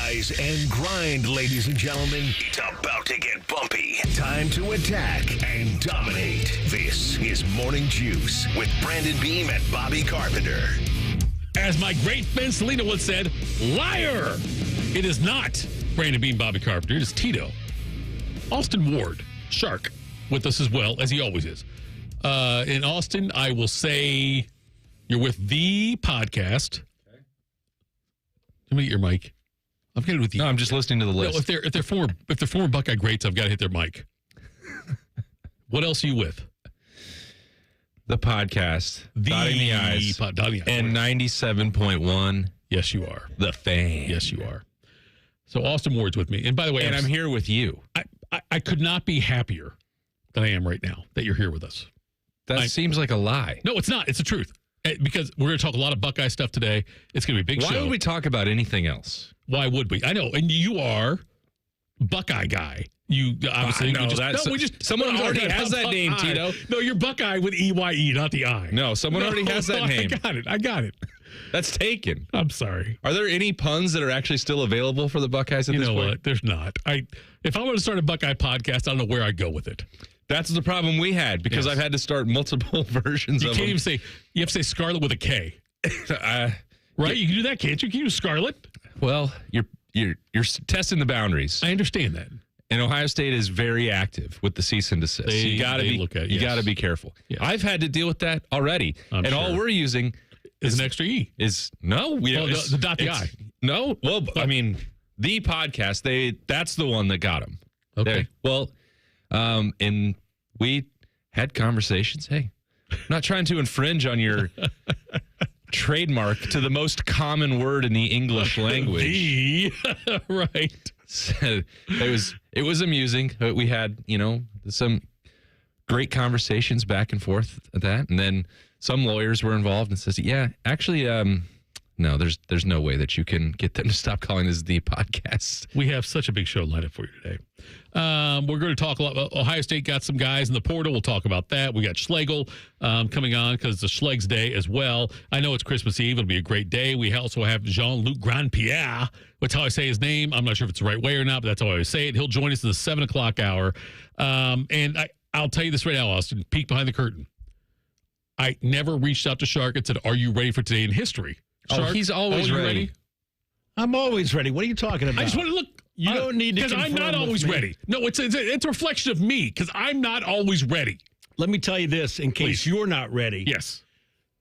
Rise and grind, ladies and gentlemen. It's about to get bumpy. Time to attack and dominate. This is Morning Juice with Brandon Beam and Bobby Carpenter. As my great friend Selena once said, liar! It is not Brandon Beam, Bobby Carpenter. It is Tito. Austin Ward, Shark, with us as well, as he always is. In Austin, I will say you're with the podcast. Okay. Let me get your mic. I've got it with you. No, I'm just listening to the list. No, if they're former Buckeye greats, I've got to hit their mic. What else are you with? The podcast. Dotting the I's. And 97.1. Yes, you are. The Fan. Yes, you are. So Austin Ward's with me. And by the way, I'm here with you. I could not be happier than I am right now that you're here with us. That seems like a lie. No, it's not. It's the truth. Because we're going to talk a lot of Buckeye stuff today. It's going to be a big show. Why would we talk about anything else? Why would we? I know. And you are Buckeye guy. You obviously someone already has that name, Tito. No, you're Buckeye with EYE, not the I. No, someone already has that name. I got it. That's taken. I'm sorry. Are there any puns that are actually still available for the Buckeyes at this point? You know what? There's not. If I want to start a Buckeye podcast, I don't know where I'd go with it. That's the problem we had because I've had to start multiple versions of them. You can't even say, you have to say Scarlet with a K. Right? You can do that, can't you? Can you do Scarlet? Well, you're testing the boundaries. I understand that. And Ohio State is very active with the cease and desist. You got to be careful. Yes. I've had to deal with that already. I'm sure. All we're using is an extra E. The dot the I. No. Well, I mean, the podcast, that's the one that got them. Okay. And we had conversations. Hey, I'm not trying to infringe on your trademark to the most common word in the English language. Right. So it was amusing. We had, some great conversations back and forth at that. And then some lawyers were involved and says, yeah, actually, no, there's no way that you can get them to stop calling this the podcast. We have such a big show lined up for you today. We're going to talk a lot about Ohio State got some guys in the portal. We'll talk about that. We got Schlegel coming on because it's a Schleg's Day as well. I know it's Christmas Eve. It'll be a great day. We also have Jean-Luc Grand-Pierre. That's how I say his name. I'm not sure if it's the right way or not, but that's how I always say it. He'll join us in the 7 o'clock hour. And I'll tell you this right now, Austin, peek behind the curtain. I never reached out to Shark and said, are you ready for today in history? Shark, he's always ready. I'm always ready. What are you talking about? I just want to look. You don't need to because I'm not always ready. No, it's a reflection of me because I'm not always ready. Let me tell you this in case you're not ready. Yes.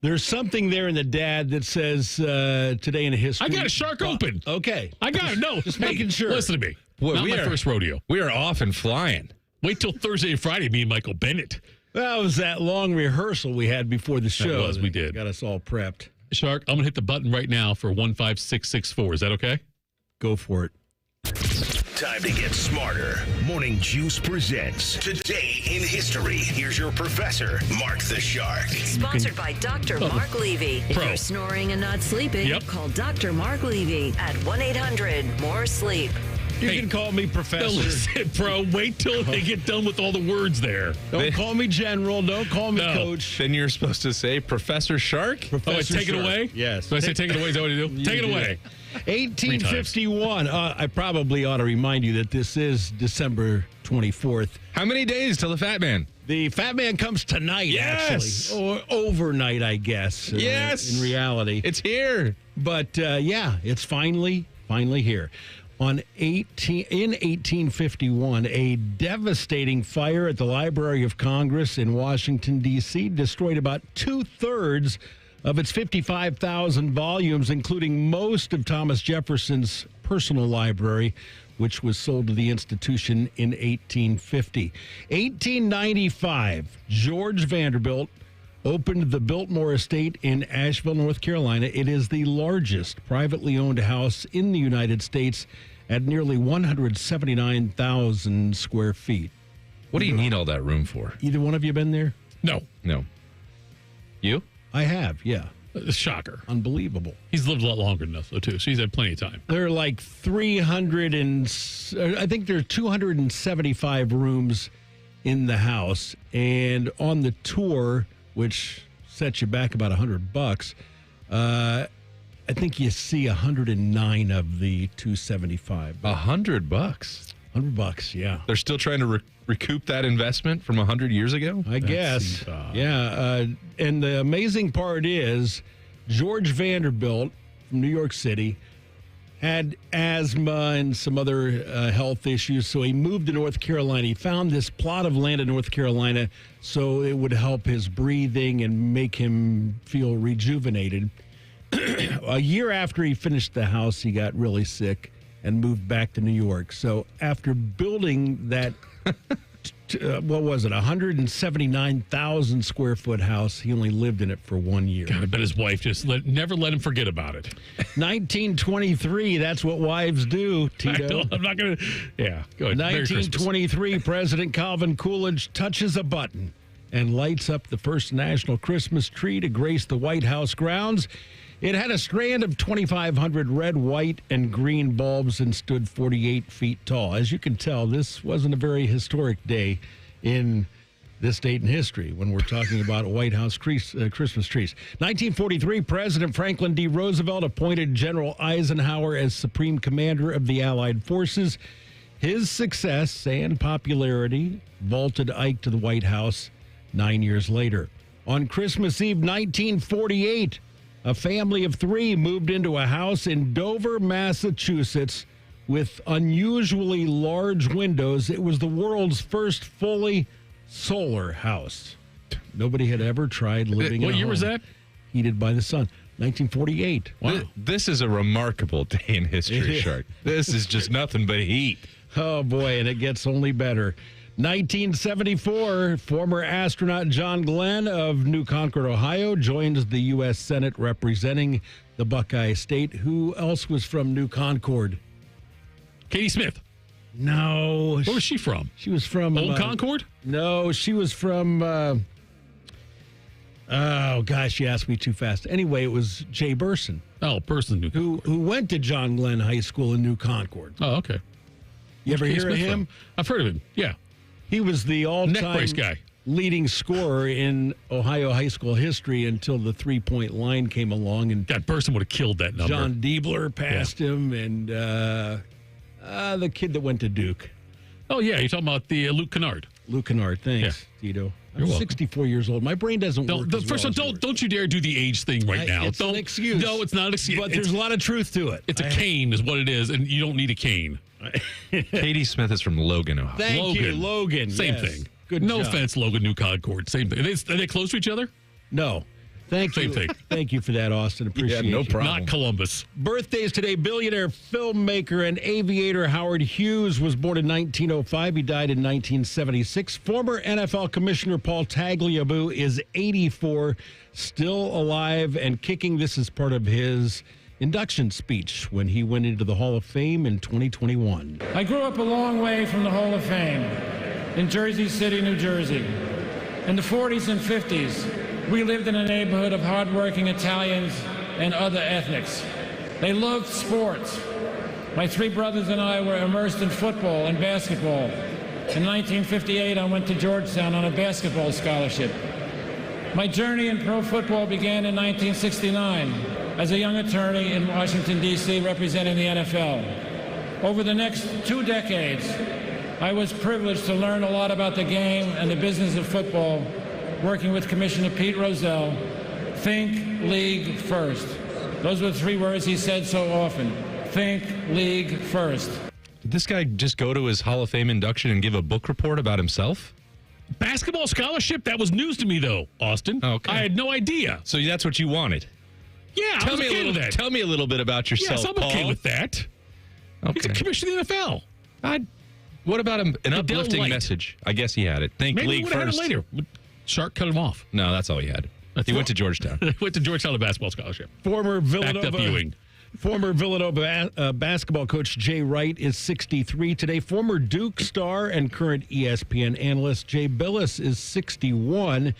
There's something there in the dad that says today in history. I got a Shark open. Okay. I got it. No. Just making sure. Listen to me. Boy, not my first rodeo. We are off and flying. Wait till Thursday and Friday, me and Michael Bennett. Well, it was that long rehearsal we had before the show. We did. Got us all prepped. Shark, I'm going to hit the button right now for 15664. Is that okay? Go for it. Time to get smarter. Morning Juice presents Today in History. Here's your professor, Mark the Shark. Sponsored by Dr. Mark Levy. If you're snoring and not sleeping, call Dr. Mark Levy at 1-800-MORE-SLEEP. You can call me professor. Listen, bro, wait till they get done with all the words there. Don't call me general. Don't call me coach. Then you're supposed to say Professor Shark? Professor take Shark. It away? Yes. So I say take it away? Is that what you do? Take it away. 1851. I probably ought to remind you that this is December 24th. How many days till the Fat Man? The Fat Man comes tonight, actually. Or overnight, I guess. Yes. In reality. It's here. But, it's finally here. In 1851, a devastating fire at the Library of Congress in Washington, D.C. destroyed about 2/3 of its 55,000 volumes, including most of Thomas Jefferson's personal library, which was sold to the institution in 1850. 1895, George Vanderbilt opened the Biltmore Estate in Asheville, North Carolina. It is the largest privately owned house in the United States at nearly 179,000 square feet. What do you need all that room for? Either one of you been there? No. You? I have, yeah. Shocker. Unbelievable. He's lived a lot longer than us, though, too, so he's had plenty of time. There are like 275 rooms in the house, and on the tour, which sets you back about $100, I think you see 109 of the 275. $100. $100, yeah. They're still trying to recoup that investment from 100 years ago? I guess. Yeah. And the amazing part is George Vanderbilt from New York City had asthma and some other health issues, so he moved to North Carolina. He found this plot of land in North Carolina so it would help his breathing and make him feel rejuvenated. A year after he finished the house, he got really sick and moved back to New York. So after building that, what was it, 179,000 square foot house, he only lived in it for 1 year. God, I bet his wife just never let him forget about it. 1923, that's what wives do, Tito. I'm not going to, yeah. Go ahead. 1923, President Calvin Coolidge touches a button and lights up the first national Christmas tree to grace the White House grounds. It had a strand of 2,500 red, white, and green bulbs and stood 48 feet tall. As you can tell, this wasn't a very historic day in this date in history when we're talking about White House Christmas trees. 1943, President Franklin D. Roosevelt appointed General Eisenhower as Supreme Commander of the Allied Forces. His success and popularity vaulted Ike to the White House 9 years later. On Christmas Eve, 1948, a family of three moved into a house in Dover, Massachusetts, with unusually large windows. It was the world's first fully solar house. Nobody had ever tried living in a What year home was that? heated by the sun. 1948. Wow. This is a remarkable day in history, Shark. This is just nothing but heat. Oh, boy, and it gets only better. 1974, former astronaut John Glenn of New Concord, Ohio, joins the U.S. Senate representing the Buckeye State. Who else was from New Concord? Katie Smith. No. Where was she from? She was from... Old Concord? No, she was from... oh, gosh, you asked me too fast. Anyway, it was Jay Burson. Oh, Burson. Who went to John Glenn High School in New Concord. Oh, okay. You ever Katie hear of Smith him? from? I've heard of him, yeah. He was the Neck all-time brace guy. leading scorer in Ohio high school history until the three-point line came along, and God, Burson would have killed that number. John Diebler passed him, and the kid that went to Duke. Oh, yeah, you're talking about the Luke Kennard. Luke Kennard, thanks, Tito. I'm You're welcome. 64 years old. My brain doesn't work as First well of all, as yours. don't you dare do the age thing right now. It's an excuse. No, it's not an excuse. But there's a lot of truth to it. It's a cane is what it is, and you don't need a cane. Katie Smith is from Logan, Ohio. Thank you, Logan. Same Yes. thing. Good no job. offense, Logan, New Concord. Same thing. Are they close to each other? No. Thank Same you. thing. Thank you for that, Austin. Appreciate no you. problem. Not Columbus. Birthdays today. Billionaire filmmaker and aviator Howard Hughes was born in 1905. He died in 1976. Former NFL Commissioner Paul Tagliabue is 84, still alive and kicking. This is part of his induction speech when he went into the Hall of Fame in 2021. I grew up a long way from the Hall of Fame in Jersey City, New Jersey. In the 40s and 50s, we lived in a neighborhood of hardworking Italians and other ethnics. They loved sports. My three brothers and I were immersed in football and basketball. In 1958, I went to Georgetown on a basketball scholarship. My journey in pro football began in 1969 as a young attorney in Washington, D.C., representing the NFL. Over the next 2 decades, I was privileged to learn a lot about the game and the business of football, working with Commissioner Pete Rozelle. Think league first. Those were the 3 words he said so often. Think league first. Did this guy just go to his Hall of Fame induction and give a book report about himself? Basketball scholarship? That was news to me, though, Austin. Okay. I had no idea. So that's what you wanted. Yeah, I was okay with that. Tell me a little bit about yourself, Yes, I'm Paul. okay with that. He's a Okay. commissioner of the NFL. What about an uplifting Light. message? I guess he had it. Think Maybe league we would have had first. it later. Shark cut him off. No, that's all he had. That's He went all. to Georgetown. Went to Georgetown on a basketball scholarship. Former Backed up viewing. Villanova basketball coach Jay Wright is 63 today. Former Duke star and current ESPN analyst Jay Billis is 61.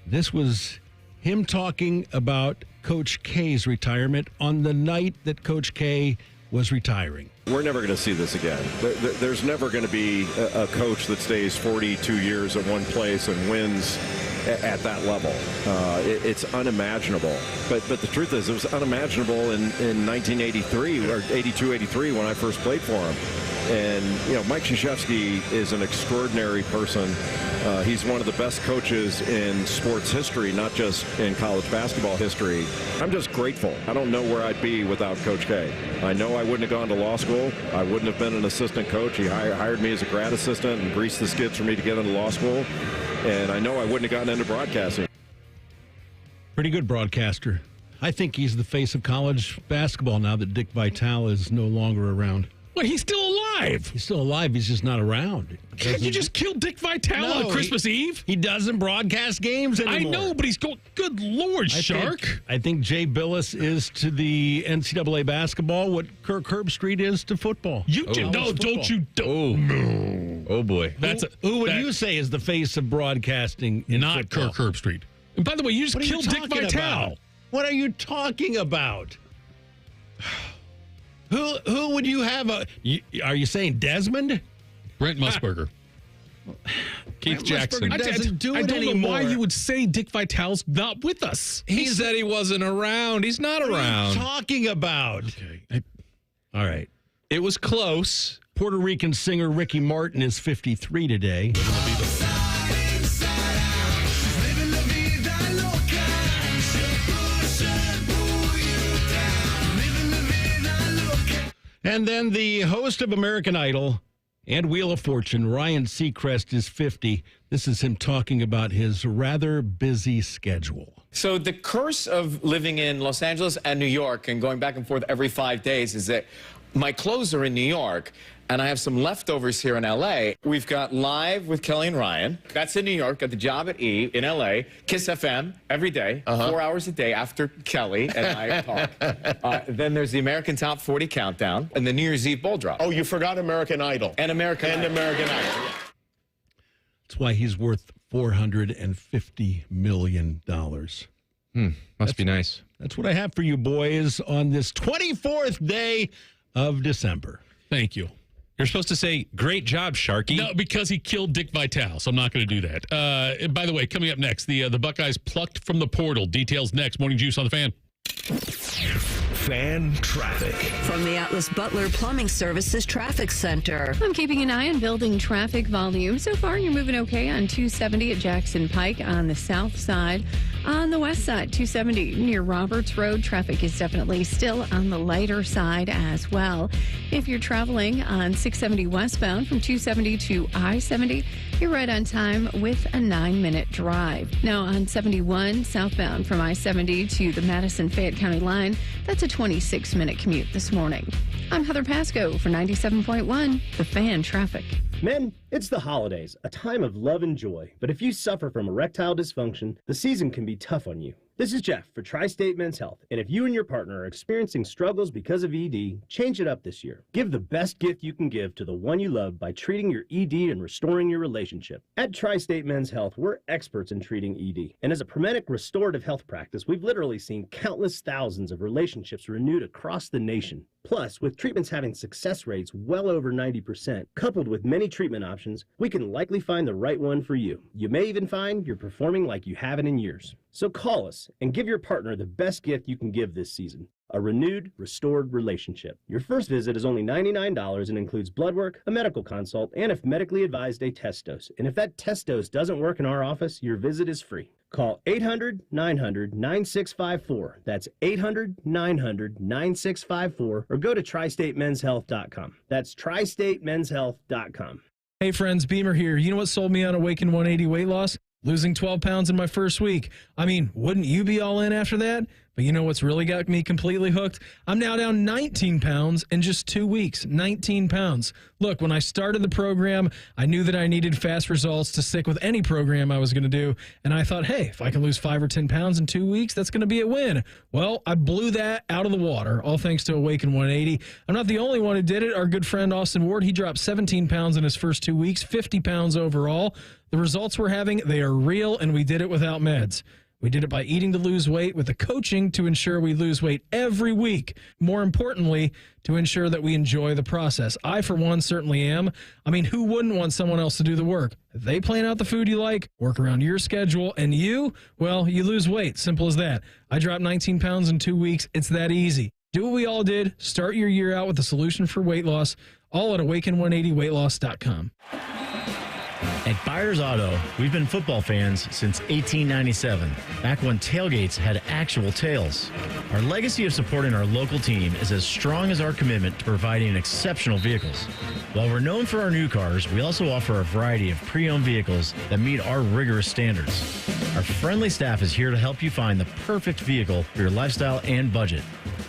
This was him talking about Coach K's retirement on the night that Coach K was retiring. We're never going to see this again. There's never going to be a coach that stays 42 years at one place and wins at that level. It's unimaginable. But the truth is, it was unimaginable in 1983 or 82, 83 when I first played for him. And, Mike Krzyzewski is an extraordinary person. He's one of the best coaches in sports history, not just in college basketball history. I'm just grateful. I don't know where I'd be without Coach K. I know I wouldn't have gone to law school. I wouldn't have been an assistant coach. He hired me as a grad assistant and greased the skids for me to get into law school. And I know I wouldn't have gotten into broadcasting. Pretty good broadcaster. I think he's the face of college basketball now that Dick Vitale is no longer around. Well, he's still alive. He's still alive. He's just not around. Can't you just kill Dick Vitale on Christmas Eve? He doesn't broadcast games anymore. I know, but he's going, good Lord, Shark. I think Jay Billis is to the NCAA basketball what Kirk Herbstreit is to football. Oh, boy. Who would you say is the face of broadcasting in not football? Kirk Herbstreit. And by the way, you just killed Dick Vitale. What are you talking about? Who would you have? Are you saying Desmond? Brent Musburger. Keith Jackson. I don't know why you would say Dick Vitale's not with us. He said he wasn't around. He's not around. What are you talking about? Okay. All right. It was close. Puerto Rican singer Ricky Martin is 53 today. And then the host of American Idol and Wheel of Fortune, Ryan Seacrest, is 50. This is him talking about his rather busy schedule. So the curse of living in Los Angeles and New York and going back and forth every 5 days is that my clothes are in New York, and I have some leftovers here in L.A. We've got Live with Kelly and Ryan. That's in New York. Got the job at E in L.A. Kiss FM every day, 4 hours a day after Kelly and I talk. Then there's the American Top 40 Countdown and the New Year's Eve Bowl Drop. Oh, you forgot American Idol. And American Idol. Yeah. That's why he's worth $450 million. Must be nice. That's what I have for you boys on this 24th day of December. Thank you. You're supposed to say, great job, Sharky. No, because he killed Dick Vitale, so I'm not going to do that. And by the way, coming up next, the Buckeyes plucked from the portal. Details next. Morning Juice on the Fan. Fan traffic. From the Atlas Butler Plumbing Services Traffic Center. I'm keeping an eye on building traffic volume. So far, you're moving okay on 270 at Jackson Pike on the south side. On the west side, 270 near Roberts Road, traffic is definitely still on the lighter side as well. If you're traveling on 670 westbound from 270 to I-70, you're right on time with a 9-minute drive. Now on 71 southbound from I-70 to the Madison-Fayette County line, that's a 26-minute commute this morning. I'm Heather Pasco for 97.1, The Fan Traffic. Men, it's the holidays, a time of love and joy. But if you suffer from erectile dysfunction, the season can be tough on you. This is Jeff for Tri-State Men's Health, and if you and your partner are experiencing struggles because of ED, change it up this year. Give the best gift you can give to the one you love by treating your ED and restoring your relationship. At Tri-State Men's Health, we're experts in treating ED, and as a Promenic restorative health practice, we've literally seen countless thousands of relationships renewed across the nation. Plus, with treatments having success rates well over 90%, coupled with many treatment options, we can likely find the right one for you. You may even find you're performing like you haven't in years. So call us and give your partner the best gift you can give this season. A renewed, restored relationship. Your first visit is only $99 and includes blood work, a medical consult, and if medically advised, a test dose. And if that test dose doesn't work in our office, your visit is free. Call 800-900-9654. That's 800-900-9654. Or go to tristatemenshealth.com. That's tristatemenshealth.com. Hey friends, Beamer here. You know what sold me on Awaken 180 weight loss? Losing 12 pounds in my first week. I mean, wouldn't you be all in after that? But you know what's really got me completely hooked? I'm now down 19 pounds in just 2 weeks. 19 pounds. Look, when I started the program, I knew that I needed fast results to stick with any program I was going to do. And I thought, hey, if I can lose 5 or 10 pounds in 2 weeks, that's going to be a win. Well, I blew that out of the water, all thanks to Awaken 180. I'm not the only one who did it. Our good friend Austin Ward, he dropped 17 pounds in his first 2 weeks, 50 pounds overall. The results we're having, they are real, and we did it without meds. We did it by eating to lose weight with the coaching to ensure we lose weight every week. More importantly, to ensure that we enjoy the process. I, for one, certainly am. I mean, who wouldn't want someone else to do the work? They plan out the food you like, work around your schedule, and you, well, you lose weight. Simple as that. I dropped 19 pounds in 2 weeks. It's that easy. Do what we all did. Start your year out with a solution for weight loss, all at awaken180weightloss.com. At Byers Auto, we've been football fans since 1897, back when tailgates had actual tails. Our legacy of supporting our local team is as strong as our commitment to providing exceptional vehicles. While we're known for our new cars, we also offer a variety of pre-owned vehicles that meet our rigorous standards. Our friendly staff is here to help you find the perfect vehicle for your lifestyle and budget.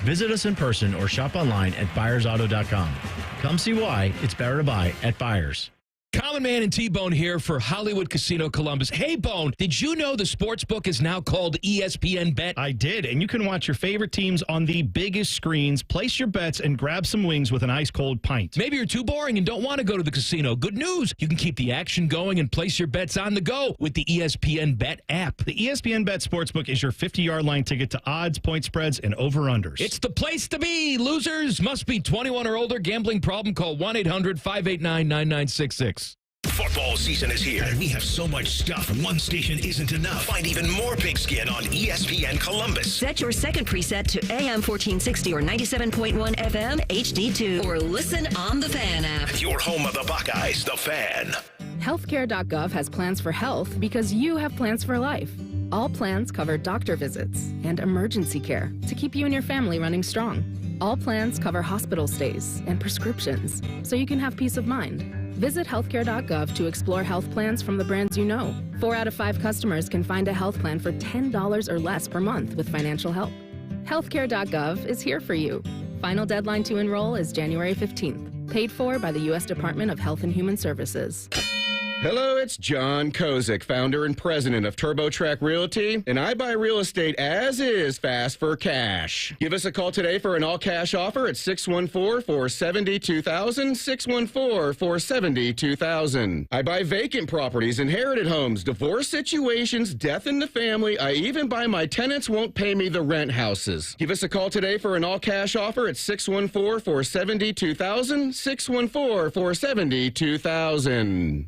Visit us in person or shop online at byersauto.com. Come see why it's better to buy at Byers. Common Man and T-Bone here for Hollywood Casino Columbus. Hey, Bone, did you know the sportsbook is now called ESPN Bet? I did, and you can watch your favorite teams on the biggest screens, place your bets, and grab some wings with an ice-cold pint. Maybe you're too boring and don't want to go to the casino. Good news. You can keep the action going and place your bets on the go with the ESPN Bet app. The ESPN Bet Sportsbook is your 50-yard line ticket to odds, point spreads, and over-unders. It's the place to be. Losers must be 21 or older. Gambling problem? Call 1-800-589-9966. Football season is here, and we have so much stuff. One station isn't enough. Find even more Pigskin on ESPN Columbus. Set your second preset to AM 1460 or 97.1 FM HD2, or listen on the Fan app. Your home of the Buckeyes, the Fan. Healthcare.gov has plans for health because you have plans for life. All plans cover doctor visits and emergency care to keep you and your family running strong. All plans cover hospital stays and prescriptions, so you can have peace of mind. Visit healthcare.gov to explore health plans from the brands you know. 4 out of 5 customers can find a health plan for $10 or less per month with financial help. Healthcare.gov is here for you. Final deadline to enroll is January 15th. Paid for by the U.S. Department of Health and Human Services. Hello, it's John Kozik, founder and president of TurboTrack Realty, and I buy real estate as is fast for cash. Give us a call today for an all-cash offer at 614-470-2000, 614-470-2000. I buy vacant properties, inherited homes, divorce situations, death in the family. I even buy my tenants won't pay me the rent houses. Give us a call today for an all-cash offer at 614-470-2000, 614-470-2000.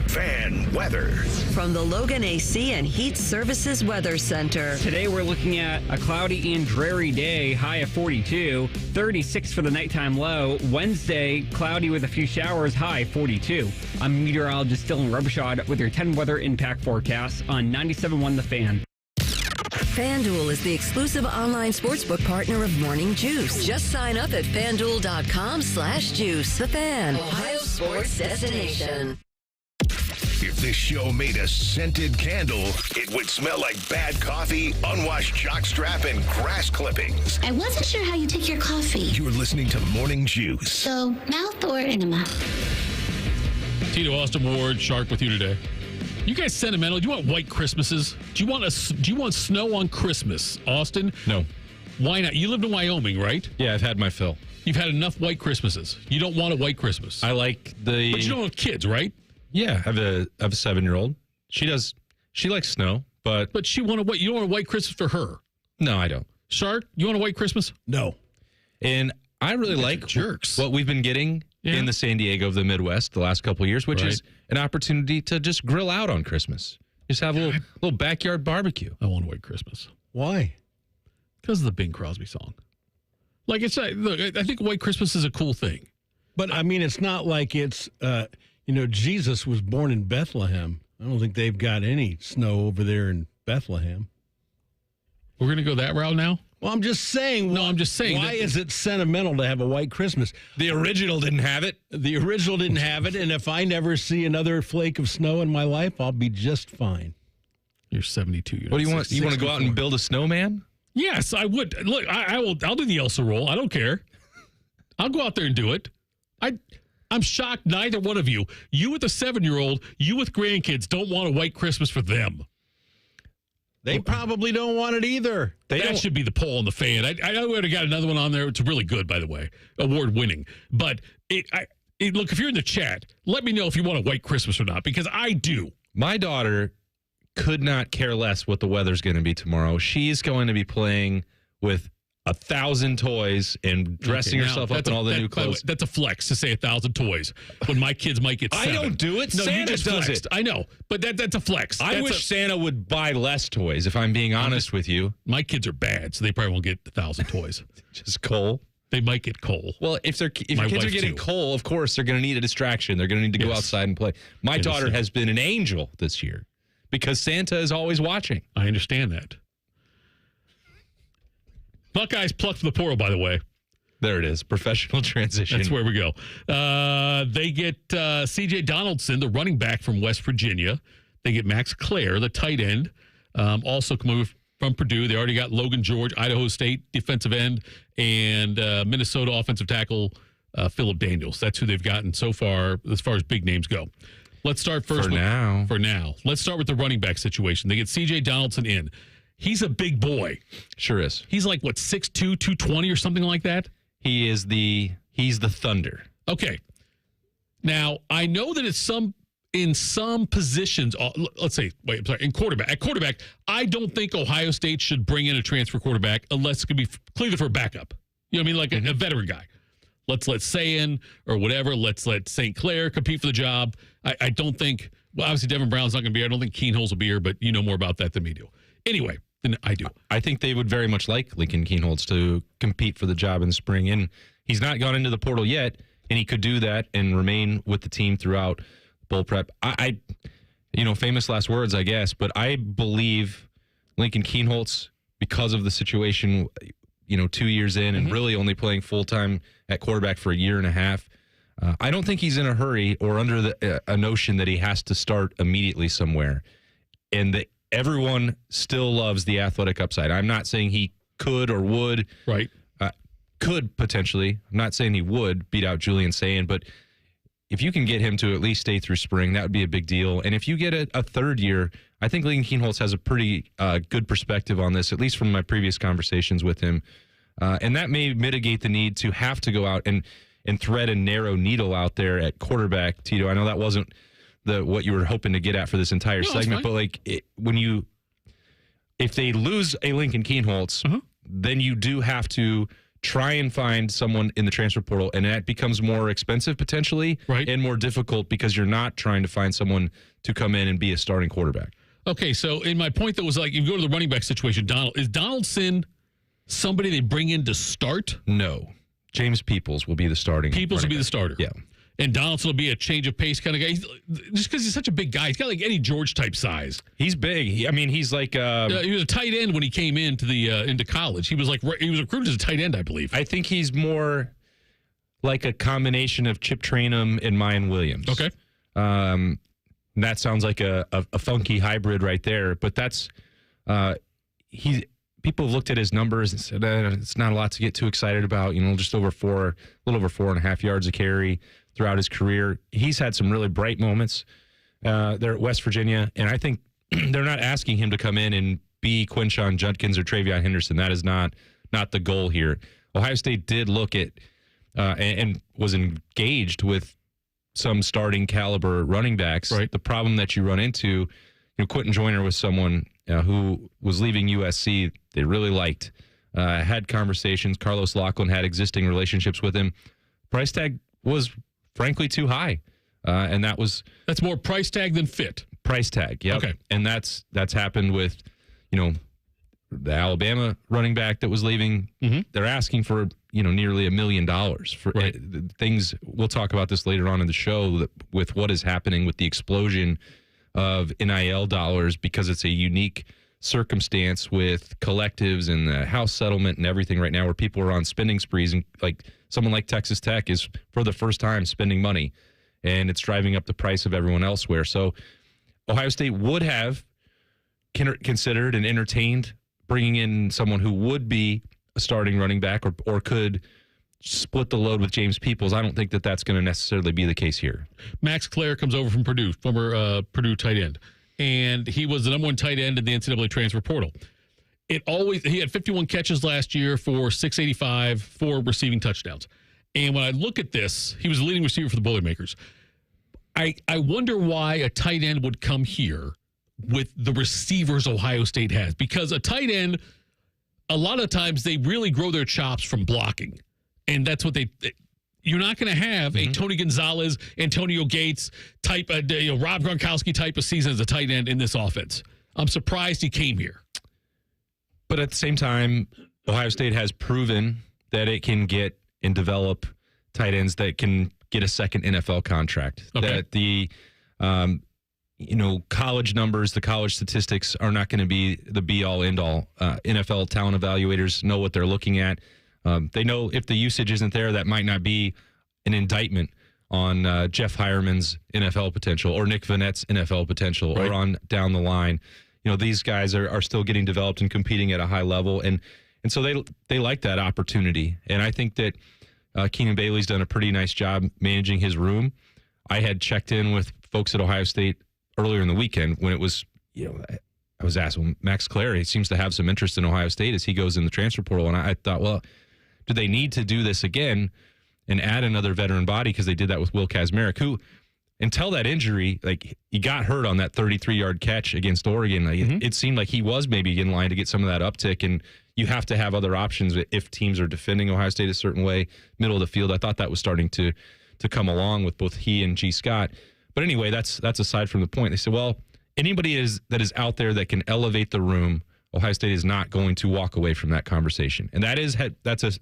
Fan weather. From the Logan AC and Heat Services Weather Center. Today we're looking at a cloudy and dreary day, high of 42, 36 for the nighttime low. Wednesday, cloudy with a few showers, high 42. I'm meteorologist Dylan Robichaud with your 10 weather impact forecasts on 97.1 The Fan. FanDuel is the exclusive online sportsbook partner of Morning Juice. Just sign up at FanDuel.com/juice. The Fan, Ohio sports destination. If this show made a scented candle, it would smell like bad coffee, unwashed jockstrap, and grass clippings. I wasn't sure how you take your coffee. You're listening to Morning Juice. So, mouth or enema? Tito, Austin Ward, Shark with you today. You guys sentimental? Do you want white Christmases? Do you want snow on Christmas, Austin? No. Why not? You lived in Wyoming, right? Yeah, I've had my fill. You've had enough white Christmases. You don't want a white Christmas. I like the... But you don't have kids, right? Yeah, I have a 7-year-old. She likes snow, but you don't want a white Christmas for her. No, I don't. Shark, you want a white Christmas? No. And I really like jerks. What we've been getting in the San Diego of the Midwest the last couple of years, which is an opportunity to just grill out on Christmas. Just have a little backyard barbecue. I want a white Christmas. Why? Because of the Bing Crosby song. Like look, I think white Christmas is a cool thing. But I mean, it's not like it's Jesus was born in Bethlehem. I don't think they've got any snow over there in Bethlehem. We're going to go that route now? Well, I'm just saying. No, I'm just saying. Why is it sentimental to have a white Christmas? The original didn't have it. The original didn't have it. And if I never see another flake of snow in my life, I'll be just fine. You're 72. What do you want? You want to go out and build a snowman? Yes, I would. Look, I'll do the Elsa roll. I don't care. I'll go out there and do it. I'm shocked neither one of you with a 7-year-old, you with grandkids, don't want a white Christmas for them. They probably don't want it either. That should be the poll on the Fan. I would have got another one on there. It's really good, by the way. Award-winning. But look, if you're in the chat, let me know if you want a white Christmas or not, because I do. My daughter could not care less what the weather's going to be tomorrow. She's going to be playing with 1,000 toys and dressing herself up in all the new clothes. That's a flex to say 1,000 toys when my kids might get 7. I don't do it. No, Santa you just does flexed. it. I know, but that's a flex. I wish Santa would buy less toys, if I'm being honest with you. My kids are bad, so they probably won't get 1,000 toys. Just coal? They might get coal. Well, if your kids are getting coal, of course, they're going to need a distraction. They're going to need to go outside and play. My daughter has been an angel this year because Santa is always watching. I understand that. Buckeyes plucked from the portal, by the way. There it is. Professional transition. That's where we go. They get C.J. Donaldson, the running back from West Virginia. They get Max Clare, the tight end, also coming from Purdue. They already got Logan George, Idaho State defensive end, and Minnesota offensive tackle Phillip Daniels. That's who they've gotten so far as big names go. Let's start first. For now. Let's start with the running back situation. They get C.J. Donaldson in. He's a big boy. Sure is. He's like, 6'2", 220 or something like that? He's the Thunder. Okay. Now, I know that in some positions, let's say, in quarterback. At quarterback, I don't think Ohio State should bring in a transfer quarterback unless it could be clearly for a backup. You know what I mean? Like a veteran guy. Let's let Sayin or whatever. Let's let St. Clair compete for the job. I don't think, obviously Devin Brown's not going to be here. I don't think Keenholz will be here, but you know more about that than me do. Anyway. Then I do. I think they would very much like Lincoln Keenholz to compete for the job in the spring. And he's not gone into the portal yet, and he could do that and remain with the team throughout bowl prep. I famous last words, I guess, but I believe Lincoln Keenholz, because of the situation, 2 years in and really only playing full-time at quarterback for a year and a half, I don't think he's in a hurry or under a notion that he has to start immediately somewhere. And everyone still loves the athletic upside. I'm not saying he could or would. Right. Could potentially. I'm not saying he would beat out Julian Sayin, but if you can get him to at least stay through spring, that would be a big deal. And if you get a third year, I think Lincoln Keenholz has a pretty good perspective on this, at least from my previous conversations with him. And that may mitigate the need to have to go out and thread a narrow needle out there at quarterback. Tito, I know that wasn't what you were hoping to get at for this entire segment, but if they lose a Lincoln Keenholz, then you do have to try and find someone in the transfer portal, and that becomes more expensive potentially, and more difficult because you're not trying to find someone to come in and be a starting quarterback. Okay, so in my point that was like, if you go to the running back situation, is Donaldson somebody they bring in to start? No. James Peoples will be the starting. Peoples will be the starter. Yeah. And Donaldson will be a change of pace kind of guy. Just because he's such a big guy. He's got like Eddie George type size. He's big. He's like... he was a tight end when he came into college. He was recruited as a tight end, I believe. I think he's more like a combination of Chip Trayanum and Mayan Williams. Okay. That sounds like a funky hybrid right there. But that's... People have looked at his numbers and said it's not a lot to get too excited about. Just a little over 4.5 yards a carry throughout his career. He's had some really bright moments there at West Virginia, and I think they're not asking him to come in and be Quinshon Judkins or Travion Henderson. That is not the goal here. Ohio State did look at and was engaged with some starting caliber running backs. Right. The problem that you run into, Quentin Joyner was someone who was leaving USC. They really liked, had conversations. Carlos Lachlan had existing relationships with him. Price tag was frankly too high. And that's more price tag than fit. Price tag. Yep. Okay. And that's happened with, the Alabama running back that was leaving. Mm-hmm. They're asking for, nearly $1 million for things. We'll talk about this later on in the show with what is happening with the explosion of NIL dollars, because it's a unique circumstance with collectives and the house settlement and everything right now, where people are on spending sprees, and like someone like Texas Tech is for the first time spending money, and it's driving up the price of everyone elsewhere. So Ohio State would have considered and entertained bringing in someone who would be a starting running back or could split the load with James Peoples. I don't think that that's going to necessarily be the case here. Max Clare comes over from Purdue, former Purdue tight end, and he was the number one tight end in the NCAA transfer portal. He had 51 catches last year for 685, 4 receiving touchdowns. And when I look at this, he was the leading receiver for the Boilermakers. I wonder why a tight end would come here with the receivers Ohio State has, because a tight end, a lot of times they really grow their chops from blocking. And that's what you're not going to have a Tony Gonzalez, Antonio Gates type, Rob Gronkowski type of season as a tight end in this offense. I'm surprised he came here. But at the same time, Ohio State has proven that it can get and develop tight ends that can get a second NFL contract. Okay. That the college numbers, the college statistics are not going to be the be-all, end-all. NFL talent evaluators know what they're looking at. They know if the usage isn't there, that might not be an indictment on Jeff Hireman's NFL potential or Nick Vanette's NFL potential, right, or on down the line. These guys are still getting developed and competing at a high level. And so they like that opportunity. And I think that Keenan Bailey's done a pretty nice job managing his room. I had checked in with folks at Ohio State earlier in the weekend when it was, I was asked, well, Max Clary seems to have some interest in Ohio State as he goes in the transfer portal. And I thought, well, do they need to do this again and add another veteran body? Because they did that with Will Kazmarek, who, until that injury, he got hurt on that 33-yard catch against Oregon. It seemed like he was maybe in line to get some of that uptick, and you have to have other options if teams are defending Ohio State a certain way, middle of the field. I thought that was starting to come along with both he and G. Scott. But anyway, that's aside from the point. They said, well, anybody that is out there that can elevate the room, Ohio State is not going to walk away from that conversation. And that's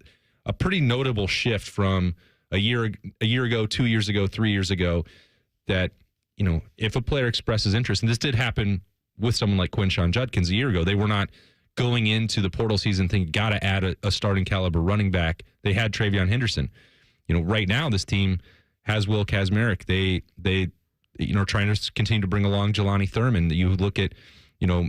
a pretty notable shift from a year ago, 2 years ago, 3 years ago, that, if a player expresses interest, and this did happen with someone like Quinshon Judkins a year ago, they were not going into the portal season thinking, got to add a starting caliber running back. They had Travion Henderson. Right now this team has Will Kazmarek. They trying to continue to bring along Jelani Thurman. You look at,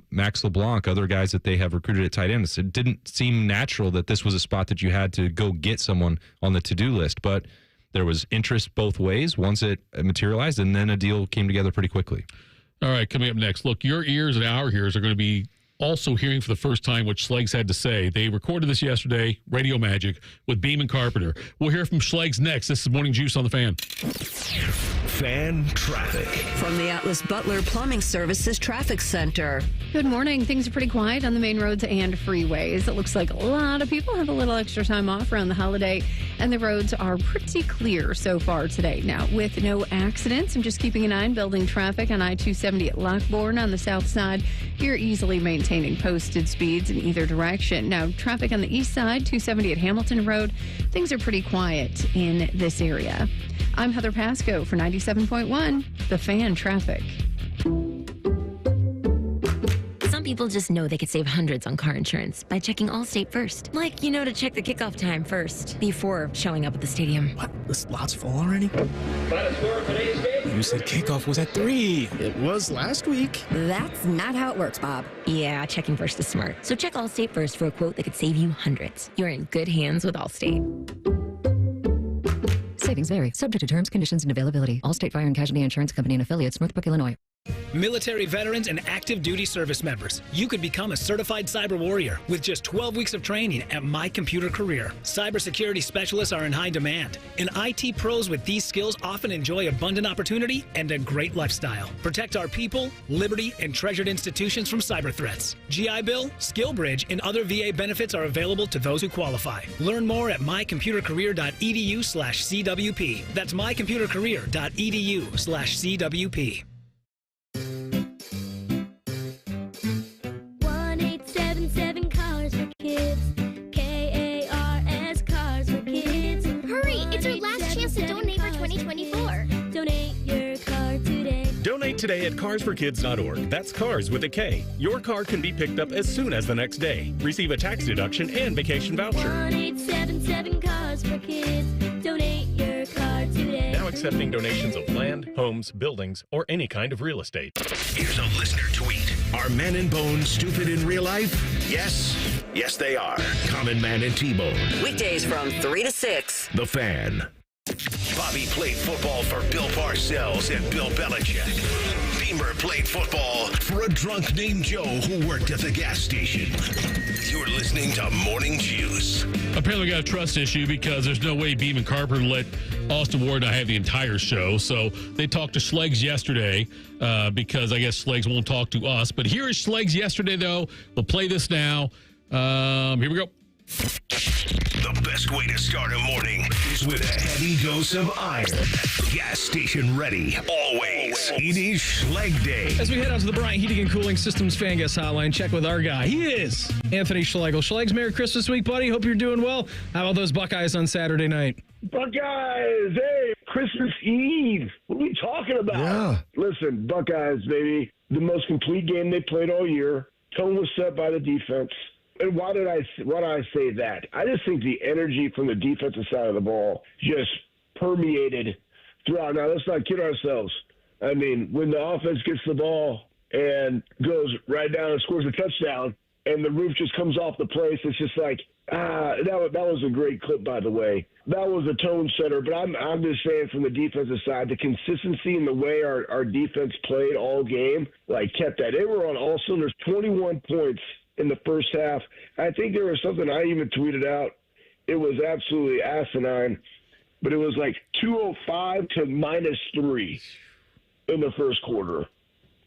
Max LeBlanc, other guys that they have recruited at tight end. It didn't seem natural that this was a spot that you had to go get someone on the to-do list, but there was interest both ways once it materialized, and then a deal came together pretty quickly. All right, coming up next, look, your ears and our ears are going to be also hearing for the first time what Schleg's had to say. They recorded this yesterday, Radio Magic, with Beam and Carpenter. We'll hear from Schleg's next. This is Morning Juice on the Fan. Fan traffic. From the Atlas Butler Plumbing Services Traffic Center. Good morning. Things are pretty quiet on the main roads and freeways. It looks like a lot of people have a little extra time off around the holiday, and the roads are pretty clear so far today. Now, with no accidents, I'm just keeping an eye on building traffic on I-270 at Lockbourne on the south side. You're easily maintaining posted speeds in either direction. Now, traffic on the east side, 270 at Hamilton Road. Things are pretty quiet in this area. I'm Heather Pasco for 97.1, The Fan Traffic. Some people just know they could save hundreds on car insurance by checking Allstate first. Like, to check the kickoff time first before showing up at the stadium. What? The lot's full already? You said kickoff was at 3. It was last week. That's not how it works, Bob. Yeah, checking first is smart. So check Allstate first for a quote that could save you hundreds. You're in good hands with Allstate. Savings vary. Subject to terms, conditions, and availability. Allstate Fire and Casualty Insurance Company and Affiliates, Northbrook, Illinois. Military veterans and active duty service members, you could become a certified cyber warrior with just 12 weeks of training at My Computer Career. Cybersecurity specialists are in high demand, and IT pros with these skills often enjoy abundant opportunity and a great lifestyle. Protect our people, liberty, and treasured institutions from cyber threats. GI Bill, SkillBridge, and other VA benefits are available to those who qualify. Learn more at mycomputercareer.edu/CWP. That's mycomputercareer.edu/CWP. 1877 Cars for Kids. KARS Cars for Kids. Hurry! It's our last chance to donate for 2024. Donate your car today. Donate today at carsforkids.org. That's cars with a K. Your car can be picked up as soon as the next day. Receive a tax deduction and vacation voucher. 1877 Cars for Kids. Donate your car today. Now accepting donations of land, homes, buildings, or any kind of real estate. Here's a listener tweet. Are Man and Bone stupid in real life? Yes. Yes, they are. Common Man and T-Bone. Weekdays from 3 to 6. The Fan. Bobby played football for Bill Parcells and Bill Belichick. Beamer played football for a drunk named Joe who worked at the gas station. You're listening to Morning Juice. Apparently we got a trust issue because there's no way Beam and Carpenter let Austin Ward not have the entire show. So they talked to Schlegel yesterday because I guess Schlegel won't talk to us. But here is Schlegel yesterday, though. We'll play this now. Here we go. The best way to start a morning is with a heavy dose of iron. Gas station ready, always. It is Schleg Day. As we head out to the Bryant Heating and Cooling Systems Fan Guest Hotline, check with our guy. He is Anthony Schlegel. Schlegs, Merry Christmas week, buddy. Hope you're doing well. How about those Buckeyes on Saturday night? Buckeyes, hey, Christmas Eve. What are we talking about? Yeah. Listen, Buckeyes, baby, the most complete game they played all year. Tone was set by the defense. And why did I say that? I just think the energy from the defensive side of the ball just permeated throughout. Now, let's not kid ourselves. I mean, when the offense gets the ball and goes right down and scores a touchdown and the roof just comes off the place, it's just like, that was a great clip, by the way. That was a tone setter. But I'm just saying from the defensive side, the consistency in the way our defense played all game, like, kept that. They were on all cylinders, 21 points in the first half. I think there was something I even tweeted out. It was absolutely asinine, but it was like 205 to -3 in the first quarter.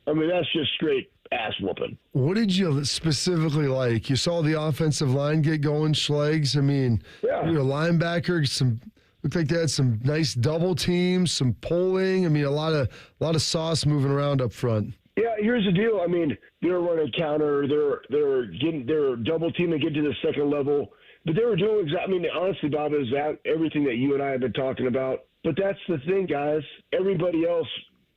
I mean, that's just straight ass whooping. What did you specifically like? You saw the offensive line get going, Schlegs. I mean, yeah. You're a linebacker, looked like they had some nice double teams, some pulling. I mean, a lot of sauce moving around up front. Yeah, here's the deal. I mean, they were running counter. They were double teaming to get to the second level. But they were doing exactly. I mean, honestly, Bob, is that everything that you and I have been talking about. But that's the thing, guys. Everybody else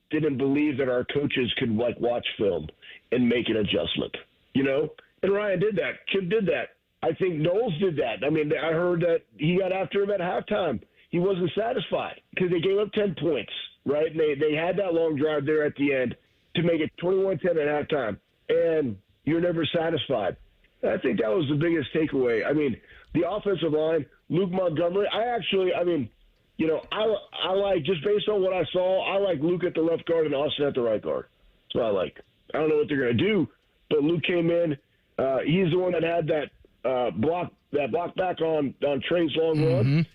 didn't believe that our coaches could watch film and make an adjustment. You know, and Ryan did that. Chip did that. I think Knowles did that. I mean, I heard that he got after him at halftime. He wasn't satisfied because they gave up 10 points, right? And they had that long drive there at the end to make it 21-10 at halftime, and you're never satisfied. I think that was the biggest takeaway. I mean, the offensive line, Luke Montgomery, I like, just based on what I saw, I like Luke at the left guard and Austin at the right guard. That's what I like. I don't know what they're going to do, but Luke came in. He's the one that had that block back on Trey's long run.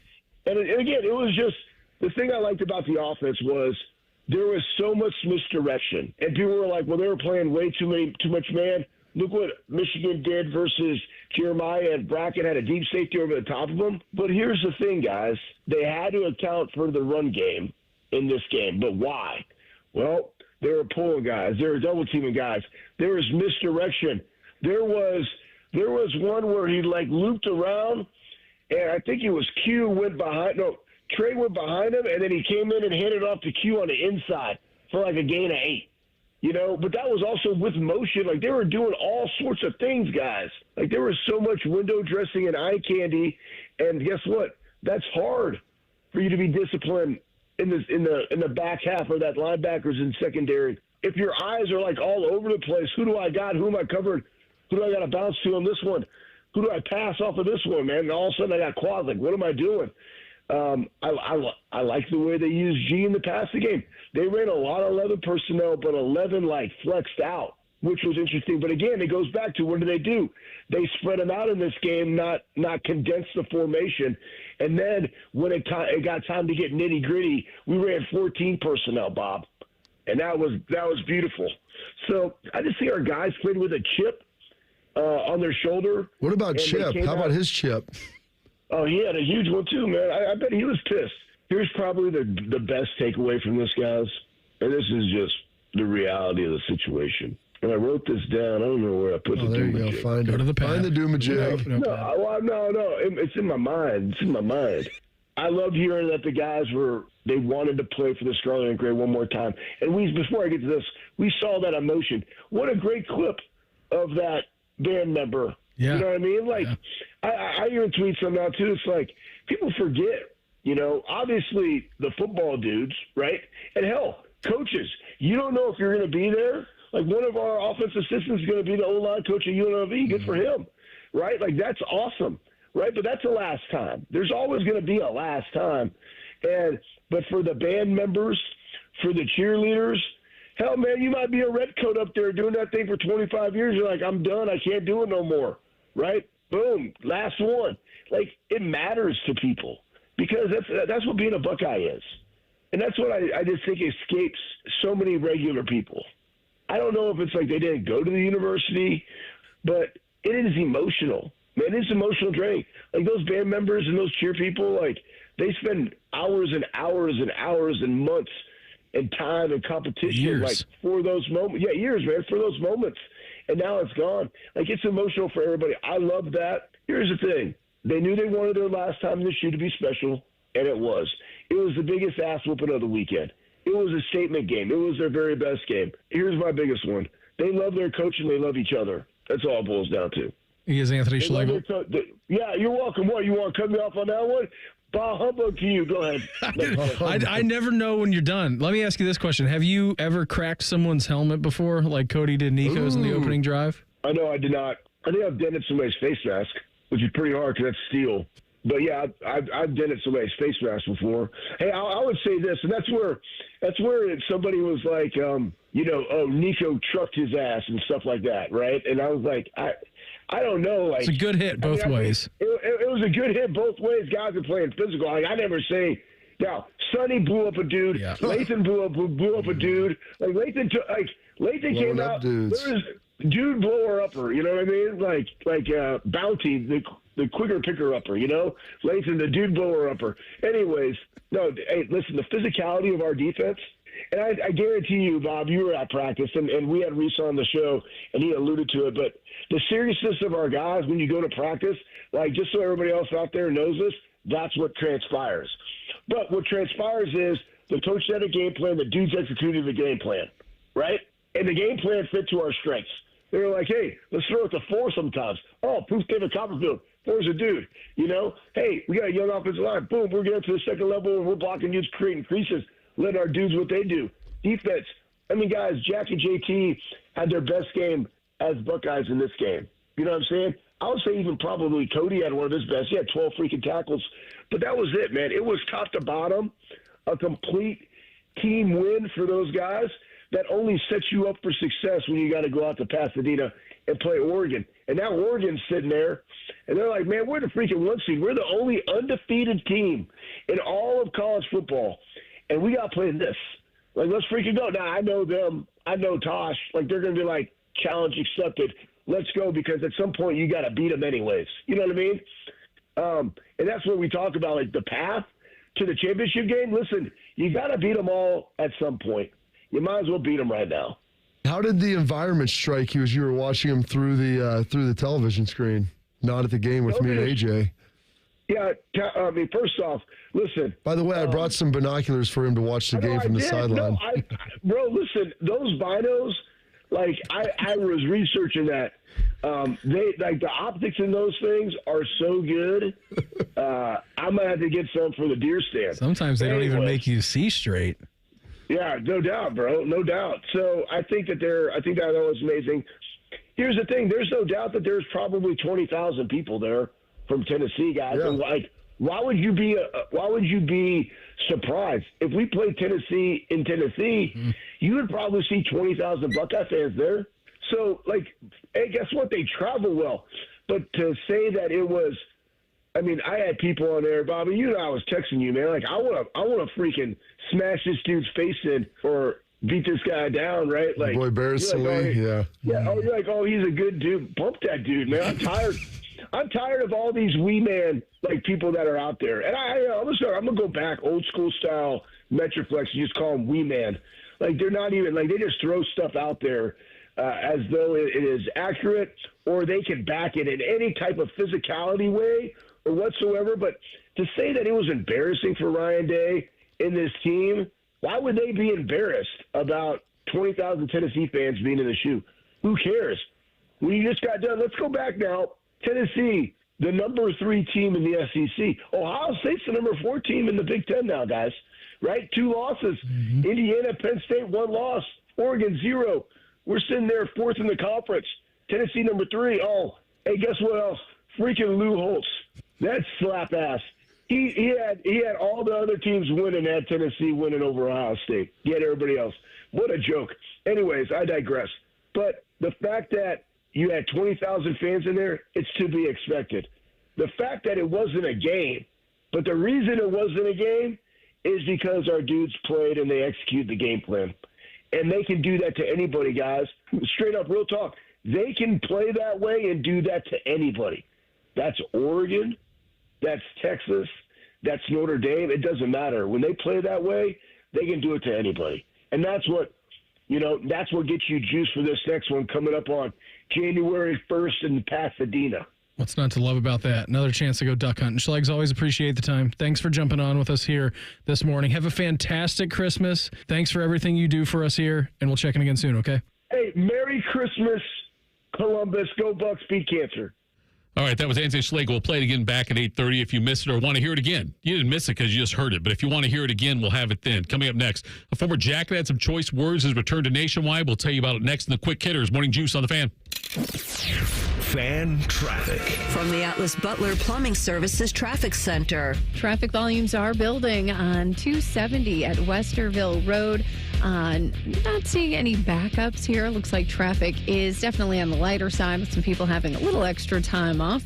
And again, it was just, the thing I liked about the offense was there was so much misdirection. And people were like, well, they were playing way too much man. Look what Michigan did versus Jeremiah, and Brackett had a deep safety over the top of them. But here's the thing, guys. They had to account for the run game in this game. But why? Well, they were pulling guys. They were double-teaming guys. There was misdirection. There was one where he, looped around, and I think it was Trey went behind him, and then he came in and handed off to Q on the inside for a gain of 8. You know, but that was also with motion. They were doing all sorts of things, guys. There was so much window dressing and eye candy, and guess what? That's hard for you to be disciplined in the back half of that linebackers and secondary. If your eyes are all over the place, who do I got? Who am I covered? Who do I got to bounce to on this one? Who do I pass off of this one, man? And all of a sudden I got quads. What am I doing? I like the way they used G in the passing game. They ran a lot of 11 personnel, but 11 flexed out, which was interesting. But again, it goes back to what do? They spread them out in this game, not condense the formation. And then when it got time to get nitty gritty, we ran 14 personnel, Bob, and that was beautiful. So I just think our guys played with a chip on their shoulder. What about Chip? How about his chip? Oh, he had a huge one too, man. I bet he was pissed. Here's probably the best takeaway from this, guys, and this is just the reality of the situation. And I wrote this down. I don't know where I put the there you go. Find the doomajig. No. It's in my mind. It's in my mind. I loved hearing that the guys they wanted to play for the Scarlet and Gray one more time. And before I get to this, we saw that emotion. What a great clip of that band member. Yeah. You know what I mean? I even tweet some out too. It's people forget, obviously the football dudes, right? And hell, coaches, you don't know if you're going to be there. One of our offensive assistants is going to be the O-line coach at UNLV. Good for him, right? That's awesome, right? But that's the last time. There's always going to be a last time. But for the band members, for the cheerleaders, Hell, man, you might be a redcoat up there doing that thing for 25 years. You're like, I'm done. I can't do it no more. Right? Boom. Last one. Like, it matters to people because that's what being a Buckeye is. And that's what I just think escapes so many regular people. I don't know if it's like they didn't go to the university, but it is emotional. Man, it's emotional draining. Like those band members and those cheer people, like they spend hours and hours and hours and months and time and competition like for those moments. Yeah, years, man, for those moments. And now it's gone. Like it's emotional for everybody. I love that. Here's the thing. They knew they wanted their last time in the shoe to be special, and it was. It was the biggest ass whooping of the weekend. It was a statement game. It was their very best game. Here's my biggest one. They love their coach and they love each other. That's all it boils down to. He is Anthony Schlegel. Yeah, you're welcome. What, you want to cut me off on that one? Bah humbug to you. Go ahead. I never know when you're done. Let me ask you this question. Have you ever cracked someone's helmet before, like Cody did Nico's in the opening drive? I know I did not. I think I've dented somebody's face mask, which is pretty hard because that's steel. But yeah, I've dented somebody's face mask before. Hey, I would say this, and that's where somebody was like, Nico trucked his ass and stuff like that, right? And I was like, I don't know. Like, it's a good hit both ways. It was a good hit both ways. Guys are playing physical. Like, I never say. Now, Sonny blew up a dude. Yeah. Lathan blew up a dude. Like Lathan came out. Dudes. There was dude blower upper. You know what I mean? Like Bounty, the quicker picker upper. You know, Lathan, the dude blower upper. Anyways, no. Hey, listen, the physicality of our defense. And I guarantee you, Bob, you were at practice, and we had Reese on the show, and he alluded to it. But the seriousness of our guys when you go to practice, like just so everybody else out there knows this, that's what transpires. But what transpires is the coach set a game plan, the dudes executed the game plan, right? And the game plan fit to our strengths. They were like, hey, let's throw it to four sometimes. Oh, Proof David Copperfield, four's a dude. You know, hey, we got a young offensive line. Boom, we're getting to the second level, and we're blocking dudes, creating creases. Let our dudes what they do. Defense. I mean, guys, Jack and JT had their best game as Buckeyes in this game. You know what I'm saying? I would say even probably Cody had one of his best. He had 12 freaking tackles. But that was it, man. It was top to bottom, a complete team win for those guys that only sets you up for success when you got to go out to Pasadena and play Oregon. And now Oregon's sitting there, and they're like, man, we're the freaking one seed. We're the only undefeated team in all of college football. And we got to play this. Like, let's freaking go. Now, I know them. I know Tosh. Like, they're going to be like, challenge accepted. Let's go, because at some point you got to beat them anyways. You know what I mean? And that's what we talk about, like the path to the championship game. Listen, you got to beat them all at some point. You might as well beat them right now. How did the environment strike you as you were watching them through the television screen? Not at the game with me and AJ. Yeah, I mean, first off, listen. By the way, I brought some binoculars for him to watch the game from the sideline. No, bro, listen, those binos, like I was researching that. They like the optics in those things are so good. I might have to get some for the deer stand. Sometimes they don't even make you see straight. Yeah, no doubt, bro, no doubt. So I think that was amazing. Here's the thing: there's no doubt that there's probably 20,000 people there from Tennessee, guys. Yeah. And like, why would you be surprised if we played Tennessee in Tennessee? Mm-hmm. You would probably see 20,000 Buckeye fans there. So, like, hey, guess what? They travel well. But to say that it was, I mean, I had people on there, Bobby. You know, I was texting you, man. Like, I want to freaking smash this dude's face in or beat this guy down, right? Like, boy, Bears, like, yeah. Oh, you're like, oh, he's a good dude. Bump that dude, man. I'm tired. I'm tired of all these wee man like people that are out there. And I'm gonna go back old school style Metroflex and just call them wee man. Like they're not even like they just throw stuff out there as though it is accurate or they can back it in any type of physicality way or whatsoever. But to say that it was embarrassing for Ryan Day in this team, why would they be embarrassed about 20,000 Tennessee fans being in the shoe? Who cares? We just got done. Let's go back now. Tennessee, the number 3 team in the SEC. Ohio State's the number 4 team in the Big Ten now, guys. Right? 2 losses. Mm-hmm. Indiana, Penn State, 1 loss. Oregon, 0. We're sitting there 4th in the conference. Tennessee, number 3. Oh, hey, guess what else? Freaking Lou Holtz. That slap ass. He had all the other teams winning, at Tennessee winning over Ohio State. He had everybody else. What a joke. Anyways, I digress. But the fact that you had 20,000 fans in there, it's to be expected. The fact that it wasn't a game, but the reason it wasn't a game is because our dudes played and they executed the game plan. And they can do that to anybody, guys. Straight up, real talk. They can play that way and do that to anybody. That's Oregon. That's Texas. That's Notre Dame. It doesn't matter. When they play that way, they can do it to anybody. And that's what, that's what gets you juiced for this next one coming up on January 1st in Pasadena. What's not to love about that? Another chance to go duck hunting. Schlegs, always appreciate the time. Thanks for jumping on with us here this morning. Have a fantastic Christmas. Thanks for everything you do for us here, and we'll check in again soon, okay? Hey, Merry Christmas, Columbus. Go Bucks, beat cancer. All right, that was Anthony Schlegel. We'll play it again back at 8:30 if you missed it or want to hear it again. You didn't miss it because you just heard it, but if you want to hear it again, we'll have it then. Coming up next, a former Jacket had some choice words has returned to Nationwide. We'll tell you about it next in the Quick Hitters. Morning Juice on the Fan. Fan traffic. From the Atlas Butler Plumbing Services Traffic Center. Traffic volumes are building on 270 at Westerville Road. Not seeing any backups here. Looks like traffic is definitely on the lighter side with some people having a little extra time off.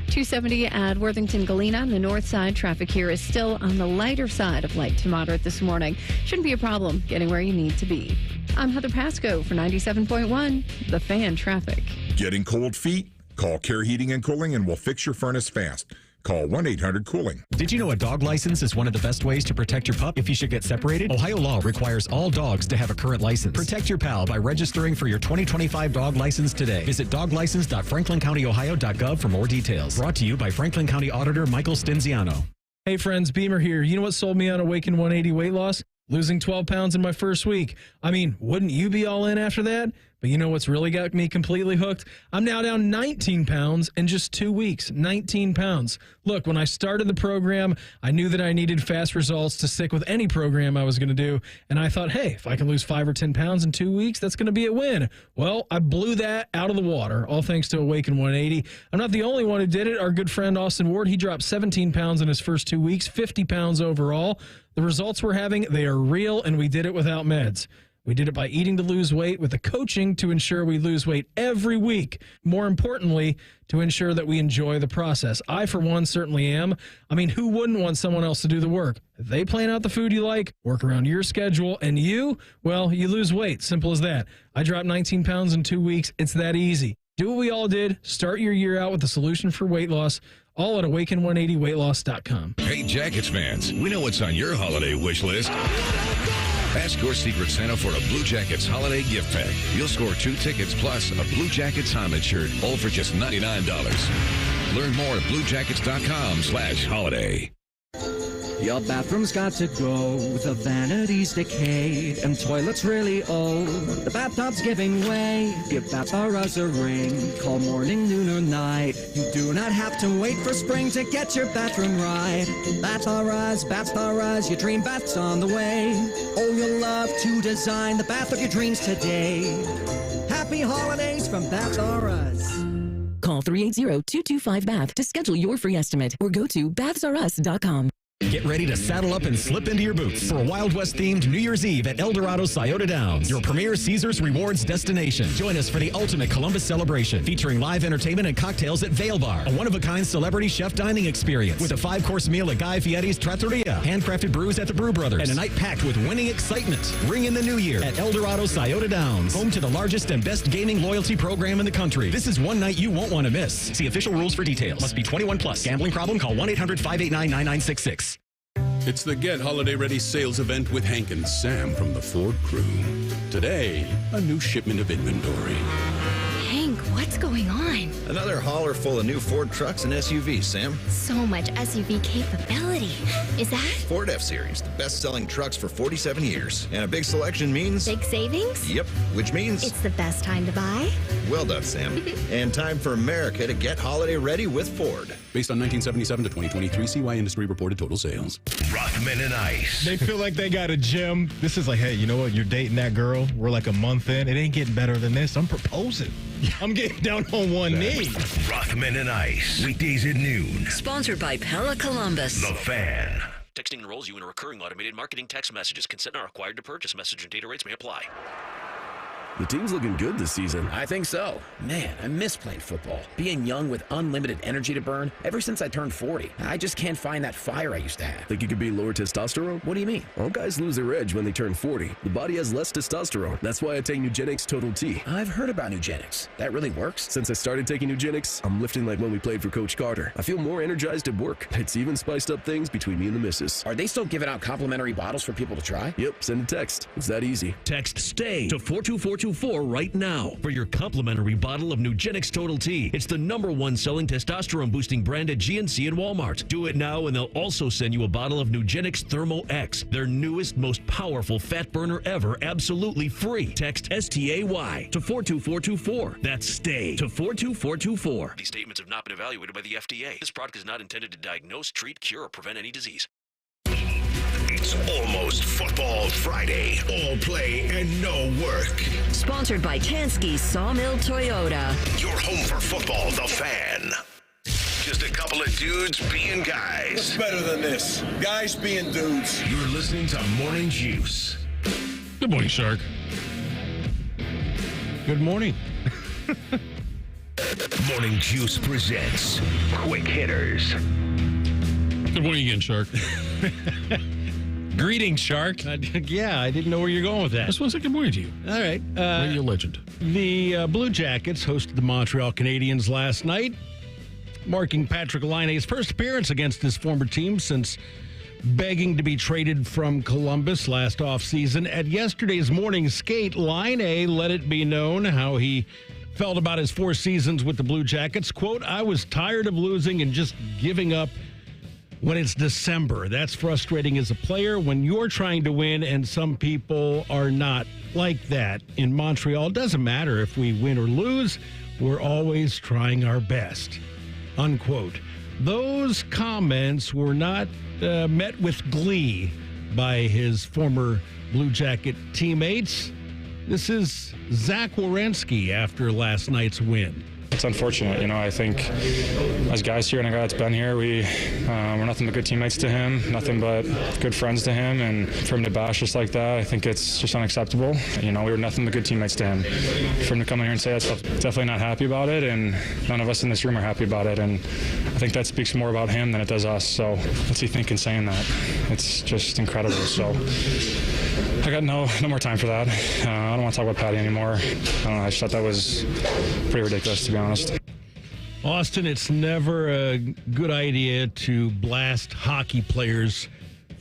270 at Worthington Galena on the north side. Traffic here is still on the lighter side of light to moderate this morning. Shouldn't be a problem getting where you need to be. I'm Heather Pasco for 97.1, The Fan Traffic. Getting cold feet? Call Care Heating and Cooling and we'll fix your furnace fast. Call 1-800-COOLING. Did you know a dog license is one of the best ways to protect your pup if you should get separated? Ohio law requires all dogs to have a current license. Protect your pal by registering for your 2025 dog license today. Visit doglicense.franklincountyohio.gov for more details. Brought to you by Franklin County Auditor Michael Stinziano. Hey friends, Beamer here. You know what sold me on Awaken 180 weight loss? Losing 12 pounds in my first week. I mean, wouldn't you be all in after that? But you know what's really got me completely hooked? I'm now down 19 pounds in just 2 weeks. 19 pounds. Look, when I started the program, I knew that I needed fast results to stick with any program I was going to do. And I thought, hey, if I can lose 5 or 10 pounds in 2 weeks, that's going to be a win. Well, I blew that out of the water, all thanks to Awaken 180. I'm not the only one who did it. Our good friend Austin Ward, he dropped 17 pounds in his first 2 weeks, 50 pounds overall. The results we're having, they are real, and we did it without meds. We did it by eating to lose weight with the coaching to ensure we lose weight every week. More importantly, to ensure that we enjoy the process. I, for one, certainly am. I mean, who wouldn't want someone else to do the work? They plan out the food you like, work around your schedule, and you, well, you lose weight. Simple as that. I dropped 19 pounds in 2 weeks. It's that easy. Do what we all did. Start your year out with a solution for weight loss. All at awaken180weightloss.com. Hey, Jackets fans, we know what's on your holiday wish list. Ask your Secret Santa for a Blue Jackets holiday gift pack. You'll score 2 tickets plus a Blue Jackets Homage shirt, all for just $99. Learn more at bluejackets.com/holiday. Your bathroom's got to go, the vanity's decayed, and toilet's really old. The bathtub's giving way. Give Bath R Us a ring. Call morning, noon, or night. You do not have to wait for spring to get your bathroom right. Bath R Us, your dream bath's on the way. Oh, you'll love to design the bath of your dreams today. Happy holidays from Bath R Us. Call 380-225-BATH to schedule your free estimate or go to bathsrus.com. Get ready to saddle up and slip into your boots for a Wild West-themed New Year's Eve at Eldorado Scioto Downs, your premier Caesars Rewards destination. Join us for the ultimate Columbus celebration, featuring live entertainment and cocktails at Vail Bar, a one-of-a-kind celebrity chef dining experience with a 5-course meal at Guy Fieri's Trattoria, handcrafted brews at the Brew Brothers, and a night packed with winning excitement. Ring in the new year at Eldorado Scioto Downs, home to the largest and best gaming loyalty program in the country. This is one night you won't want to miss. See official rules for details. Must be 21 plus. Gambling problem? Call 1-800-589-9966. It's the Get Holiday Ready sales event with Hank and Sam from the Ford crew. Today, a new shipment of inventory. Hank, what's going on? Another hauler full of new Ford trucks and SUVs, Sam. So much SUV capability. Is that? Ford F-Series, the best-selling trucks for 47 years. And a big selection means... Big savings? Yep, which means... It's the best time to buy. Well done, Sam. And time for America to get holiday ready with Ford. Based on 1977 to 2023 CY Industry reported total sales. Rothman and Ice. They feel like they got a gym. This is like, hey, you know what? You're dating that girl. We're like a month in. It ain't getting better than this. I'm proposing. I'm getting down on one knee. Rothman and Ice, weekdays at noon. Sponsored by Pella Columbus. The Fan. Texting enrolls you in a recurring automated marketing text messages. Consent not required to purchase. Message and data rates may apply. The team's looking good this season. I think so. Man, I miss playing football. Being young with unlimited energy to burn. Ever since I turned 40, I just can't find that fire I used to have. Think you could be lower testosterone? What do you mean? All guys lose their edge when they turn 40. The body has less testosterone. That's why I take Nugenix Total T. I've heard about Nugenix. That really works? Since I started taking Nugenix, I'm lifting like when we played for Coach Carter. I feel more energized at work. It's even spiced up things between me and the missus. Are they still giving out complimentary bottles for people to try? Yep, send a text. It's that easy. Text STAY to 42424 right now for your complimentary bottle of Nugenix Total T. It's the #1 selling testosterone boosting brand at GNC and Walmart. Do it now and they'll also send you a bottle of Nugenix Thermo X, their newest, most powerful fat burner ever, absolutely free. Text STAY to 42424. That's STAY to 42424. These statements have not been evaluated by the FDA. This product is not intended to diagnose, treat, cure, or prevent any disease. It's almost Football Friday. All play and no work. Sponsored by Tansky Sawmill Toyota. Your home for football, The Fan. Just a couple of dudes being guys. What's better than this? Guys being dudes. You're listening to Morning Juice. Good morning, Shark. Good morning. Morning Juice presents Quick Hitters. Good morning again, Shark. Greetings, Shark. Yeah, I didn't know where you're going with that. I just want to say good morning to you. All right. Radio legend. The Blue Jackets hosted the Montreal Canadiens last night, marking Patrik Laine's first appearance against his former team since begging to be traded from Columbus last offseason. At yesterday's morning skate, Laine let it be known how he felt about his 4 seasons with the Blue Jackets. Quote, "I was tired of losing and just giving up when it's December. That's frustrating as a player when you're trying to win and some people are not like that. In Montreal, it doesn't matter if we win or lose. We're always trying our best." Unquote. Those comments were not met with glee by his former Blue Jacket teammates. This is Zach Werenski after last night's win. It's unfortunate, I think as guys here and a guy that's been here, we're nothing but good teammates to him, nothing but good friends to him, and for him to bash us like that, I think it's just unacceptable. We were nothing but good teammates to him. For him to come in here and say that stuff, definitely not happy about it, and none of us in this room are happy about it, and I think that speaks more about him than it does us, so what's he thinking saying that? It's just incredible, so I got no more time for that. I don't want to talk about Patty anymore. I just thought that was pretty ridiculous, to be honest. Austin, it's never a good idea to blast hockey players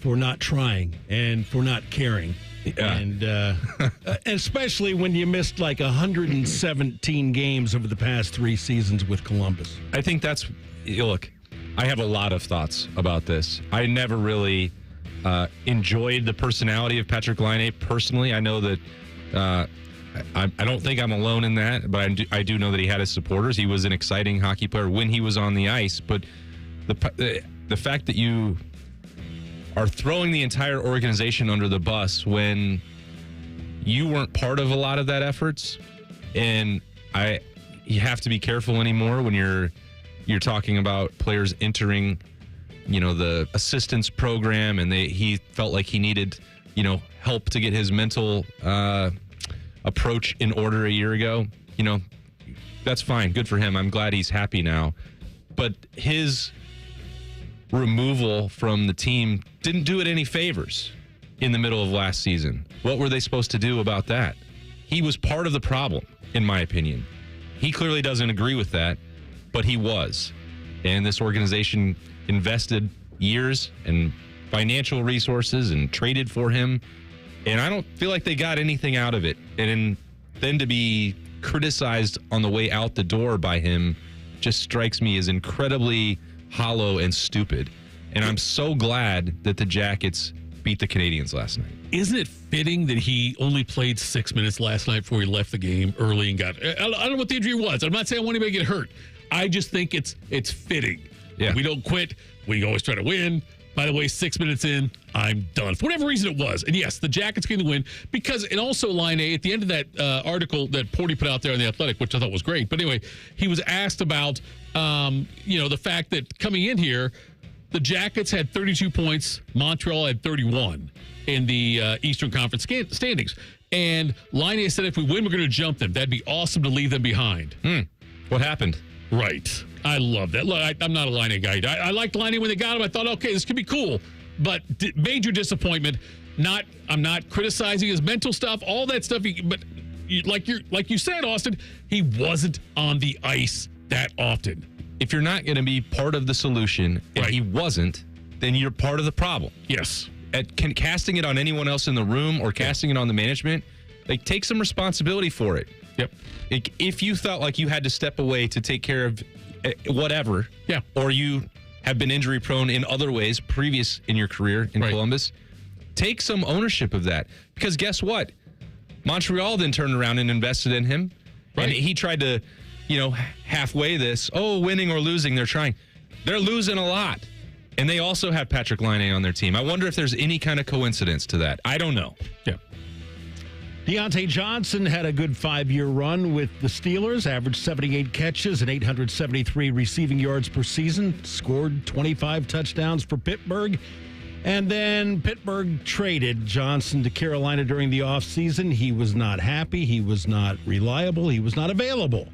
for not trying and for not caring. Yeah. And especially when you missed like 117 games over the past 3 seasons with Columbus. I think that's, look, I have a lot of thoughts about this. I never really enjoyed the personality of Patrik Laine personally. I know that I don't think I'm alone in that, but I do know that he had his supporters. He was an exciting hockey player when he was on the ice, but the fact that you are throwing the entire organization under the bus when you weren't part of a lot of that efforts, and you have to be careful anymore when you're talking about players entering the assistance program, and he felt like he needed help to get his mental approach in order a year ago. That's fine, good for him. I'm glad he's happy now, but his removal from the team didn't do it any favors in the middle of last season. What were they supposed to do about that? He was part of the problem, in my opinion. He clearly doesn't agree with that, but he was. And this organization invested years and financial resources and traded for him, and I don't feel like they got anything out of it. And then to be criticized on the way out the door by him just strikes me as incredibly hollow and stupid. And I'm so glad that the Jackets beat the Canadiens last night. Isn't it fitting that he only played 6 minutes last night before he left the game early and got... I don't know what the injury was. I'm not saying I want anybody to get hurt. I just think it's fitting. Yeah. We don't quit. We always try to win. by the way, 6 minutes in, I'm done. For whatever reason it was. And yes, the Jackets going to win because, and also Laine, at the end of that article that Porty put out there on The Athletic, which I thought was great. But anyway, he was asked about, the fact that coming in here, the Jackets had 32 points, Montreal had 31 in the Eastern Conference standings. And Laine said, if we win, we're going to jump them. That'd be awesome to leave them behind. What happened? Right. I love that. Look, I'm not a Laine guy. I liked Laine when they got him. I thought, okay, this could be cool. But major disappointment. I'm not criticizing his mental stuff, all that stuff. But like you said, Austin, he wasn't on the ice that often. If you're not going to be part of the solution, and he wasn't, then you're part of the problem. Yes. Casting it on anyone else in the room or casting it on the management, take some responsibility for it. Yep. If you felt like you had to step away to take care of whatever, or you have been injury prone in other ways previous in your career in Columbus, take some ownership of that. Because guess what? Montreal then turned around and invested in him. And he tried to, halfway this, winning or losing, they're trying. They're losing a lot. And they also have Patrik Laine on their team. I wonder if there's any kind of coincidence to that. I don't know. Yeah. Deontay Johnson had a good 5-year run with the Steelers, averaged 78 catches and 873 receiving yards per season, scored 25 touchdowns for Pittsburgh. And then Pittsburgh traded Johnson to Carolina during the offseason. He was not happy. He was not reliable. He was not available.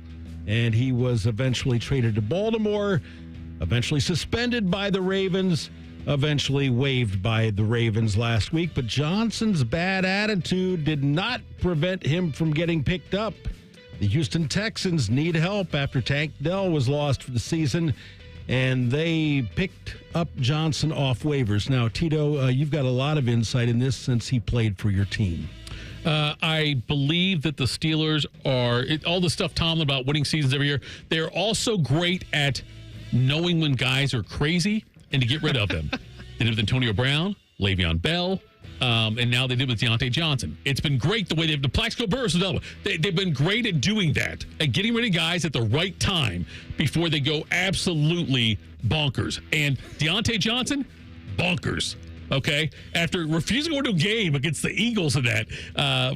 And he was eventually traded to Baltimore, eventually suspended by the Ravens, eventually waived by the Ravens last week. But Johnson's bad attitude did not prevent him from getting picked up. The Houston Texans need help after Tank Dell was lost for the season, and they picked up Johnson off waivers. Now, Tito, you've got a lot of insight in this since he played for your team. I believe that the Steelers are, all the stuff, Tom, about winning seasons every year, they're also great at knowing when guys are crazy and to get rid of them. They did with Antonio Brown, Le'Veon Bell, and now they did with Deontay Johnson. It's been great the way the Plaxico Burress was done. They've been great at doing that, at getting rid of guys at the right time before they go absolutely bonkers. And Deontay Johnson, bonkers. Okay, after refusing to go to a game against the Eagles in that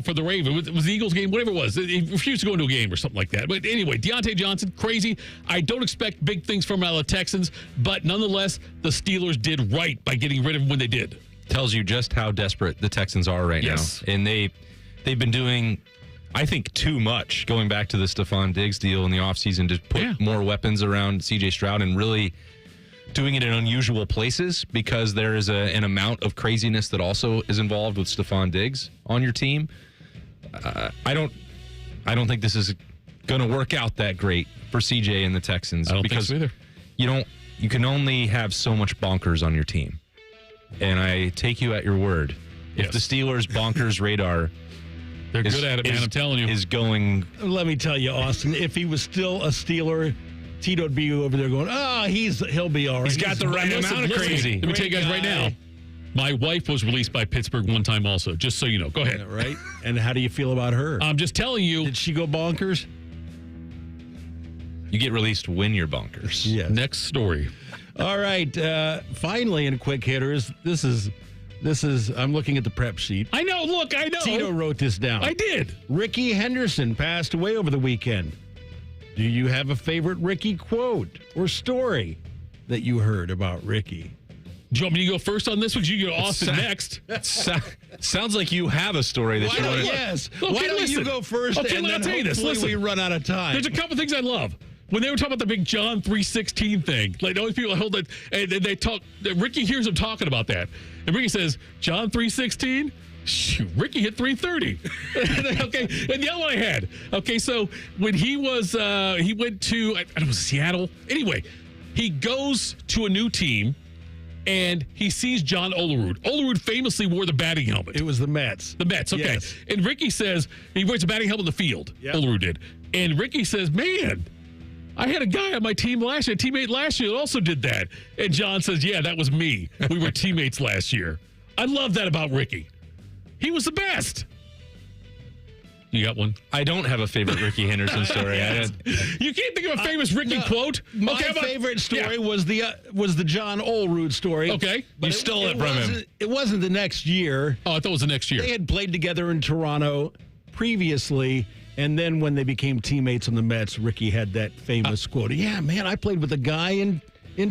for the Ravens, it was the Eagles game, whatever it was. He refused to go into a game or something like that. But anyway, Deontay Johnson, crazy. I don't expect big things from out of the Texans, but nonetheless, the Steelers did right by getting rid of him when they did. Tells you just how desperate the Texans are right now. And they've been doing, I think, too much, going back to the Stephon Diggs deal in the offseason to put more weapons around C.J. Stroud and really doing it in unusual places because there is an amount of craziness that also is involved with Stephon Diggs on your team. I don't think this is going to work out that great for CJ and the Texans. I don't think so either. You can only have so much bonkers on your team. And I take you at your word. If the Steelers bonkers radar, they're good at it, man. I'm telling you, is going. Let me tell you, Austin. If he was still a Steeler, Tito would be over there going, he'll be all right. He's got the right amount of crazy. Let me tell you guys right now. My wife was released by Pittsburgh one time also, just so you know. Go ahead. Yeah, right? And how do you feel about her? I'm just telling you. Did she go bonkers? You get released when you're bonkers. Yes. Next story. All right. Finally, in quick hitters, this is. I'm looking at the prep sheet. I know. Look, I know. Tito wrote this down. I did. Ricky Henderson passed away over the weekend. Do you have a favorite Ricky quote or story that you heard about Ricky? Do you want me to go first on this one? You go Austin next. Sounds like you have a story that you want to. Yes. Why don't you go first? Okay, and then I'll tell you this. Listen, we run out of time. There's a couple things I love. When they were talking about the big John 3:16 thing, like those people hold it, and they talk. Ricky hears them talking about that, and Ricky says, "John 3:16." Shoot, Ricky hit 330. Okay, and the other one I had. Okay, so when he was, he went to, I don't know, Seattle. Anyway, he goes to a new team, and he sees John Olerud. Olerud famously wore the batting helmet. It was the Mets. The Mets, okay. Yes. And Ricky says, he wears a batting helmet in the field. Yep. Olerud did. And Ricky says, man, I had a guy on my team last year, a teammate last year that also did that. And John says, yeah, that was me. We were teammates last year. I love that about Ricky. He was the best. You got one? I don't have a favorite Ricky Henderson story. You can't think of a famous Ricky quote? My favorite story was the John Olerud story. Okay. But You stole it from him. It wasn't the next year. Oh, I thought it was the next year. They had played together in Toronto previously, and then when they became teammates on the Mets, Ricky had that famous quote. Yeah, man, I played with a guy in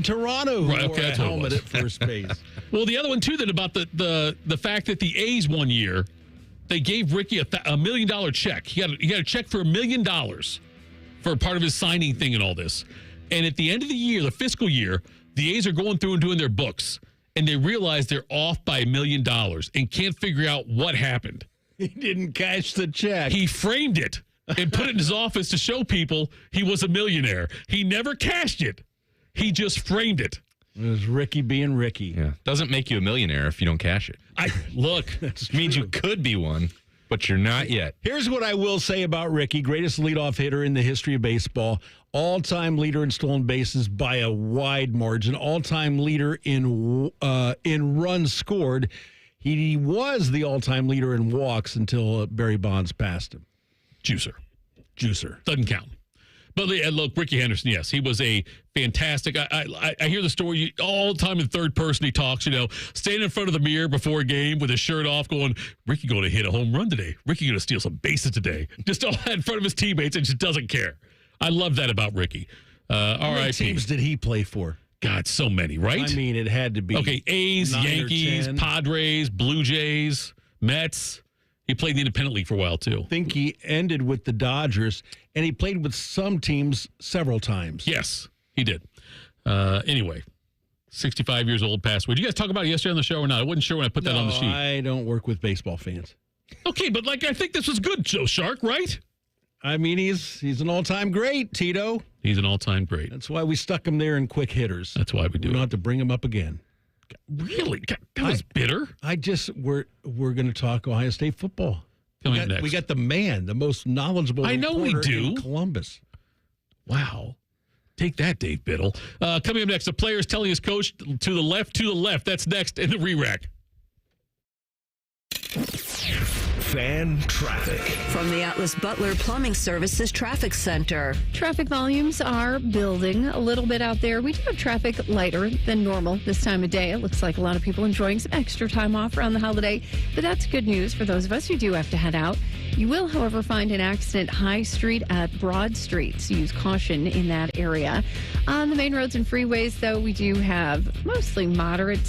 Toronto who wore a helmet at first base. Well, the other one, too, then about the fact that the A's one year, they gave Ricky a $1 million check. He got a check for $1 million for part of his signing thing and all this. And at the end of the year, the fiscal year, the A's are going through and doing their books, and they realize they're off by $1 million and can't figure out what happened. He didn't cash the check. He framed it and put it in his office to show people he was a millionaire. He never cashed it. He just framed it. It was Ricky being Ricky. Yeah. Doesn't make you a millionaire if you don't cash it. That means you could be one, but you're not yet. Here's what I will say about Ricky. Greatest leadoff hitter in the history of baseball. All-time leader in stolen bases by a wide margin. All-time leader in runs scored. He was the all-time leader in walks until Barry Bonds passed him. Juicer. Doesn't count. But look, Ricky Henderson, yes, he was a fantastic. I hear the story all the time in third person. He talks, standing in front of the mirror before a game with his shirt off, going, "Ricky going to hit a home run today. Ricky going to steal some bases today." Just all that in front of his teammates and just doesn't care. I love that about Ricky. How many teams did he play for? God, so many, right? I mean, it had to be. Okay, A's, Yankees, Padres, Blue Jays, Mets. He played in the independent league for a while, too. I think he ended with the Dodgers, and he played with some teams several times. Yes, he did. Anyway, 65 years old, passed away. Did you guys talk about it yesterday on the show or not? I wasn't sure when I put that on the sheet. I don't work with baseball fans. Okay, but I think this was good, Joe Shark, right? I mean, he's an all-time great, Tito. He's an all-time great. That's why we stuck him there in quick hitters. That's why we do. We don't have to bring him up again. Really? That was bitter. We're going to talk Ohio State football. Coming up next. We got the man, the most knowledgeable. I know we do. In Columbus. Wow. Take that, Dave Biddle. Coming up next, the player's telling his coach to the left. That's next in the re-rack. Fan traffic. From the Atlas Butler Plumbing Services Traffic Center. Traffic volumes are building a little bit out there. We do have traffic lighter than normal this time of day. It looks like a lot of people enjoying some extra time off around the holiday, but that's good news for those of us who do have to head out. You will, however, find an accident High Street at Broad Street, so use caution in that area. On the main roads and freeways, though, we do have mostly light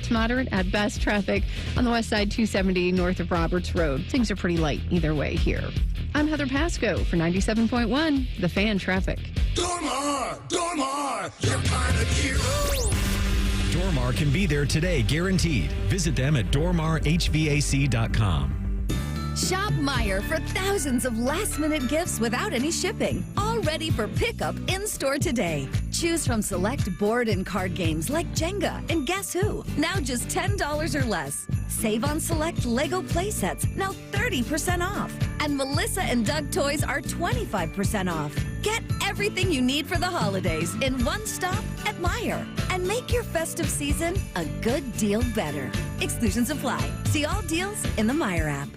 to moderate at best traffic on the west side 270 north of Roberts Road. Things are pretty light either way here. I'm Heather Pasco for 97.1 The Fan Traffic. Dormar, you're kind of hero. Dormar can be there today, guaranteed. Visit them at dormarhvac.com. Shop Meijer for thousands of last-minute gifts without any shipping. All ready for pickup in-store today. Choose from select board and card games like Jenga and Guess Who, now just $10 or less. Save on select Lego playsets, now 30% off. And Melissa and Doug toys are 25% off. Get everything you need for the holidays in one stop at Meijer. And make your festive season a good deal better. Exclusions apply. See all deals in the Meijer app.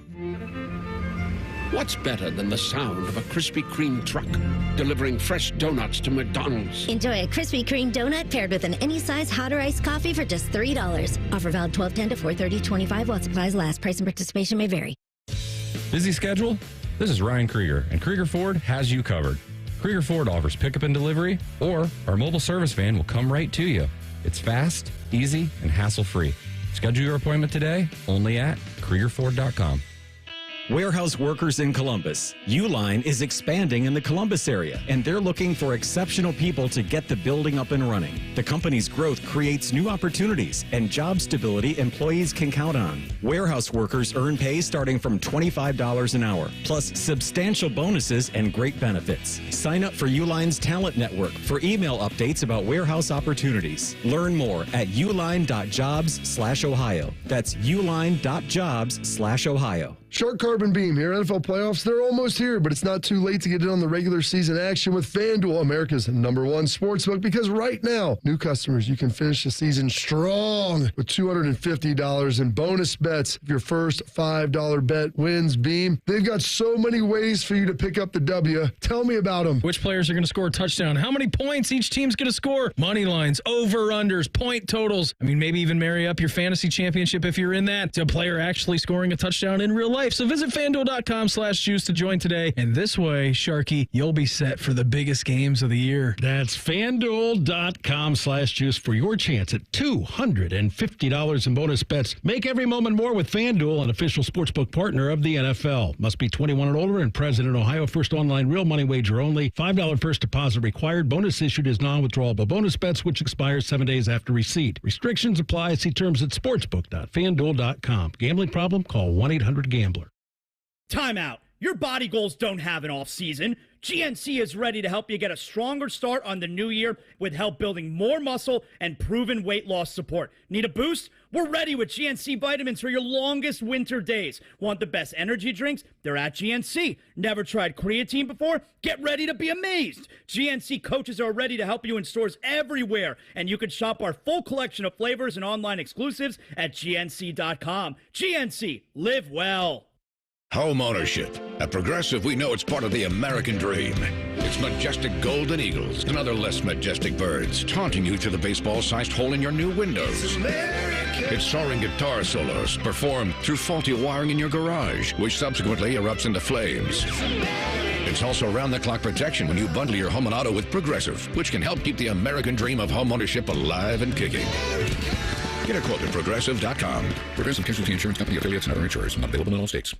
What's better than the sound of a Krispy Kreme truck delivering fresh donuts to McDonald's? Enjoy a Krispy Kreme donut paired with an any-size hot or iced coffee for just $3. Offer valid 12/10 to 4/30/25 while supplies last. Price and participation may vary. Busy schedule? This is Ryan Krieger, and Krieger Ford has you covered. Krieger Ford offers pickup and delivery, or our mobile service van will come right to you. It's fast, easy, and hassle-free. Schedule your appointment today only at KriegerFord.com. Warehouse workers in Columbus. Uline is expanding in the Columbus area, and they're looking for exceptional people to get the building up and running. The company's growth creates new opportunities and job stability employees can count on. Warehouse workers earn pay starting from $25 an hour, plus substantial bonuses and great benefits. Sign up for Uline's Talent Network for email updates about warehouse opportunities. Learn more at uline.jobs/Ohio. That's uline.jobs/Ohio. Shark Carbon Beam here. NFL playoffs, they're almost here, but it's not too late to get in on the regular season action with FanDuel, America's #1 sportsbook, because right now, new customers, you can finish the season strong with $250 in bonus bets. If your first $5 bet wins, Beam, they've got so many ways for you to pick up the W. Tell me about them. Which players are going to score a touchdown? How many points each team's going to score? Money lines, over-unders, point totals. I mean, maybe even marry up your fantasy championship if you're in that to a player actually scoring a touchdown in real life. So visit FanDuel.com/juice to join today. And this way, Sharky, you'll be set for the biggest games of the year. That's FanDuel.com/juice for your chance at $250 in bonus bets. Make every moment more with FanDuel, an official sportsbook partner of the NFL. Must be 21 and older and present in Ohio. First online real money wager only. $5 first deposit required. Bonus issued is non-withdrawable bonus bets, which expires 7 days after receipt. Restrictions apply. See terms at sportsbook.fanduel.com. Gambling problem? Call 1-800-GAMBLER. Timeout. Your body goals don't have an off season. GNC is ready to help you get a stronger start on the new year with help building more muscle and proven weight loss support. Need a boost? We're ready with GNC vitamins for your longest winter days. Want the best energy drinks? They're at GNC. Never tried creatine before? Get ready to be amazed. GNC coaches are ready to help you in stores everywhere, and you can shop our full collection of flavors and online exclusives at GNC.com. GNC, live well. Home ownership. At Progressive, we know it's part of the American dream. It's majestic golden eagles and other less majestic birds taunting you through the baseball-sized hole in your new windows. It's soaring guitar solos performed through faulty wiring in your garage, which subsequently erupts into flames. It's also round-the-clock protection when you bundle your home and auto with Progressive, which can help keep the American dream of home ownership alive and kicking. Get a quote at Progressive.com. Progressive Casualty Insurance Company affiliates and other insurers. Not available in all states.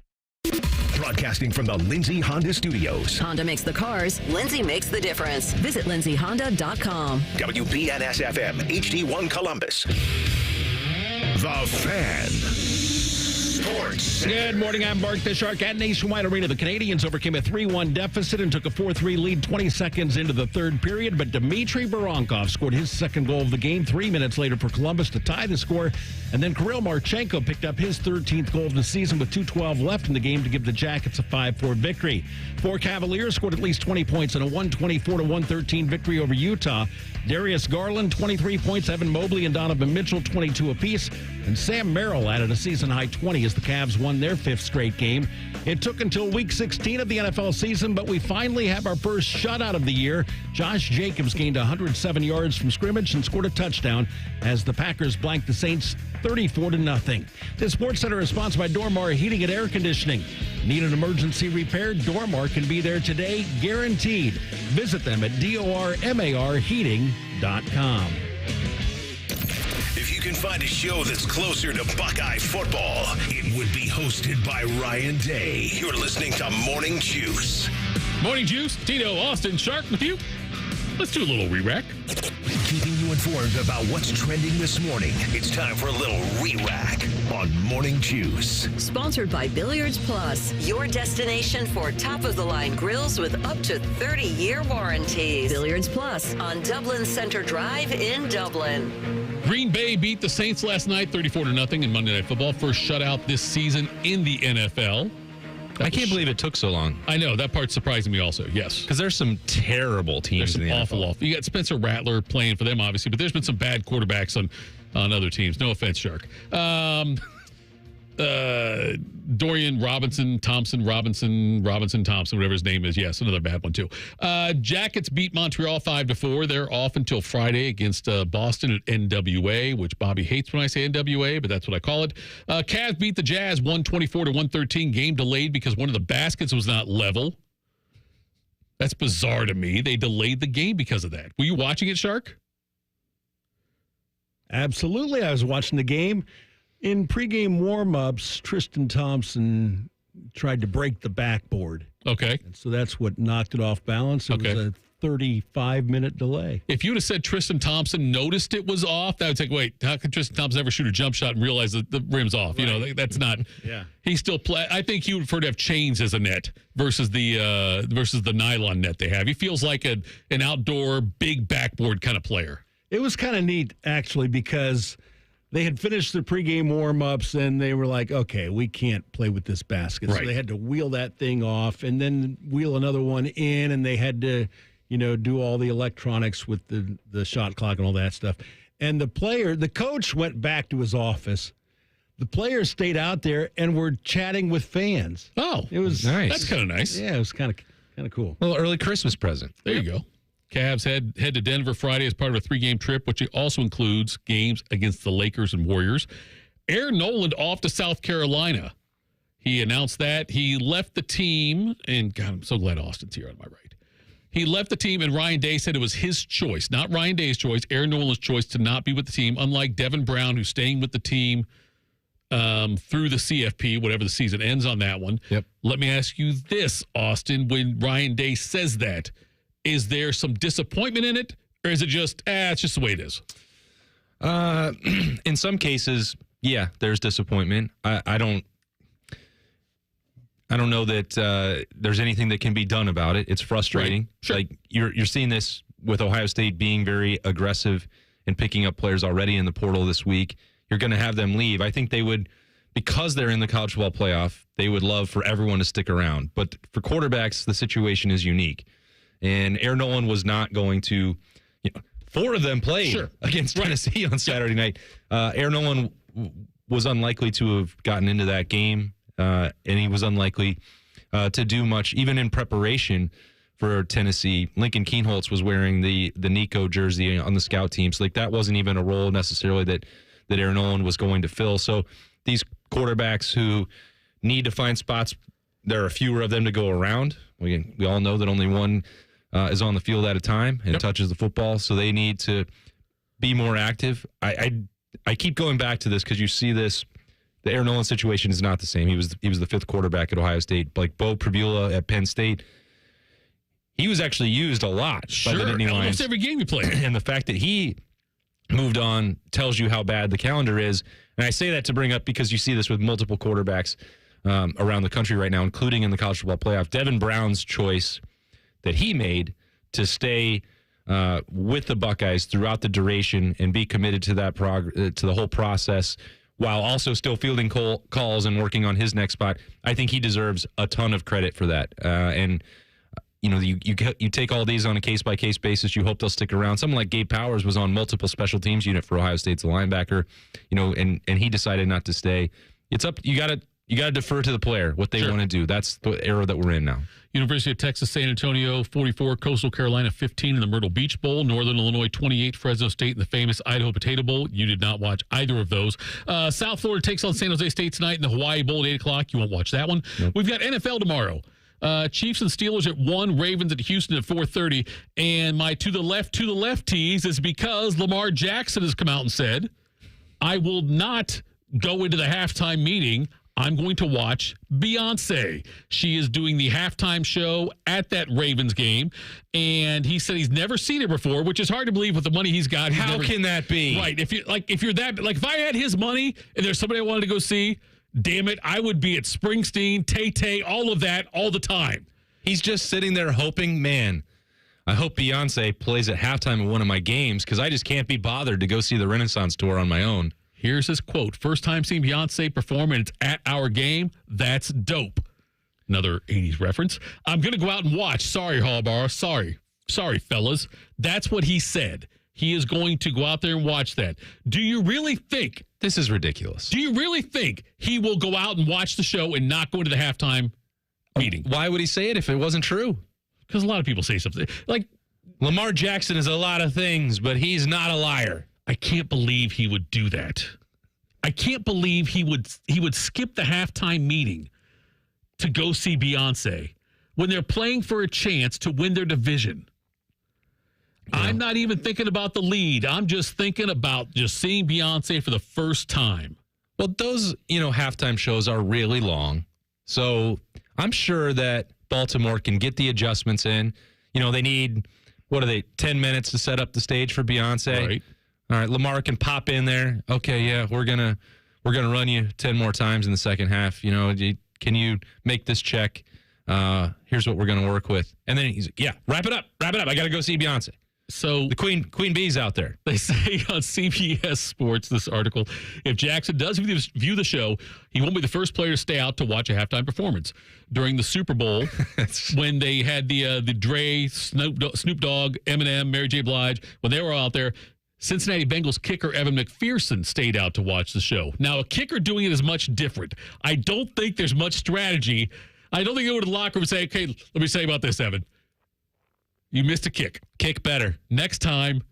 Broadcasting from the Lindsay Honda Studios. Honda makes the cars. Lindsay makes the difference. Visit lindsayhonda.com. WBNS-FM, HD1 Columbus. The Fan. Sports. Good morning. I'm Mark the Shark at Nationwide Arena. The Canadians overcame a 3-1 deficit and took a 4-3 lead 20 seconds into the third period, but Dmitry Barankov scored his second goal of the game 3 minutes later for Columbus to tie the score, and then Kirill Marchenko picked up his 13th goal of the season with 2:12 left in the game to give the Jackets a 5-4 victory. Four Cavaliers scored at least 20 points in a 124-113 victory over Utah. Darius Garland, 23 points. Evan Mobley and Donovan Mitchell, 22 apiece. And Sam Merrill added a season-high 20 as the Cavs won their fifth straight game. It took until Week 16 of the NFL season, but we finally have our first shutout of the year. Josh Jacobs gained 107 yards from scrimmage and scored a touchdown as the Packers blanked the Saints 34-0. This Sports Center is sponsored by Dormar Heating and Air Conditioning. Need an emergency repair? Dormar can be there today, guaranteed. Visit them at dormarheating.com. If you can find a show that's closer to Buckeye football, it would be hosted by Ryan Day. You're listening to Morning Juice. Morning Juice, Tito, Austin, Shark with you. Let's do a little re-rack. Keeping you informed about what's trending this morning. It's time for a little re-rack on Morning Juice. Sponsored by Billiards Plus, your destination for top-of-the-line grills with up to 30-year warranties. Billiards Plus on Dublin Center Drive in Dublin. Green Bay beat the Saints last night 34-0 in Monday Night Football. First shutout this season in the NFL. I can't believe it took so long. I know. That part's surprising me also, yes. Because there's some terrible teams in the awful. You got Spencer Rattler playing for them, obviously, but there's been some bad quarterbacks on other teams. No offense, Shark. Dorian Thompson, whatever his name is. Yes, another bad one, too. Jackets beat Montreal 5-4. They're off until Friday against Boston at NWA, which Bobby hates when I say NWA, but that's what I call it. Cavs beat the Jazz 124-113. Game delayed because one of the baskets was not level. That's bizarre to me. They delayed the game because of that. Were you watching it, Shark? Absolutely. I was watching the game. In pregame warm-ups, Tristan Thompson tried to break the backboard. Okay. And so that's what knocked it off balance. It was a 35-minute delay. If you would have said Tristan Thompson noticed it was off, that would take, wait, how could Tristan Thompson ever shoot a jump shot and realize that the rim's off? Right. You know, that's not. Yeah. He still play. I think he would prefer to have chains as a net versus the nylon net they have. He feels like an outdoor big backboard kind of player. It was kind of neat, actually, because They had finished the pregame warm-ups, and they were like, okay, we can't play with this basket. Right. So they had to wheel that thing off and then wheel another one in, and they had to, do all the electronics with the shot clock and all that stuff. And the coach went back to his office. The players stayed out there and were chatting with fans. Oh, it was nice. That's kind of nice. Yeah, it was kind of cool. Well, early Christmas present. There you go. Cavs head to Denver Friday as part of a 3-game trip, which also includes games against the Lakers and Warriors. Aaron Noland off to South Carolina. He announced that. He left the team, and God, I'm so glad Austin's here on my right. He left the team, and Ryan Day said it was his choice, not Ryan Day's choice, Aaron Noland's choice to not be with the team, unlike Devin Brown, who's staying with the team through the CFP, whatever the season ends on that one. Yep. Let me ask you this, Austin, when Ryan Day says that, is there some disappointment in it, or is it just, it's just the way it is? In some cases, yeah, there's disappointment. I don't know that there's anything that can be done about it. It's frustrating. Right. Sure. Like you're seeing this with Ohio State being very aggressive and picking up players already in the portal this week. You're going to have them leave. I think they would, because they're in the college football playoff, they would love for everyone to stick around. But for quarterbacks, the situation is unique. And Aaron Noland was not going to, 4 of them played against Tennessee on Saturday night. Aaron Noland was unlikely to have gotten into that game, and he was unlikely to do much, even in preparation for Tennessee. Lincoln Kienholz was wearing the Nico jersey on the scout team, so that wasn't even a role necessarily that Aaron Noland was going to fill. So these quarterbacks who need to find spots, there are fewer of them to go around. We all know that only one is on the field at a time and touches the football, so they need to be more active. I keep going back to this because you see this. The Aaron Noland situation is not the same. He was the 5th quarterback at Ohio State. Like Bo Pribula at Penn State, he was actually used a lot by the Nittany Lions. Almost every game he played. And the fact that he moved on tells you how bad the calendar is. And I say that to bring up because you see this with multiple quarterbacks around the country right now, including in the college football playoff. Devin Brown's choice that he made to stay with the Buckeyes throughout the duration and be committed to that to the whole process while also still fielding calls and working on his next spot. I think he deserves a ton of credit for that. You take all these on a case-by-case basis. You hope they'll stick around. Someone like Gabe Powers was on multiple special teams unit for Ohio State's linebacker, and he decided not to stay. It's up. You got to defer to the player, what they want to do. That's the era that we're in now. University of Texas, San Antonio, 44, Coastal Carolina, 15 in the Myrtle Beach Bowl, Northern Illinois, 28, Fresno State in the famous Idaho Potato Bowl. You did not watch either of those. South Florida takes on San Jose State tonight in the Hawaii Bowl at 8 o'clock. You won't watch that one. Nope. We've got NFL tomorrow. Chiefs and Steelers at 1, Ravens at Houston at 4:30. And my to the left tease is because Lamar Jackson has come out and said, I will not go into the halftime meeting. I'm going to watch Beyonce. She is doing the halftime show at that Ravens game. And he said he's never seen her before, which is hard to believe with the money he's got. How can that be? Right. If if I had his money and there's somebody I wanted to go see, damn it, I would be at Springsteen, Tay-Tay, all of that, all the time. He's just sitting there hoping, man, I hope Beyonce plays at halftime in one of my games because I just can't be bothered to go see the Renaissance tour on my own. Here's his quote. First time seeing Beyonce perform and it's at our game. That's dope. Another 80s reference. I'm going to go out and watch. Sorry, Hallbar. Sorry, fellas. That's what he said. He is going to go out there and watch that. Do you really think this is ridiculous? Do you really think he will go out and watch the show and not go into the halftime meeting? Why would he say it if it wasn't true? Because a lot of people say something. Like, Lamar Jackson is a lot of things, but he's not a liar. I can't believe he would do that. I can't believe he would skip the halftime meeting to go see Beyonce when they're playing for a chance to win their division. Yeah. I'm not even thinking about the lead. I'm just thinking about just seeing Beyonce for the first time. Well, those, halftime shows are really long. So I'm sure that Baltimore can get the adjustments in. They need, 10 minutes to set up the stage for Beyonce. Right. All right, Lamar can pop in there. Okay, yeah, we're gonna run you 10 more times in the second half. Can you make this check? Here's what we're gonna work with. And then he's like, yeah, wrap it up. I gotta go see Beyonce. So the Queen Bee's out there. They say on CBS Sports, this article, if Jackson does view the show, he won't be the first player to stay out to watch a halftime performance. During the Super Bowl, when they had the Dre, Snoop Dogg, Eminem, Mary J. Blige, when they were out there, Cincinnati Bengals kicker Evan McPherson stayed out to watch the show. Now, a kicker doing it is much different. I don't think there's much strategy. I don't think they go to the locker room and say, okay, let me say about this, Evan. You missed a kick. Kick better. Next time,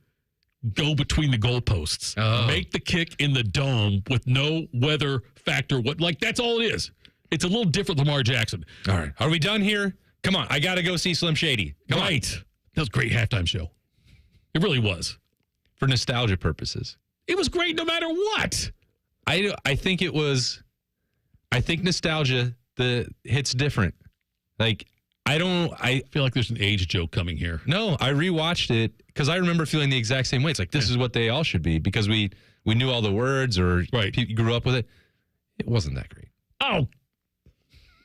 go between the goalposts. Oh. Make the kick in the dome with no weather factor. That's all it is. It's a little different than Lamar Jackson. All right. Are we done here? Come on. I got to go see Slim Shady. Come on. That was a great halftime show. It really was. For nostalgia purposes. It was great no matter what. I think nostalgia hits different. I feel like there's an age joke coming here. No, I rewatched it because I remember feeling the exact same way. It's like, this is what they all should be because we knew all the words or you grew up with it. It wasn't that great. Oh,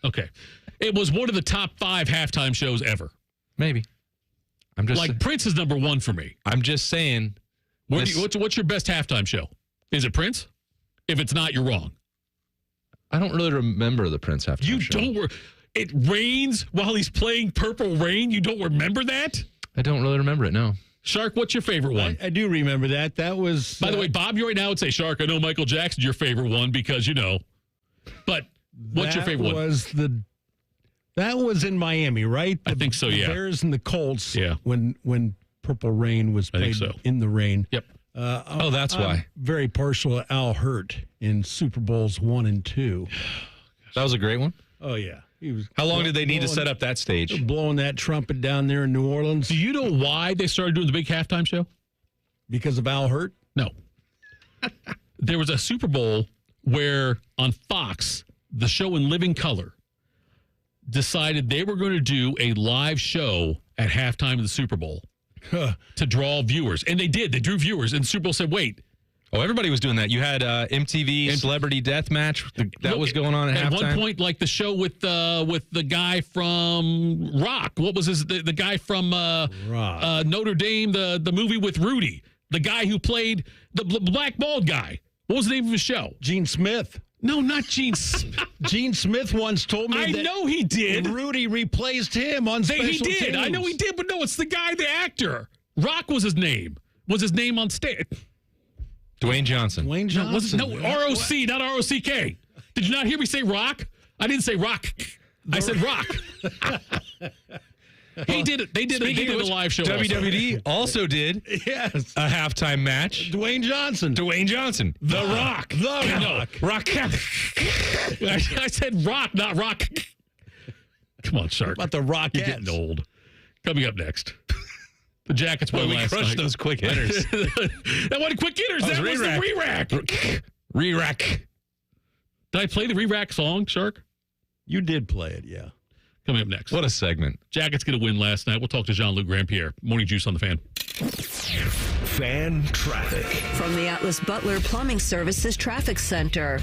okay. It was one of the top 5 halftime shows ever. Maybe. I'm just Prince is number 1 for me. I'm just saying. What's your best halftime show? Is it Prince? If it's not, you're wrong. I don't really remember the Prince halftime show. You don't. It rains while he's playing Purple Rain. You don't remember that? I don't really remember it, no. Shark, what's your favorite one? I do remember that. That was... By the way, Bob, you right now would say, Shark, I know Michael Jackson's your favorite one because you know. But what's your favorite one? That was in Miami, right? I think so, yeah. The Bears and the Colts. Yeah. When Purple Rain was played in the rain. Yep. That's why. I'm very partial to Al Hurt in Super Bowls 1 and 2. That was a great one? Oh, yeah. How long did they need to set up that stage? Blowing that trumpet down there in New Orleans. Do you know why they started doing the big halftime show? Because of Al Hurt? No. There was a Super Bowl where on Fox, the show in living color, decided they were going to do a live show at halftime of the Super Bowl to draw viewers. And they did. They drew viewers. And the Super Bowl said, wait. Oh, everybody was doing that. You had MTV Celebrity Deathmatch. That was going on at halftime. At one point, like the show with the guy from Rock. What was the guy from Notre Dame, the movie with Rudy. The guy who played the black bald guy. What was the name of his show? Gene Smith. No, not Gene Smith. Gene Smith once told me I know he did. Rudy replaced him on special He did. teams. I know he did, but no, it's the guy, the actor. Rock was his name. Was his name on stage. Dwayne Johnson. Dwayne Johnson. No, ROC, not ROCK. Did you not hear me say Rock? I didn't say Rock. I said Rock. He did it. They did a live show. WWE also did a halftime match. Dwayne Johnson. The Rock. The Rock. I said Rock, not Rock. Come on, Shark. What about the Rockettes? You're getting old. Coming up next. The Jackets won last night. We crushed those quick hitters. That wasn't quick hitters. That was the re-rack. Re-rack. Did I play the re-rack song, Shark? You did play it, yeah. Coming up next. What a segment. Jackets get a win last night. We'll talk to Jean-Luc Grand-Pierre. Morning Juice on the Fan. Fan traffic. From the Atlas Butler Plumbing Services Traffic Center.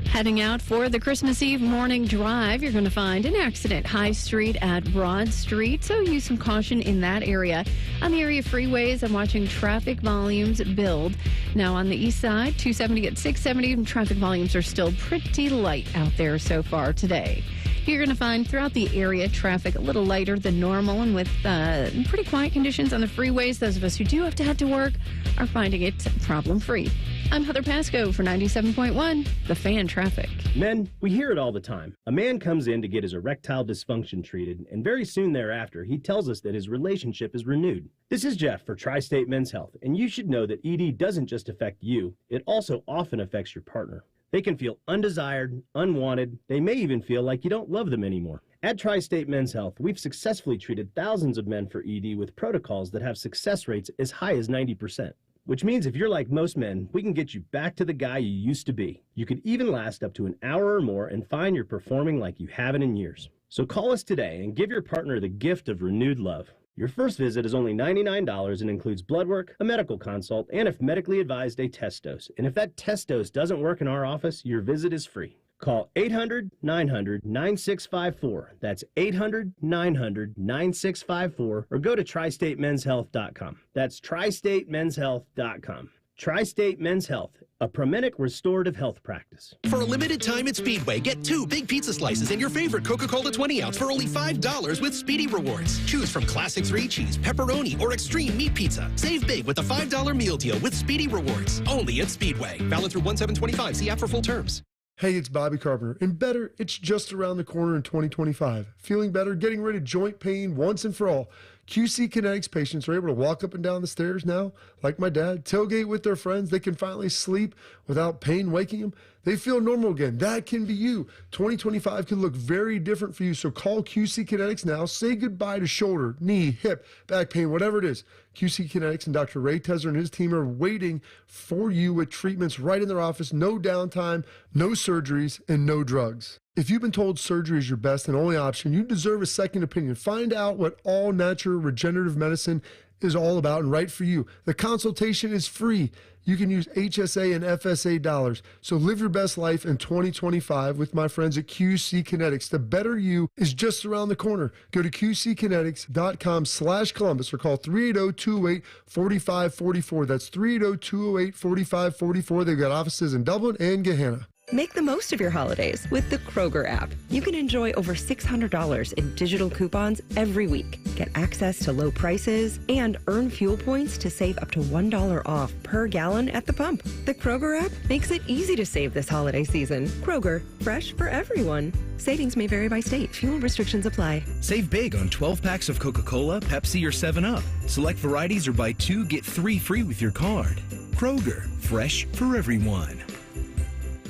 Heading out for the Christmas Eve morning drive, you're going to find an accident High Street at Broad Street, so use some caution in that area. On the area freeways, I'm watching traffic volumes build. Now on the east side, 270 at 670, traffic volumes are still pretty light out there so far today. You're going to find throughout the area traffic a little lighter than normal and with pretty quiet conditions on the freeways. Those of us who do have to head to work are finding it problem-free. I'm Heather Pasco for 97.1, The Fan Traffic. Men, we hear it all the time. A man comes in to get his erectile dysfunction treated, and very soon thereafter, he tells us that his relationship is renewed. This is Jeff for Tri-State Men's Health, and you should know that ED doesn't just affect you, it also often affects your partner. They can feel undesired, unwanted. They may even feel like you don't love them anymore. At Tri-State Men's Health, we've successfully treated thousands of men for ED with protocols that have success rates as high as 90%. Which means if you're like most men, we can get you back to the guy you used to be. You could even last up to an hour or more and find you're performing like you haven't in years. So call us today and give your partner the gift of renewed love. Your first visit is only $99 and includes blood work, a medical consult, and if medically advised, a test dose. And if that test dose doesn't work in our office, your visit is free. Call 800-900-9654. That's 800-900-9654. Or go to tristatemenshealth.com. That's tristatemenshealth.com. Tri-State Men's Health, a Promenic restorative health practice. For a limited time at Speedway, get 2 big pizza slices and your favorite Coca-Cola 20-ounce for only $5 with Speedy Rewards. Choose from Classic 3-Cheese, Pepperoni, or Extreme Meat Pizza. Save big with a $5 meal deal with Speedy Rewards. Only at Speedway. Valid through 1/7/25. See app for full terms. Hey, it's Bobby Carpenter. And better, it's just around the corner in 2025. Feeling better, getting rid of joint pain once and for all. QC Kinetics patients are able to walk up and down the stairs now, like my dad, tailgate with their friends. They can finally sleep without pain waking them. They feel normal again. That can be you. 2025 can look very different for you, so call QC Kinetics now. Say goodbye to shoulder, knee, hip, back pain, whatever it is. QC Kinetics and Dr. Ray Tesler and his team are waiting for you with treatments right in their office. No downtime, no surgeries, and no drugs. If you've been told surgery is your best and only option, you deserve a second opinion. Find out what all natural regenerative medicine is all about and right for you. The consultation is free. You can use HSA and FSA dollars. So live your best life in 2025 with my friends at QC Kinetics. The better you is just around the corner. Go to qckinetics.com/Columbus or call 380-208-4544. That's 380-208-4544. They've got offices in Dublin and Gahanna. Make the most of your holidays with the Kroger app. You can enjoy over $600 in digital coupons every week. Get access to low prices and earn fuel points to save up to $1 off per gallon at the pump. The Kroger app makes it easy to save this holiday season. Kroger, fresh for everyone. Savings may vary by state. Fuel restrictions apply. Save big on 12 packs of Coca-Cola, Pepsi, or 7-Up. Select varieties or buy 2, get 3 free with your card. Kroger, fresh for everyone.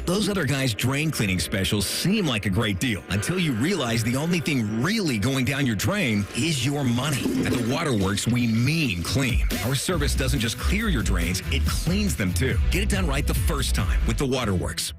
Those other guys' drain cleaning specials seem like a great deal until you realize the only thing really going down your drain is your money. At the Waterworks, we mean clean. Our service doesn't just clear your drains, it cleans them too. Get it done right the first time with the Waterworks.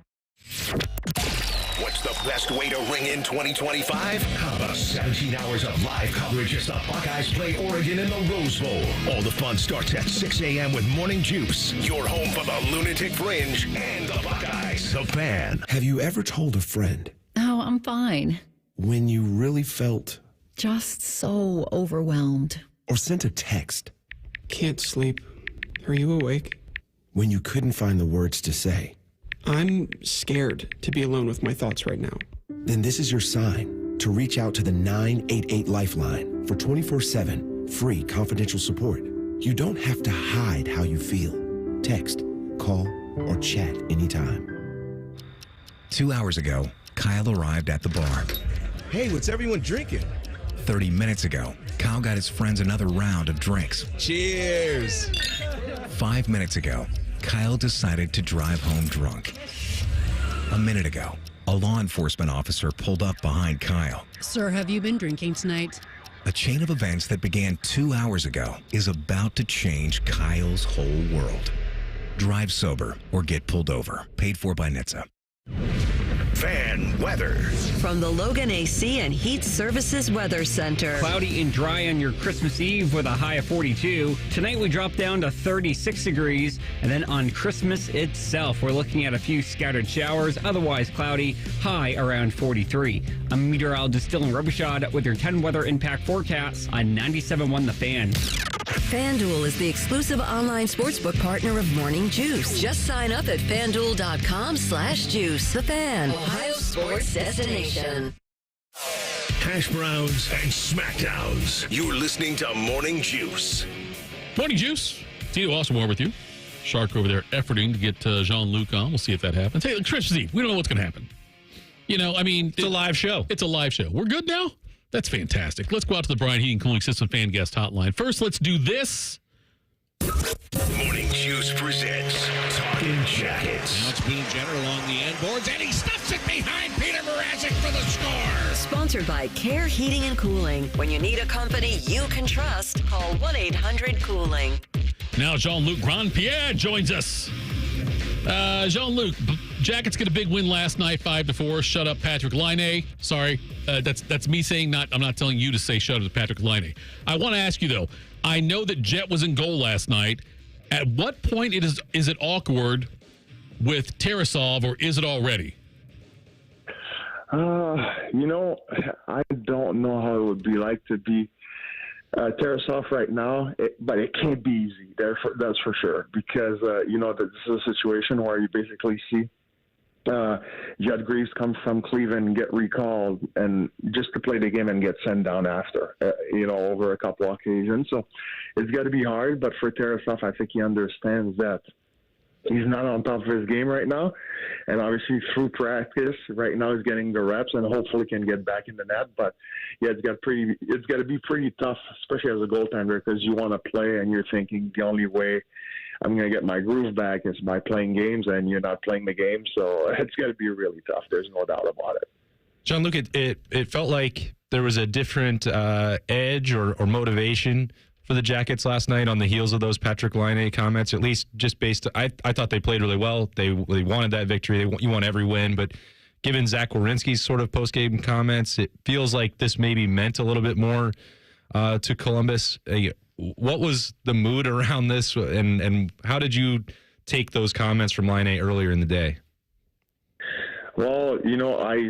What's the best way to ring in 2025? How about 17 hours of live coverage as the Buckeyes play Oregon in the Rose Bowl? All the fun starts at 6 a.m. with Morning Juice. Your home for the Lunatic Fringe and the Buckeyes. The Fan. Have you ever told a friend? Oh, I'm fine. When you really felt? Just so overwhelmed. Or sent a text? Can't sleep. Are you awake? When you couldn't find the words to say? I'm scared to be alone with my thoughts right now. Then this is your sign to reach out to the 988 Lifeline for 24/7 free confidential support. You don't have to hide how you feel. Text, call, or chat anytime. 2 hours ago, Kyle arrived at the bar. Hey, what's everyone drinking? 30 minutes ago, Kyle got his friends another round of drinks. Cheers. 5 minutes ago, Kyle decided to drive home drunk. A minute ago, a law enforcement officer pulled up behind Kyle. Sir, have you been drinking tonight? A chain of events that began 2 hours ago is about to change Kyle's whole world. Drive sober or get pulled over. Paid for by NHTSA. Fan weather. From the Logan AC and Heat Services Weather Center. Cloudy and dry on your Christmas Eve with a high of 42. Tonight we drop down to 36 degrees. And then on Christmas itself, we're looking at a few scattered showers. Otherwise cloudy, high around 43. I'm meteorologist Dylan Robichaud with your 10 weather impact forecasts on 97.1 The Fan. FanDuel is the exclusive online sportsbook partner of Morning Juice. Just sign up at FanDuel.com/juice. The Fan, Ohio sports destination. Hash browns and smackdowns. You're listening to Morning Juice. Morning Juice. Tito Austin Ward with you. Shark over there efforting to get Jean-Luc on. We'll see if that happens. Hey, Christmas Eve. We don't know what's going to happen. You know, I mean, it's a live show. It's a live show. We're good now? That's fantastic. Let's go out to the Brian Heating Cooling System fan guest hotline. First, let's do this. Morning Juice presents Talking Jackets. Now it's Boone Jenner along the end boards, and he stuffs it behind Peter Mrazek for the score. Sponsored by Care Heating and Cooling. When you need a company you can trust, call 1-800-COOLING. Now Jean-Luc Grand-Pierre joins us. Jean-Luc, Jackets get a big win last night, 5-4. Shut up, Patrik Laine. Sorry, that's me saying I'm not telling you to say shut up to Patrik Laine. I want to ask you though. I know that Jet was in goal last night. At what point is it awkward with Tarasov, or is it already? I don't know how it would be like to be Tarasov right now, but it can't be easy. That's for sure. Because, this is a situation where you basically see Judd Greaves come from Cleveland and get recalled and just to play the game and get sent down after, over a couple of occasions. So it's got to be hard. But for Tarasov, I think he understands that he's not on top of his game right now. And obviously through practice, right now he's getting the reps and hopefully can get back in the net. But yeah, it's got to be pretty tough, especially as a goaltender, because you want to play and you're thinking the only way I'm going to get my groove back is by playing games, and you're not playing the game. So it's got to be really tough. There's no doubt about it. Jean-Luc, it felt like there was a different edge or motivation for the Jackets last night on the heels of those Patrik Laine comments, at least just based – I thought they played really well. They wanted that victory. You want every win. But given Zach Werenski's sort of post-game comments, it feels like this maybe meant a little bit more to Columbus. What was the mood around this, and how did you take those comments from Laine earlier in the day? Well, I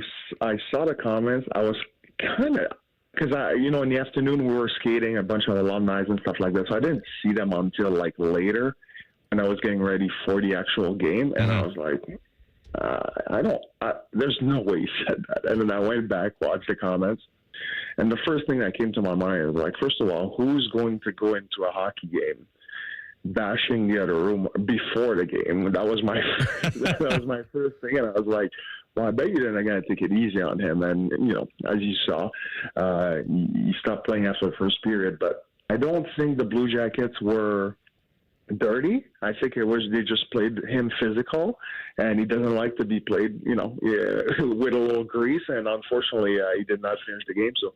saw the comments. I was kind of – because, in the afternoon we were skating, a bunch of alumni and stuff like that, so I didn't see them until, later when I was getting ready for the actual game, and I was like, there's no way he said that. And then I went back, watched the comments, and the first thing that came to my mind was, first of all, who's going to go into a hockey game bashing the other room before the game? That was my first thing, and I was like, well, I bet you they're not going to take it easy on him. And, as you saw, he stopped playing after the first period. But I don't think the Blue Jackets were dirty. I think it was they just played him physical, and he doesn't like to be played, with a little grease. And unfortunately, he did not finish the game. So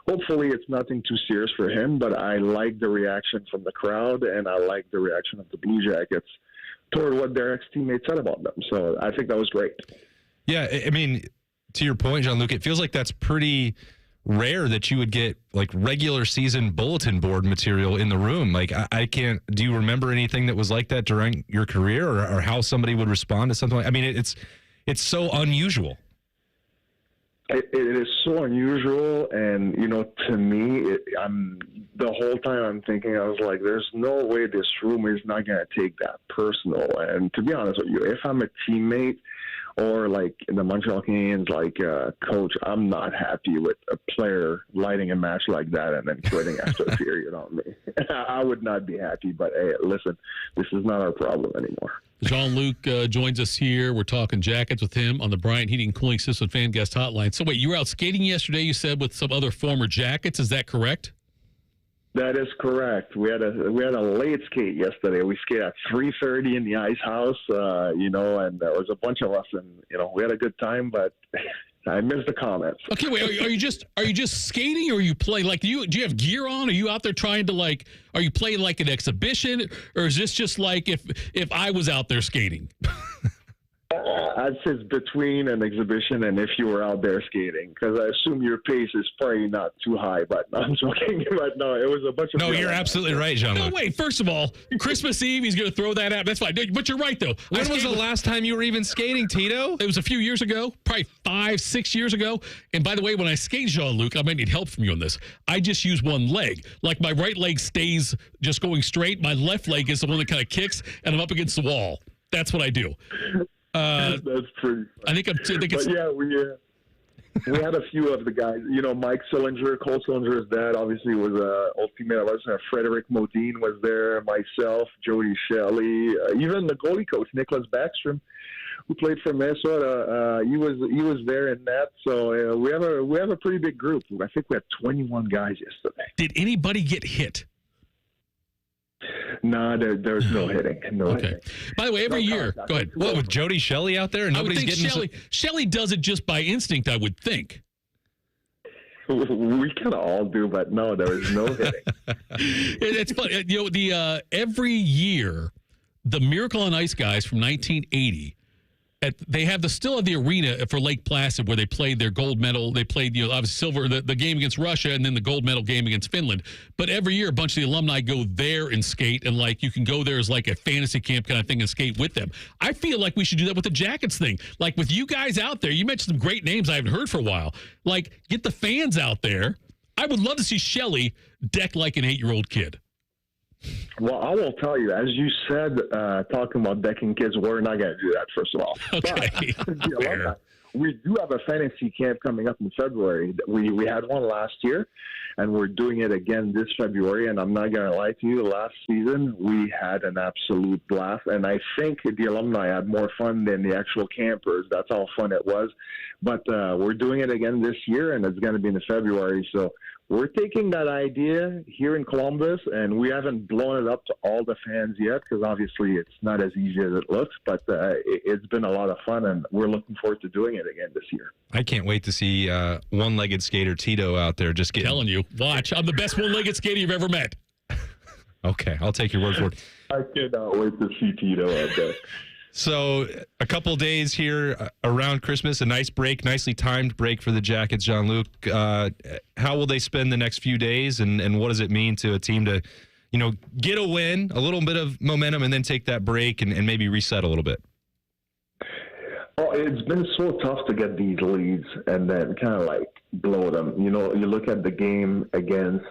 hopefully it's nothing too serious for him. But I like the reaction from the crowd, and I like the reaction of the Blue Jackets toward what their ex-teammates said about them. So I think that was great. Yeah, I mean, to your point, Jean-Luc, it feels like that's pretty rare that you would get regular season bulletin board material in the room. I can't. Do you remember anything that was like that during your career, or how somebody would respond to something like? I mean, it's so unusual. It is so unusual, and to me, the whole time I'm thinking, I was like, "There's no way this room is not going to take that personal." And to be honest with you, if I'm a teammate or in the Montreal Canadiens, coach, I'm not happy with a player lighting a match like that and then quitting after a period on me. I would not be happy, but hey, listen, this is not our problem anymore. Jean-Luc joins us here. We're talking Jackets with him on the Bryant Heating and Cooling System Fan Guest Hotline. So wait, you were out skating yesterday, you said, with some other former Jackets. Is that correct? That is correct. We had a late skate yesterday. We skated at 3:30 in the ice house, and there was a bunch of us, and we had a good time. But I missed the comments. Okay, wait. Are you just skating, or are you play do you have gear on? Are you out there trying to Are you playing an exhibition, or is this just if I was out there skating? I'd say it's between an exhibition and if you were out there skating, because I assume your pace is probably not too high. But I'm joking. But no, it was a bunch of. No, you're absolutely right, Jean-Luc. No, wait. First of all, Christmas Eve, he's going to throw that out. That's fine. But you're right, though. When was the last time you were even skating, Tito? It was a few years ago, probably 5-6 years ago. And by the way, when I skate, Jean-Luc, I might need help from you on this. I just use one leg. My right leg stays just going straight. My left leg is the one that kind of kicks, and I'm up against the wall. That's what I do. That's pretty funny. I think it's. But yeah, we had a few of the guys. Mike Sillinger, Cole Sillinger's dad, obviously was an old teammate of ours. Frederick Modine was there. Myself, Jody Shelley, even the goalie coach Nicholas Backstrom, who played for Minnesota. He was there in that. So we have a pretty big group. I think we had 21 guys yesterday. Did anybody get hit? No, there's no hitting. No hitting. By the way, every year, go ahead. What, with Jody Shelley out there? And nobody's getting Shelley does it just by instinct, I would think. We can all do, but no, there is no hitting. It's funny. Every year, the Miracle on Ice guys from 1980 they have still have the arena for Lake Placid where they played their gold medal. They played, obviously silver, the game against Russia, and then the gold medal game against Finland. But every year, a bunch of the alumni go there and skate, and like you can go there as like a fantasy camp kind of thing and skate with them. I feel like we should do that with the Jackets thing. Like with you guys out there, you mentioned some great names I haven't heard for a while. Like get the fans out there. I would love to see Shelley deck like an 8-year-old kid. Well, I will tell you, as you said, talking about decking kids, we're not going to do that, first of all. Okay. But, we do have a fantasy camp coming up in February. We had one last year, and we're doing it again this February. And I'm not going to lie to you, last season we had an absolute blast. And I think the alumni had more fun than the actual campers. That's how fun it was. But we're doing it again this year, and it's going to be in February. So we're taking that idea here in Columbus, and we haven't blown it up to all the fans yet because obviously it's not as easy as it looks, but it's been a lot of fun, and we're looking forward to doing it again this year. I can't wait to see one-legged skater Tito out there just getting... Telling you, watch. I'm the best one-legged skater you've ever met. Okay, I'll take your word for it. I cannot wait to see Tito out there. So a couple days here around Christmas, a nice break, nicely timed break for the Jackets, Jean-Luc. How will they spend the next few days, and what does it mean to a team to, get a win, a little bit of momentum, and then take that break and maybe reset a little bit? Oh, it's been so tough to get these leads and then kind of like blow them. You look at the game against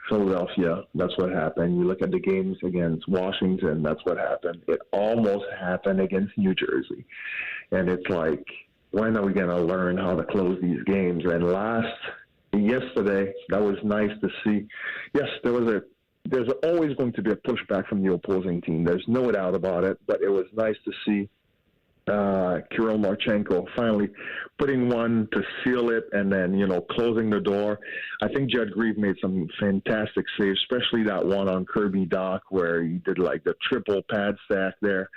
Philadelphia, that's what happened. You look at the games against Washington, that's what happened. It almost happened against New Jersey. And it's like, when are we going to learn how to close these games? And yesterday, that was nice to see. Yes, there's always going to be a pushback from the opposing team. There's no doubt about it, but it was nice to see Kirill Marchenko finally putting one to seal it and then, closing the door. I think Judd Grieve made some fantastic saves, especially that one on Kirby Doc where he did like the triple pad stack there.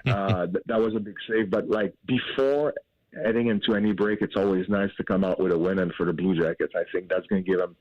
That was a big save. But like before heading into any break, it's always nice to come out with a win. And for the Blue Jackets, I think that's going to give them,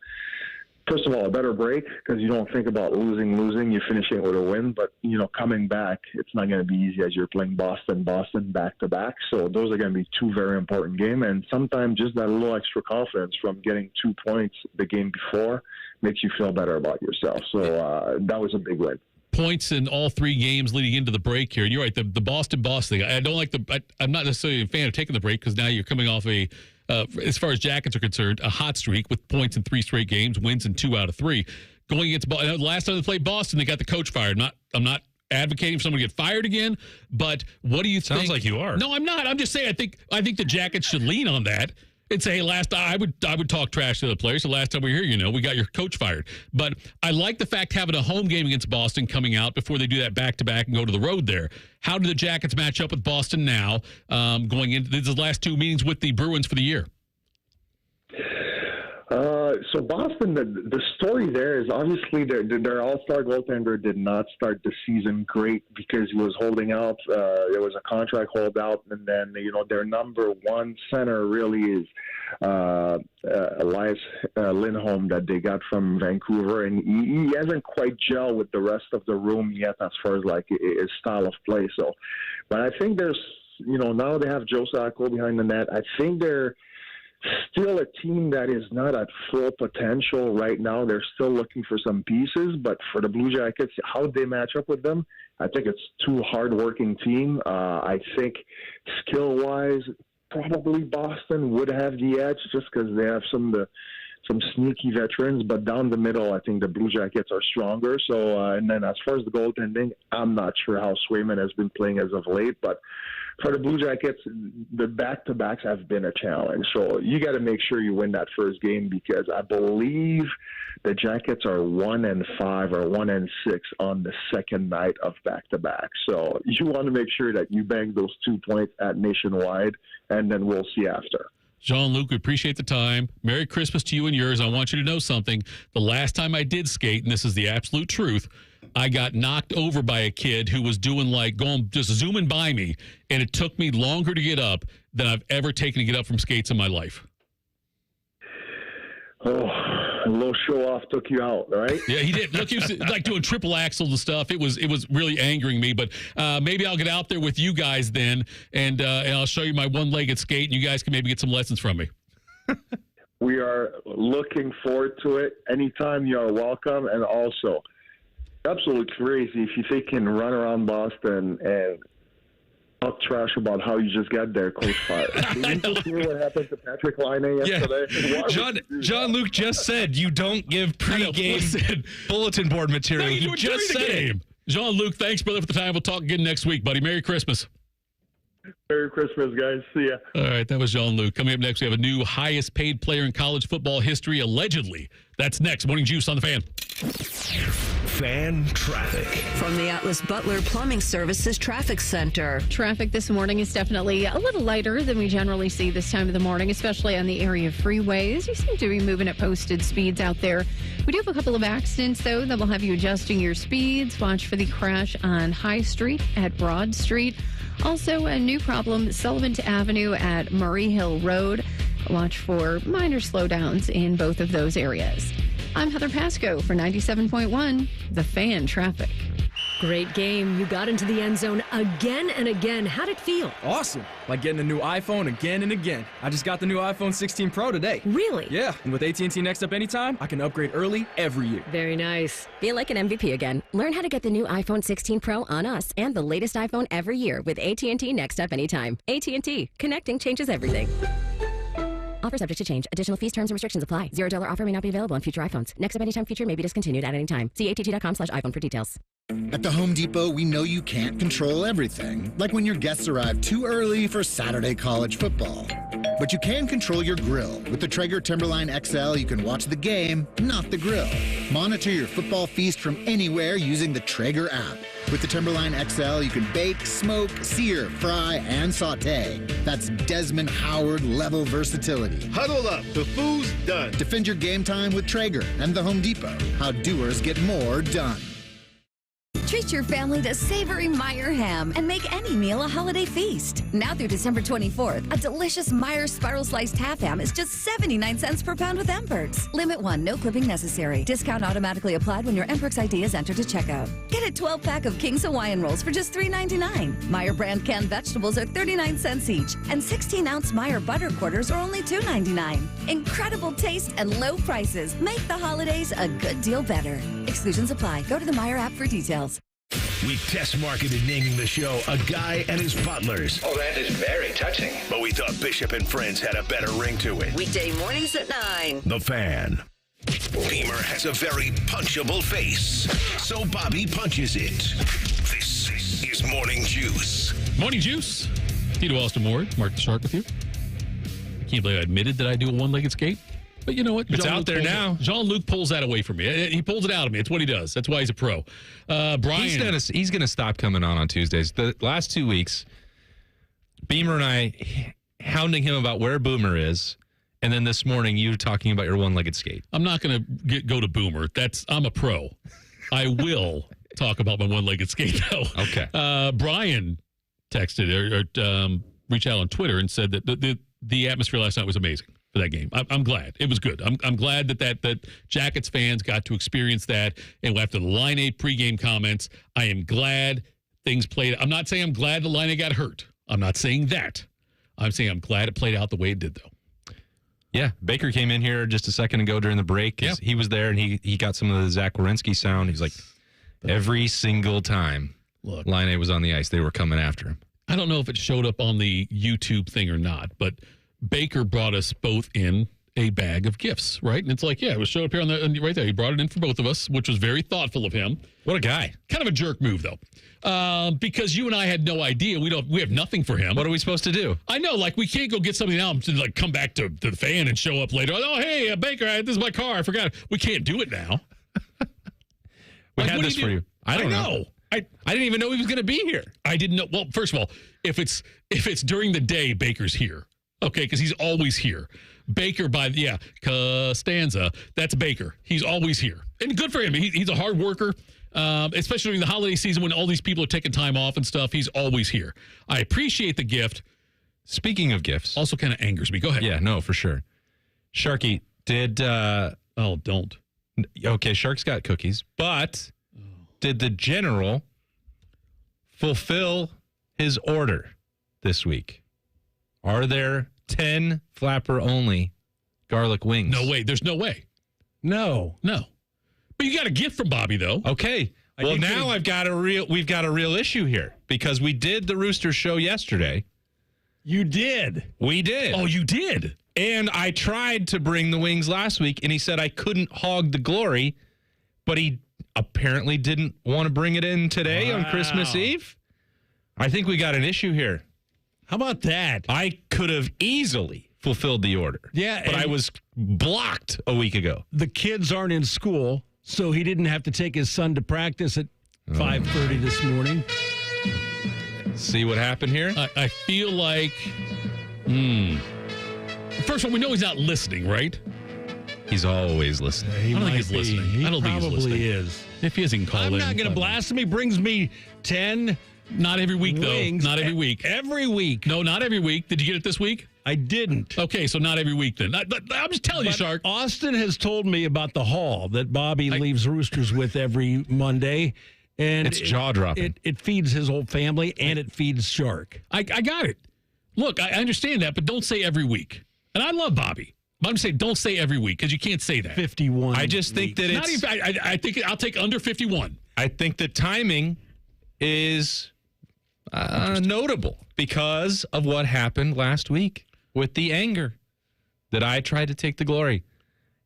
first of all, a better break because you don't think about losing. You're finishing with a win. But, coming back, it's not going to be easy as you're playing Boston back-to-back. So those are going to be two very important games. And sometimes just that little extra confidence from getting 2 points the game before makes you feel better about yourself. So that was a big win. Points in all 3 games leading into the break here. And you're right, the Boston thing. I don't like I'm not necessarily a fan of taking the break because now you're coming off as far as Jackets are concerned, a hot streak with points in 3 straight games, wins in 2 out of 3. Going against last time they played Boston, they got the coach fired. I'm not advocating for someone to get fired again, but what do you think? Sounds like you are. No, I'm not. I'm just saying I think the Jackets should lean on that and say, hey, I would talk trash to the players. The last time we were here, we got your coach fired. But I like the fact having a home game against Boston coming out before they do that back-to-back and go to the road there. How do the Jackets match up with Boston now going into the last 2 meetings with the Bruins for the year? So Boston, the story there is obviously their all-star goaltender did not start the season great because he was holding out. There was a contract holdout, and then their number 1 center really is Elias Lindholm that they got from Vancouver, and he hasn't quite gelled with the rest of the room yet as far as like his style of play. So, but I think there's now they have Joe Sacco behind the net. I think they're still a team that is not at full potential right now. They're still looking for some pieces, but for the Blue Jackets, how they match up with them, I think it's 2 hard-working team. I think skill-wise, probably Boston would have the edge just because they have some sneaky veterans, but down the middle, I think the Blue Jackets are stronger. So, and then as far as the goaltending, I'm not sure how Swayman has been playing as of late, but for the Blue Jackets, the back-to-backs have been a challenge. So you got to make sure you win that first game because I believe the Jackets are 1-5 or 1-6 on the second night of back-to-back. So you want to make sure that you bang those 2 points at Nationwide, and then we'll see after. Jean-Luc, we appreciate the time. Merry Christmas to you and yours. I want you to know something. The last time I did skate, and this is the absolute truth, I got knocked over by a kid who was just zooming by me, and it took me longer to get up than I've ever taken to get up from skates in my life. Oh, A little show off took you out, right? Yeah, he did. Look, he was like doing triple axles and stuff. It was really angering me. But maybe I'll get out there with you guys then, and I'll show you my one-legged skate, and you guys can maybe get some lessons from me. We are looking forward to it. Anytime you are welcome. And also, absolutely crazy if you think you can run around Boston and talk trash about how you just got there, Coach Fire. Did you hear what happened to Patrik Laine yesterday? Yeah. Jean-Luc just said you don't give pre-game bulletin board material. No, you just said it. Jean-Luc, thanks, brother, for the time. We'll talk again next week, buddy. Merry Christmas. Merry Christmas, guys. See ya. All right, that was Jean-Luc. Coming up next, we have a new highest paid player in college football history, allegedly. That's next. Morning Juice on the Fan. Fan traffic. From the Atlas Butler Plumbing Services Traffic Center. Traffic this morning is definitely a little lighter than we generally see this time of the morning, especially on the area freeways. You seem to be moving at posted speeds out there. We do have a couple of accidents, though, that will have you adjusting your speeds. Watch for the crash on High Street at Broad Street. Also, a new problem, Sullivan Avenue at Murray Hill Road. Watch for minor slowdowns in both of those areas. I'm Heather Pasco for 97.1, The Fan Traffic. Great game. You got into the end zone again and again. How'd it feel? Awesome. Like getting a new iPhone again and again. I just got the new iPhone 16 Pro today. Really? Yeah. And with AT&T Next Up Anytime, I can upgrade early every year. Very nice. Feel like an MVP again. Learn how to get the new iPhone 16 Pro on us and the latest iPhone every year with AT&T Next Up Anytime. AT&T. Connecting changes everything. Offer subject to change. Additional fees, terms, and restrictions apply. $0 offer may not be available on future iPhones. Next Up Anytime feature may be discontinued at any time. See att.com/iPhone for details. At the Home Depot, we know you can't control everything, like when your guests arrive too early for Saturday college football. But you can control your grill. With the Traeger Timberline XL, you can watch the game, not the grill. Monitor your football feast from anywhere using the Traeger app. With the Timberline XL, you can bake, smoke, sear, fry, and sauté. That's Desmond Howard level versatility. Huddle up. The food's done. Defend your game time with Traeger and the Home Depot. How doers get more done. Treat your family to savory Meyer ham and make any meal a holiday feast. Now through December 24th, a delicious Meyer spiral sliced half ham is just 79 cents per pound with M-Perks. Limit 1, no clipping necessary. Discount automatically applied when your M-Perks ID is entered at checkout. Get a 12-pack of King's Hawaiian Rolls for just $3.99. Meyer brand canned vegetables are 39 cents each, and 16-ounce Meyer butter quarters are only $2.99. Incredible taste and low prices make the holidays a good deal better. Exclusions apply. Go to the Meyer app for details. We test marketed naming the show A Guy and His Butlers. Oh, that is very touching. But we thought Bishop and Friends had a better ring to it. Weekday mornings at 9. The Fan. Beamer has a very punchable face, so Bobby punches it. This is Morning Juice. Morning Juice. Tito Austin Ward, Mark the Shark with you. Can't believe I admitted that I do a one-legged skate. But you know what? It's out there now. Jean-Luc pulls that away from me. He pulls it out of me. It's what he does. That's why he's a pro. Brian. He's gonna stop coming on Tuesdays. The last 2 weeks, Beamer and I hounding him about where Boomer is, and then this morning you talking about your one-legged skate. I'm not going to go to Boomer. I'm a pro. I will talk about my one-legged skate, though. Okay. Brian texted or reached out on Twitter and said that the atmosphere last night was amazing for that game. I'm glad. It was good. I'm glad that Jackets fans got to experience that. And after the Laine pregame comments, I am glad things played. I'm not saying I'm glad the Laine got hurt. I'm not saying that. I'm saying I'm glad it played out the way it did, though. Yeah, Baker came in here just a second ago during the break. Yeah. He was there, and he got some of the Zach Werenski sound. He's like, every single time Laine was on the ice, they were coming after him. I don't know if it showed up on the YouTube thing or not, but Baker brought us both in a bag of gifts, right? And it's like, yeah, it was showed up here right there. He brought it in for both of us, which was very thoughtful of him. What a guy. Kind of a jerk move, though, because you and I had no idea. We have nothing for him. What are we supposed to do? I know, like, we can't go get something now and come back to the fan and show up later. Oh, hey, Baker, this is my car. I forgot. We can't do it now. We had this for you. I don't know. I didn't even know he was going to be here. I didn't know. Well, first of all, if it's during the day, Baker's here. Okay, because he's always here. Baker Costanza, that's Baker. He's always here. And good for him. He's a hard worker, especially during the holiday season when all these people are taking time off and stuff. He's always here. I appreciate the gift. Speaking of gifts. Also kind of angers me. Go ahead. Yeah, no, for sure. Sharky, did Oh, don't. Okay, Shark's got cookies, but did the general fulfill his order this week? Are there 10 flapper only garlic wings? No way. There's no way. No. But you got a gift from Bobby, though. Okay. Well, now we've got a real issue here because we did the Rooster show yesterday. You did. We did. Oh, you did. And I tried to bring the wings last week, and he said I couldn't hog the glory, but he apparently didn't want to bring it in today on Christmas Eve. I think we got an issue here. How about that? I could have easily fulfilled the order. Yeah. But I was blocked a week ago. The kids aren't in school, so he didn't have to take his son to practice at 5:30 this morning. See what happened here? I feel like, first of all, we know he's not listening, right? He's always listening. He I don't think might he's be. listening. He I don't think he's listening. probably is. If he is, he can call in. I'm not going to blast him. He brings me 10 Not every week, wings. though. Not every week. Every week. No, not every week. Did you get it this week? I didn't. Okay, so not every week then. I'm just telling you, Shark. Austin has told me about the haul that Bobby leaves Roosters with every Monday. And it's jaw-dropping. It feeds his whole family, and it feeds Shark. I got it. Look, I understand that, but don't say every week. And I love Bobby. But I'm saying don't say every week because you can't say that. 51. I just think that Not it's... even, I think I'll take under 51. I think the timing is notable because of what happened last week with the anger that I tried to take the glory.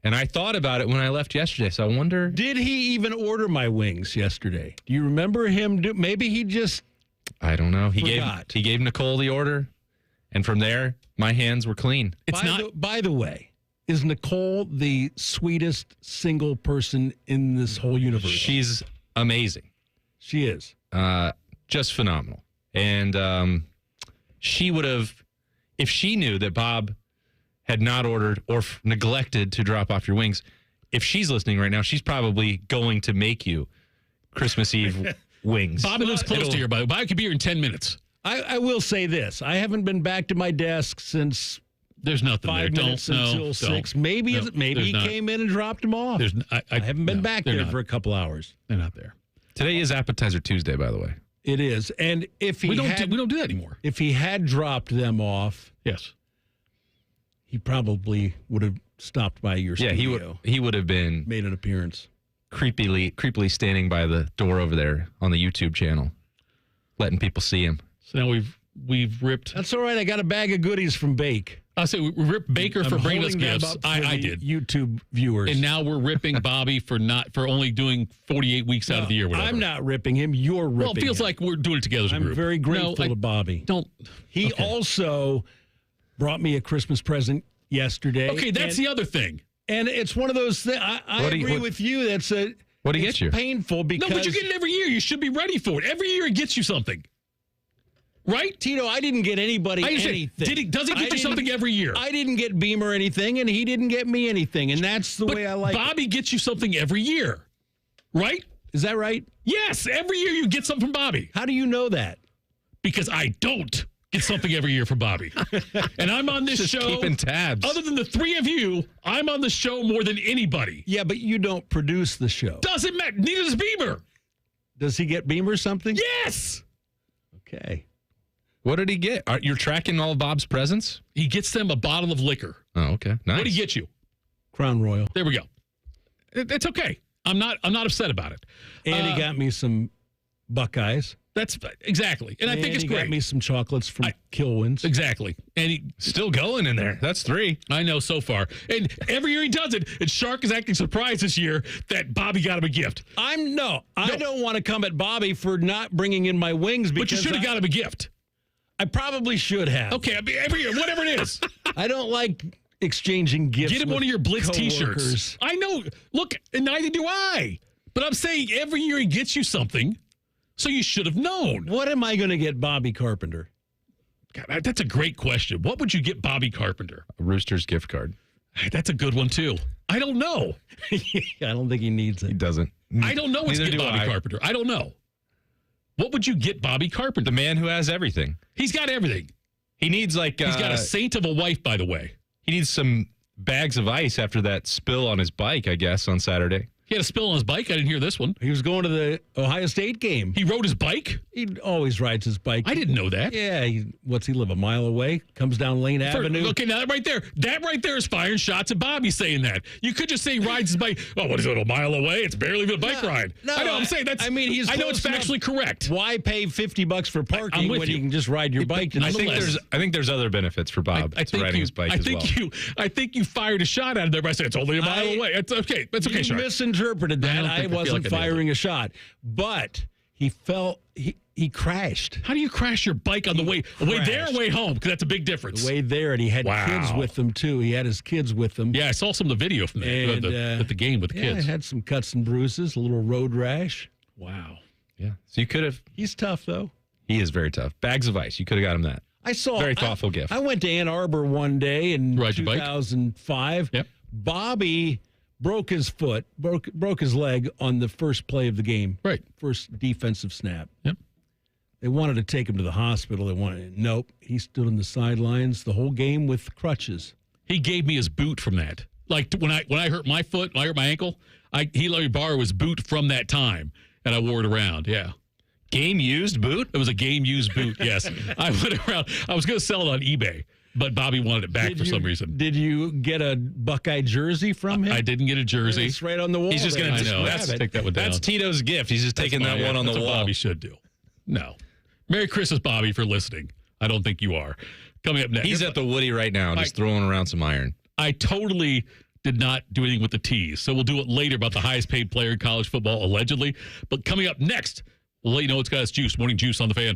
And I thought about it when I left yesterday, so I wonder... Did he even order my wings yesterday? Do you remember him? Maybe he just... I don't know. He forgot. gave Nicole the order, and from there, my hands were clean. By the way, is Nicole the sweetest single person in this whole universe? She's amazing. She is. Just phenomenal. And she would have, if she knew that Bob had not ordered or neglected to drop off your wings, if she's listening right now, she's probably going to make you Christmas Eve wings. Bobby lives close to here, by the way. Bobby could be here in 10 minutes. I will say this. I haven't been back to my desk since... There's nothing 5 there. minutes until 6. Maybe he came in and dropped them off. I haven't been back there for a couple hours. They're not there. Today is Appetizer Tuesday, by the way. It is. And if he we don't do that anymore. If he had dropped them off, yes, he probably would have stopped by your studio. Yeah, he would have been made an appearance. Creepily standing by the door over there on the YouTube channel, letting people see him. So now we've ripped. That's all right. I got a bag of goodies from Bake. I say we ripped Baker for bringing us gifts. I did. YouTube viewers, and now we're ripping Bobby for only doing 48 weeks out of the year. Whatever. I'm not ripping him. You're ripping. Well, it feels like we're doing it together as a group. I'm very grateful to Bobby. He also brought me a Christmas present yesterday. Okay, that's the other thing. And it's one of those things. I agree with you. That's a. What do you get you? Painful because. No, but you get it every year. You should be ready for it. Every year it gets you something. Right? Tito, I didn't get anybody anything. Does he get you something every year? I didn't get Beamer anything, and he didn't get me anything, and that's the way I like it. Bobby gets you something every year, right? Is that right? Yes, every year you get something from Bobby. How do you know that? Because I don't get something every year from Bobby. And I'm on this show. Keeping tabs. Other than the three of you, I'm on the show more than anybody. Yeah, but you don't produce the show. Doesn't matter. Neither does Beamer. Does he get Beamer something? Yes. Okay. What did he get? You're tracking all of Bob's presents? He gets them a bottle of liquor. Oh, okay. Nice. What did he get you? Crown Royal. There we go. It's okay. I'm not upset about it. And he got me some Buckeyes. That's exactly. And I think it's he great. Got me some chocolates from Kilwins. Exactly. And he still going in there. That's 3. I know so far. And every year he does it. And Shark is acting surprised this year that Bobby got him a gift. I don't want to come at Bobby for not bringing in my wings. But you should have got him a gift. I probably should have. Okay, every year, whatever it is. I don't like exchanging gifts. Get him one of your Blitz T-shirts. I know. Look, and neither do I. But I'm saying every year he gets you something, so you should have known. What am I going to get Bobby Carpenter? God, that's a great question. What would you get Bobby Carpenter? A Roosters gift card. That's a good one, too. I don't know. I don't think he needs it. He doesn't. I don't know what's get Bobby Carpenter. I don't know. What would you get Bobby Carpenter? The man who has everything. He's got everything. He needs he's got a saint of a wife, by the way. He needs some bags of ice after that spill on his bike, I guess, on Saturday. He had a spill on his bike. I didn't hear this one. He was going to the Ohio State game. He rode his bike? He always rides his bike. I didn't know that. Yeah. He live a mile away? Comes down Lane Avenue. Okay, now that right there is firing shots at Bobby saying that. You could just say he rides his bike. Oh, what is it, a mile away? It's barely even a bike ride. No, I know, I'm saying that's. I mean, I know it's factually correct. Why pay $50 for parking when you can just ride your bike? I think there's other benefits for Bob to riding his bike as well. I think you fired a shot out of there by saying it's only a mile away. It's okay. It's okay, You Shark. misinterpreted that. I wasn't firing a shot, but he crashed. How do you crash your bike on the way there or way home? Because that's a big difference. The way there, and he had kids with him, too. He had his kids with him. Yeah, I saw some of the video from that, at the game with the kids. Yeah, had some cuts and bruises, a little road rash. Wow. Yeah. So you could have. He's tough, though. He is very tough. Bags of ice. You could have got him that. I saw. Very thoughtful gift. I went to Ann Arbor one day in 2005. Yep. Bobby broke his foot, broke his leg on the first play of the game. Right. First defensive snap. Yep. They wanted to take him to the hospital. Nope. He stood on the sidelines the whole game with crutches. He gave me his boot from that. Like when I hurt my foot, when I hurt my ankle, he let me borrow his boot from that time, and I wore it around. Yeah. Game used boot? It was a game used boot. Yes. I went around. I was going to sell it on eBay, but Bobby wanted it back for some reason. Did you get a Buckeye jersey from him? I didn't get a jersey. It's right on the wall. He's just going to take that one down. That's Tito's gift. He's just taking that one on the wall. What Bobby should do. No. Merry Christmas, Bobby, for listening. I don't think you are. Coming up next. He's at the Woody right now, just throwing around some iron. I totally did not do anything with the tease, so we'll do it later about the highest paid player in college football, allegedly. But coming up next, we'll let you know what's got us juice. Morning Juice on the Fan.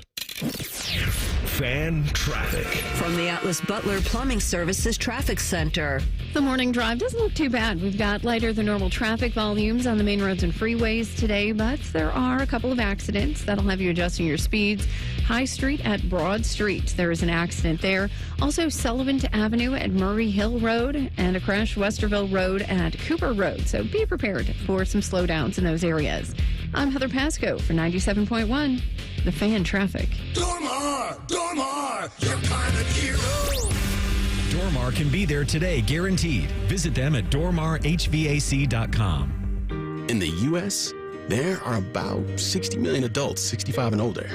Fan traffic. From the Atlas Butler Plumbing Services Traffic Center. The morning drive doesn't look too bad. We've got lighter than normal traffic volumes on the main roads and freeways today, but there are a couple of accidents that'll have you adjusting your speeds. High Street at Broad Street, there is an accident there. Also, Sullivan Avenue at Murray Hill Road and a crash Westerville Road at Cooper Road. So be prepared for some slowdowns in those areas. I'm Heather Pasco for 97.1, The Fan Traffic. Dormar, your kind of hero. Dormar can be there today, guaranteed. Visit them at dormarhvac.com. In the U.S., there are about 60 million adults 65 and older.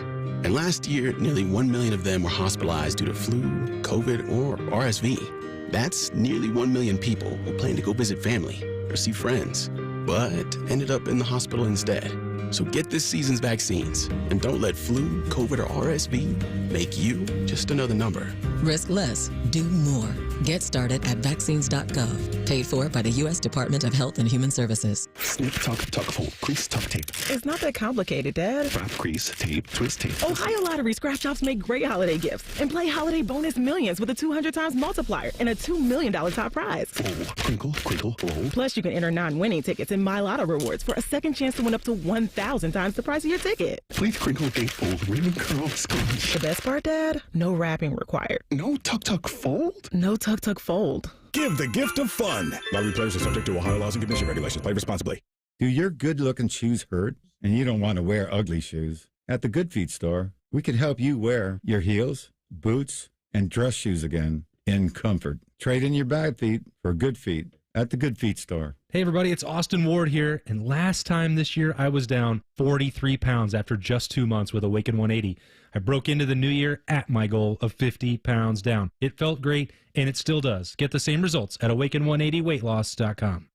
And last year, nearly 1 million of them were hospitalized due to flu, COVID, or RSV. That's nearly 1 million people who planned to go visit family or see friends, but ended up in the hospital instead. So get this season's vaccines and don't let flu, COVID, or RSV make you just another number. Risk less. Do more. Get started at vaccines.gov. Paid for by the U.S. Department of Health and Human Services. Snip, tuck, fold, crease, tuck tape. It's not that complicated, Dad. Wrap, crease, tape, twist tape. Ohio Lottery scratch offs make great holiday gifts. And play Holiday Bonus Millions with a 200 times multiplier and a $2 million top prize. Fold, crinkle, fold. Plus, you can enter non-winning tickets in My Lotto Rewards for a second chance to win up to 1,000 times the price of your ticket. Please crinkle, date, fold, ribbon, curl, scrunch. The best part, Dad? No wrapping required. No tuck, fold? No tuck, fold. Give the gift of fun. Lottery players are subject to Ohio laws and commission regulations. Play responsibly. Do your good-looking shoes hurt and you don't want to wear ugly shoes? At the Good Feet store, we can help you wear your heels, boots, and dress shoes again in comfort. Trade in your bad feet for good feet at the Good Feet store. Hey everybody, it's Austin Ward here, and last time this year I was down 43 pounds after just 2 months with Awaken 180. I broke into the new year at my goal of 50 pounds down. It felt great, and it still does. Get the same results at awaken180weightloss.com.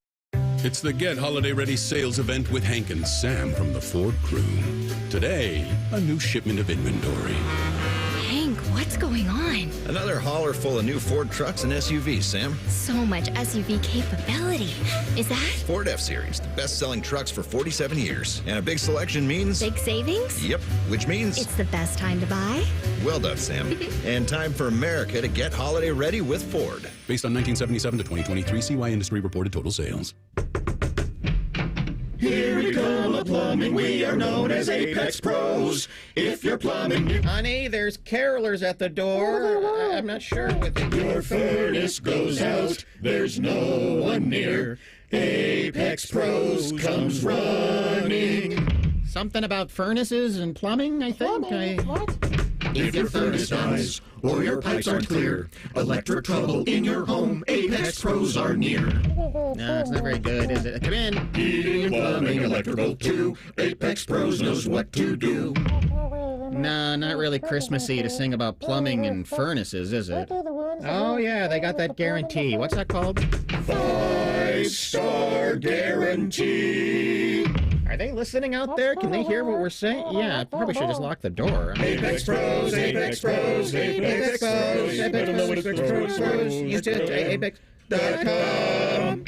It's the Get Holiday Ready sales event with Hank and Sam from the Ford crew. Today, a new shipment of inventory. Hank, what's going on? Another hauler full of new Ford trucks and SUVs, Sam. So much SUV capability. Is that? Ford F-Series, the best-selling trucks for 47 years. And a big selection means... Big savings? Yep, which means... It's the best time to buy? Well done, Sam. And time for America to get holiday ready with Ford. Based on 1977 to 2023 CY Industry reported total sales. Here we come a plumbing, we are known as Apex Pros. If you're plumbing, honey, there's carolers at the door. I'm not sure with it. Your furnace goes out, there's no one near. Apex Pros comes running. Something about furnaces and plumbing, I think. What? If your furnace dies or your pipes aren't clear, electric trouble in your home, Apex Pros are near. No, it's not very good, is it? Come in. Heating and plumbing, electrical too. Apex Pros knows what to do. No, not really Christmassy to sing about plumbing and furnaces, is it? Oh, yeah, they got that guarantee. What's that called? 5-star guarantee. Are they listening out there? Can they hear what we're saying? Yeah, I probably should just lock the door. Apex Pros, Apex Pros, Apex Pros, Apex Pros, you did Apex.com.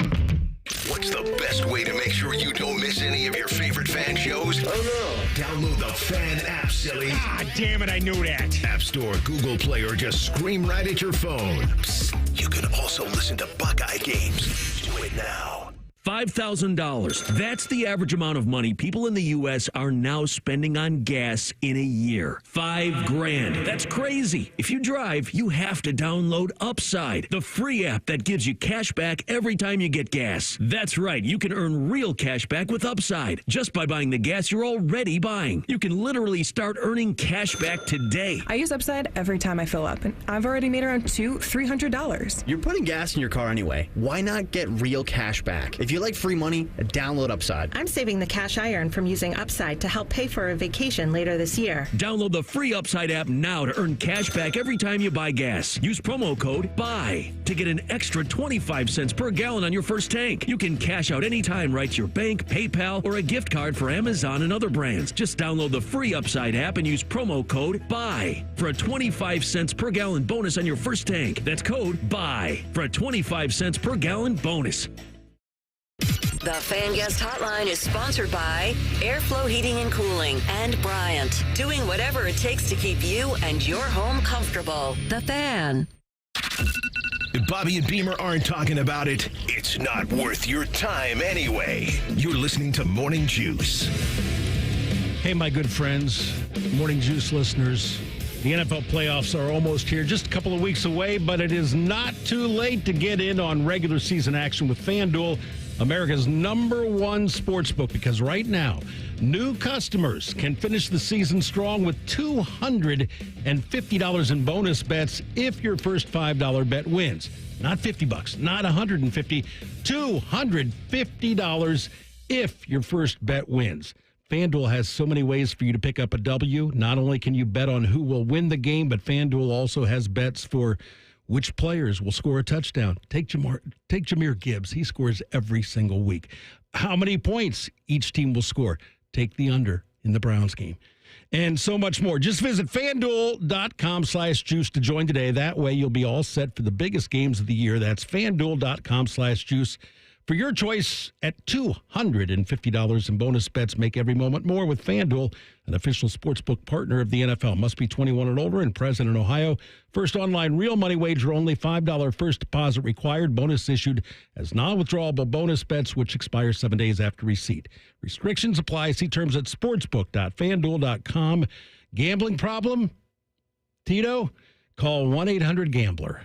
What's the best way to make sure you don't miss any of your favorite fan shows? Oh no! Download the Fan app, silly. Ah, damn it, I knew that. App Store, Google Play, or just scream right at your phone. Psst, you can also listen to Buckeye games. Do it now. $5,000. That's the average amount of money people in the U.S. are now spending on gas in a year. $5,000. That's crazy. If you drive, you have to download Upside, the free app that gives you cash back every time you get gas. That's right. You can earn real cash back with Upside just by buying the gas you're already buying. You can literally start earning cash back today. I use Upside every time I fill up, and I've already made around $300. You're putting gas in your car anyway. Why not get real cash back? If you like free money, download Upside. I'm saving the cash I earn from using Upside to help pay for a vacation later this year. Download the free Upside app now to earn cash back every time you buy gas. Use promo code BUY to get an extra 25 cents per gallon on your first tank. You can cash out anytime right to your bank, PayPal, or a gift card for Amazon and other brands. Just download the free Upside app and use promo code BUY for a 25 cents per gallon bonus on your first tank. That's code BUY for a 25 cents per gallon bonus. The Fan Guest Hotline is sponsored by Airflow Heating and Cooling and Bryant, doing whatever it takes to keep you and your home comfortable. The Fan. If Bobby and Beamer aren't talking about it, it's not worth your time anyway. You're listening to Morning Juice. Hey, my good friends, Morning Juice listeners. The NFL playoffs are almost here, just a couple of weeks away, but it is not too late to get in on regular season action with FanDuel, America's #1 sportsbook, because right now, new customers can finish the season strong with $250 in bonus bets if your first $5 bet wins. Not $50, not $150, $250 if your first bet wins. FanDuel has so many ways for you to pick up a W. Not only can you bet on who will win the game, but FanDuel also has bets for which players will score a touchdown. Take Jahmyr Gibbs. He scores every single week. How many points each team will score. Take the under in the Browns game. And so much more. Just visit FanDuel.com/juice to join today. That way you'll be all set for the biggest games of the year. That's FanDuel.com/juice. For your choice at $250 in bonus bets, make every moment more with FanDuel, an official sportsbook partner of the NFL. Must be 21 and older and present in Ohio. First online real money wager only. $5 first deposit required. Bonus issued as non-withdrawable bonus bets, which expire 7 days after receipt. Restrictions apply. See terms at sportsbook.fanduel.com. Gambling problem? Tito? Call 1-800-GAMBLER.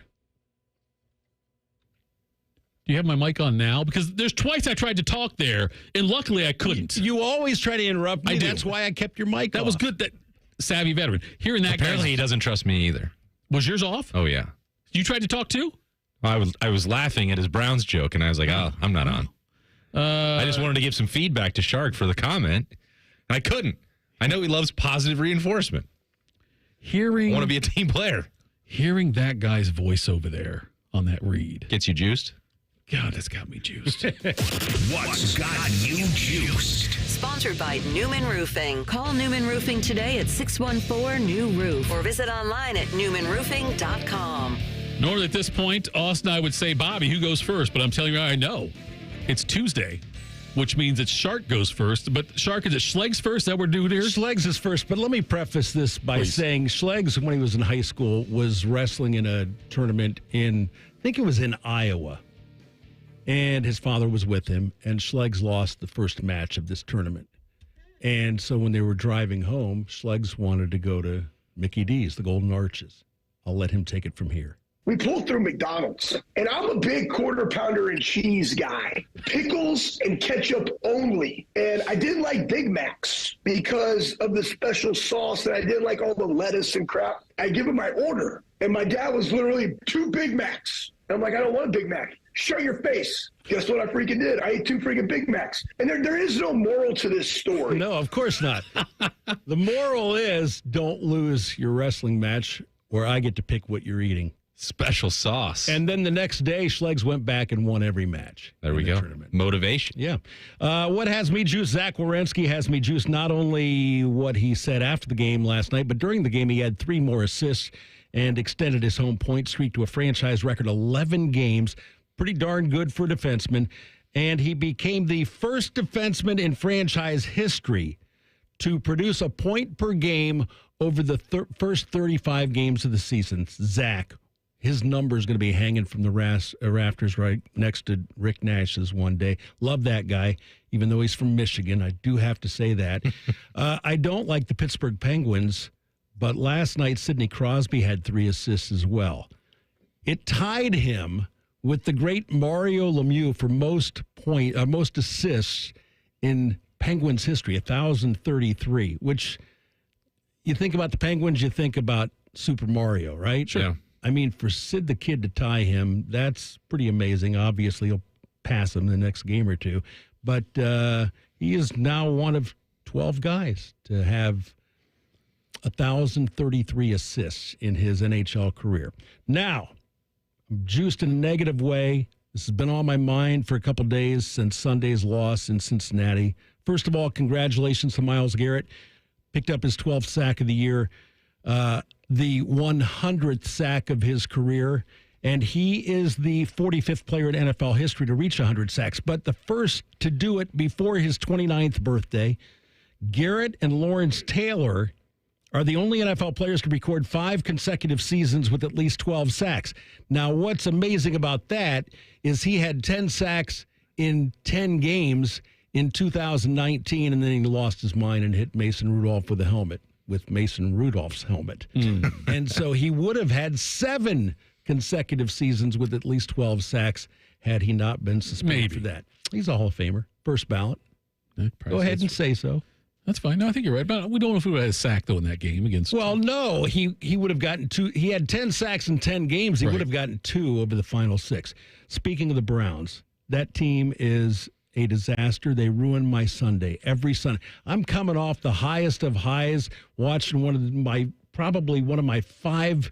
Do you have my mic on now? Because there's twice I tried to talk there, and luckily I couldn't. You always try to interrupt me. I do. That's why I kept your mic That off. was good. That savvy veteran. Hearing that Apparently he doesn't trust me either. Was yours off? Oh, yeah. You tried to talk too? I was laughing at his Browns joke, and I was like, oh, I'm not on. I just wanted to give some feedback to Shark for the comment, and I couldn't. I know he loves positive reinforcement. I want to be a team player. Hearing that guy's voice over there on that read. Gets you juiced? God, that's got me juiced. What's got you juiced? Sponsored by Newman Roofing. Call Newman Roofing today at 614-NEW-ROOF or visit online at newmanroofing.com. Normally at this point, Austin, I would say, Bobby, who goes first? But I'm telling you, I know. It's Tuesday, which means it's Shark goes first. But Shark, is it Schleg's first that we're doing here? Schleg's is first, but let me preface this by saying Schleg's, when he was in high school, was wrestling in a tournament in, I think it was in Iowa. And his father was with him, and Schleg's lost the first match of this tournament. And so when they were driving home, Schleg's wanted to go to Mickey D's, the Golden Arches. I'll let him take it from here. we pulled through McDonald's, and I'm a big quarter pounder and cheese guy, pickles and ketchup only. And I didn't like Big Macs because of the special sauce, and I didn't like all the lettuce and crap. I give him my order, and my dad was literally 2 Big Macs. And I'm like, I don't want a Big Mac. Shut your face. Guess what I freaking did? I ate 2 freaking Big Macs. And there is no moral to this story. No, of course not. The moral is don't lose your wrestling match where I get to pick what you're eating. Special sauce. And then the next day, Schlegs went back and won every match. There we go. Tournament. Motivation. Yeah. What has me juiced? Zach Werenski has me juiced. Not only what he said after the game last night, but during the game, he had 3 more assists and extended his home point streak to a franchise record 11 games. Pretty darn good for a defenseman. And he became the first defenseman in franchise history to produce a point per game over the first 35 games of the season. Zach, his number is going to be hanging from the rafters right next to Rick Nash's one day. Love that guy, even though he's from Michigan. I do have to say that. I don't like the Pittsburgh Penguins, but last night Sidney Crosby had 3 assists as well. It tied him with the great Mario Lemieux for most assists in Penguins history, 1,033, which you think about the Penguins, you think about Super Mario, right? Sure. Yeah. I mean, for Sid the Kid to tie him, that's pretty amazing. Obviously, he'll pass him the next game or two. But he is now one of 12 guys to have 1,033 assists in his NHL career. Now, I'm juiced in a negative way. This has been on my mind for a couple days since Sunday's loss in Cincinnati. First of all, congratulations to Myles Garrett. Picked up his 12th sack of the year, the 100th sack of his career, and he is the 45th player in NFL history to reach 100 sacks, but the first to do it before his 29th birthday. Garrett and Lawrence Taylor are the only NFL players to record 5 consecutive seasons with at least 12 sacks. Now, what's amazing about that is he had 10 sacks in 10 games in 2019, and then he lost his mind and hit Mason Rudolph with Mason Rudolph's helmet. And so he would have had 7 consecutive seasons with at least 12 sacks had he not been suspended for that. He's a Hall of Famer, first ballot. Go ahead and say so. That's fine. No, I think you're right. But we don't know if we would have had a sack, though, in that game against... Well, no. He would have gotten 2. He had 10 sacks in 10 games. He would have gotten 2 over the final 6. Speaking of the Browns, that team is a disaster. They ruin my Sunday every Sunday. I'm coming off the highest of highs, watching probably one of my 5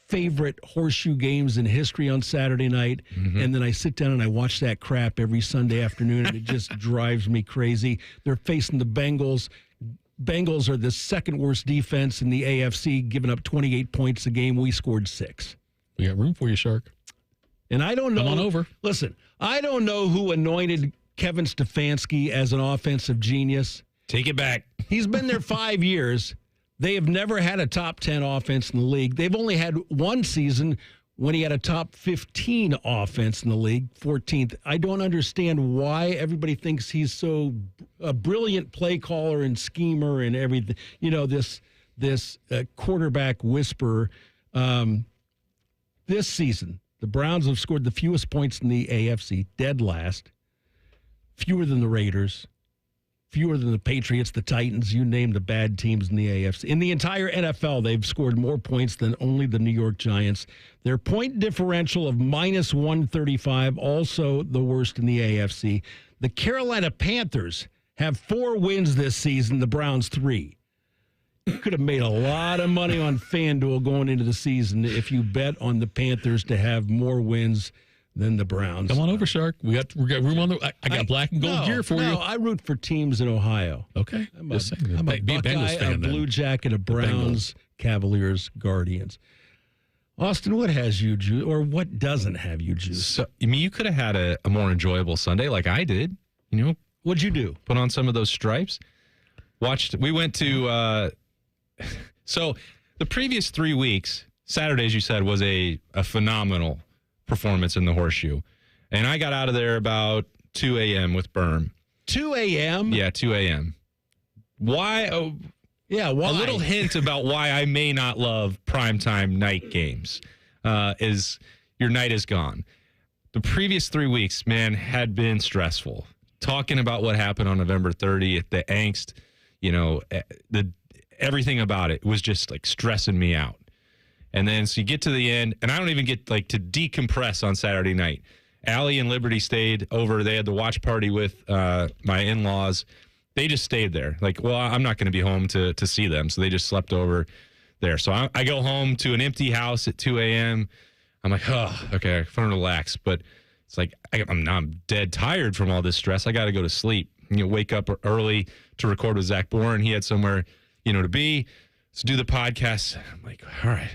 favorite horseshoe games in history on Saturday night, and then I sit down and I watch that crap every Sunday afternoon, and it just drives me crazy. They're facing the Bengals. Bengals are the second worst defense in the AFC, giving up 28 points a game. We scored 6. We got room for you, Shark. And I don't know. Come on over. Listen, I don't know who anointed Kevin Stefanski as an offensive genius. Take it back. He's been there 5 years. They have never had a top 10 offense in the league. They've only had one season when he had a top 15 offense in the league, 14th. I don't understand why everybody thinks he's so a brilliant play caller and schemer and everything. You know, this quarterback whisperer. This season, the Browns have scored the fewest points in the AFC, dead last, fewer than the Raiders, fewer than the Patriots, the Titans, you name the bad teams in the AFC. In the entire NFL, they've scored more points than only the New York Giants. Their point differential of minus 135, also the worst in the AFC. The Carolina Panthers have 4 wins this season, the Browns 3. You could have made a lot of money on FanDuel going into the season if you bet on the Panthers to have more wins than the Browns. Come on over, Shark. We got room on the. I got black and gold gear for you. No, I root for teams in Ohio. Okay, I'm a Buckeye, a Blue Jacket, a Browns, Cavaliers, Guardians. Austin, what has you juice, or what doesn't have you juice? So, I mean, you could have had a more enjoyable Sunday, like I did. You know, what'd you do? Put on some of those stripes. We went to. So the previous 3 weeks, Saturday, as you said, was a phenomenal performance in the Horseshoe. And I got out of there about 2 a.m. with Berm. 2 a.m.? Yeah, 2 a.m. Why? Oh, yeah, why? A little hint about why I may not love primetime night games. is your night is gone. The previous 3 weeks, man, had been stressful. Talking about what happened on November 30th, the angst, everything about it was just like stressing me out. And then so you get to the end, and I don't even get like to decompress on Saturday night. Allie and Liberty stayed over. They had the watch party with my in-laws. They just stayed there. Like, well, I'm not going to be home to see them, so they just slept over there. So I go home to an empty house at 2 a.m. I'm like, oh, okay, I can relax. But it's like I'm dead tired from all this stress. I got to go to sleep. Wake up early to record with Zach Boren. He had somewhere, to be. So do the podcast. I'm like, all right,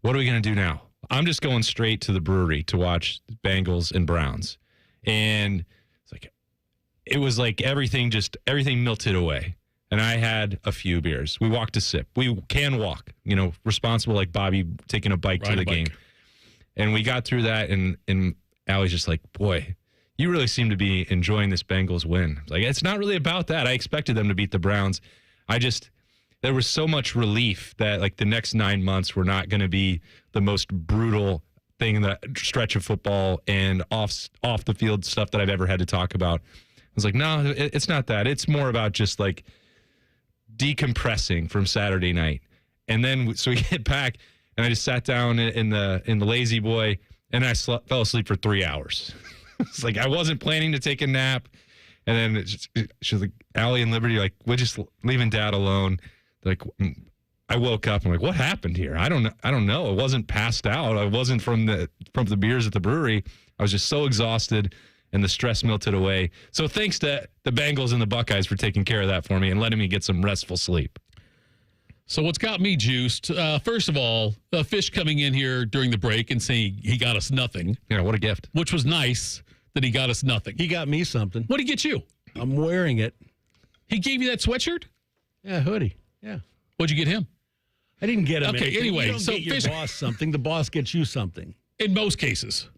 what are we going to do now? I'm just going straight to the brewery to watch Bengals and Browns. And it's like, it was like everything melted away. And I had a few beers. We walked a sip. We can walk, responsible like Bobby taking a bike to the game. And we got through that, and Allie's just like, boy, you really seem to be enjoying this Bengals win. Like, it's not really about that. I expected them to beat the Browns. There was so much relief that, like, the next 9 months were not going to be the most brutal thing in the stretch of football and off the field stuff that I've ever had to talk about. I was like, no, it's not that. It's more about just, like, decompressing from Saturday night. And then, so we get back, and I just sat down in the lazy boy, and I fell asleep for 3 hours. It's like I wasn't planning to take a nap. And then she was like, Allie and Liberty, like, we're just leaving Dad alone. Like, I woke up. I'm like, what happened here? I don't know. I wasn't passed out. I wasn't from the beers at the brewery. I was just so exhausted, and the stress melted away. So thanks to the Bengals and the Buckeyes for taking care of that for me and letting me get some restful sleep. So what's got me juiced? First of all, Fish coming in here during the break and saying he got us nothing. Yeah, what a gift. Which was nice that he got us nothing. He got me something. What did he get you? I'm wearing it. He gave you that sweatshirt? Yeah, hoodie. Yeah. What'd you get him? I didn't get him anything. Anyway, you don't so get your Fish, boss something. The boss gets you something. In most cases.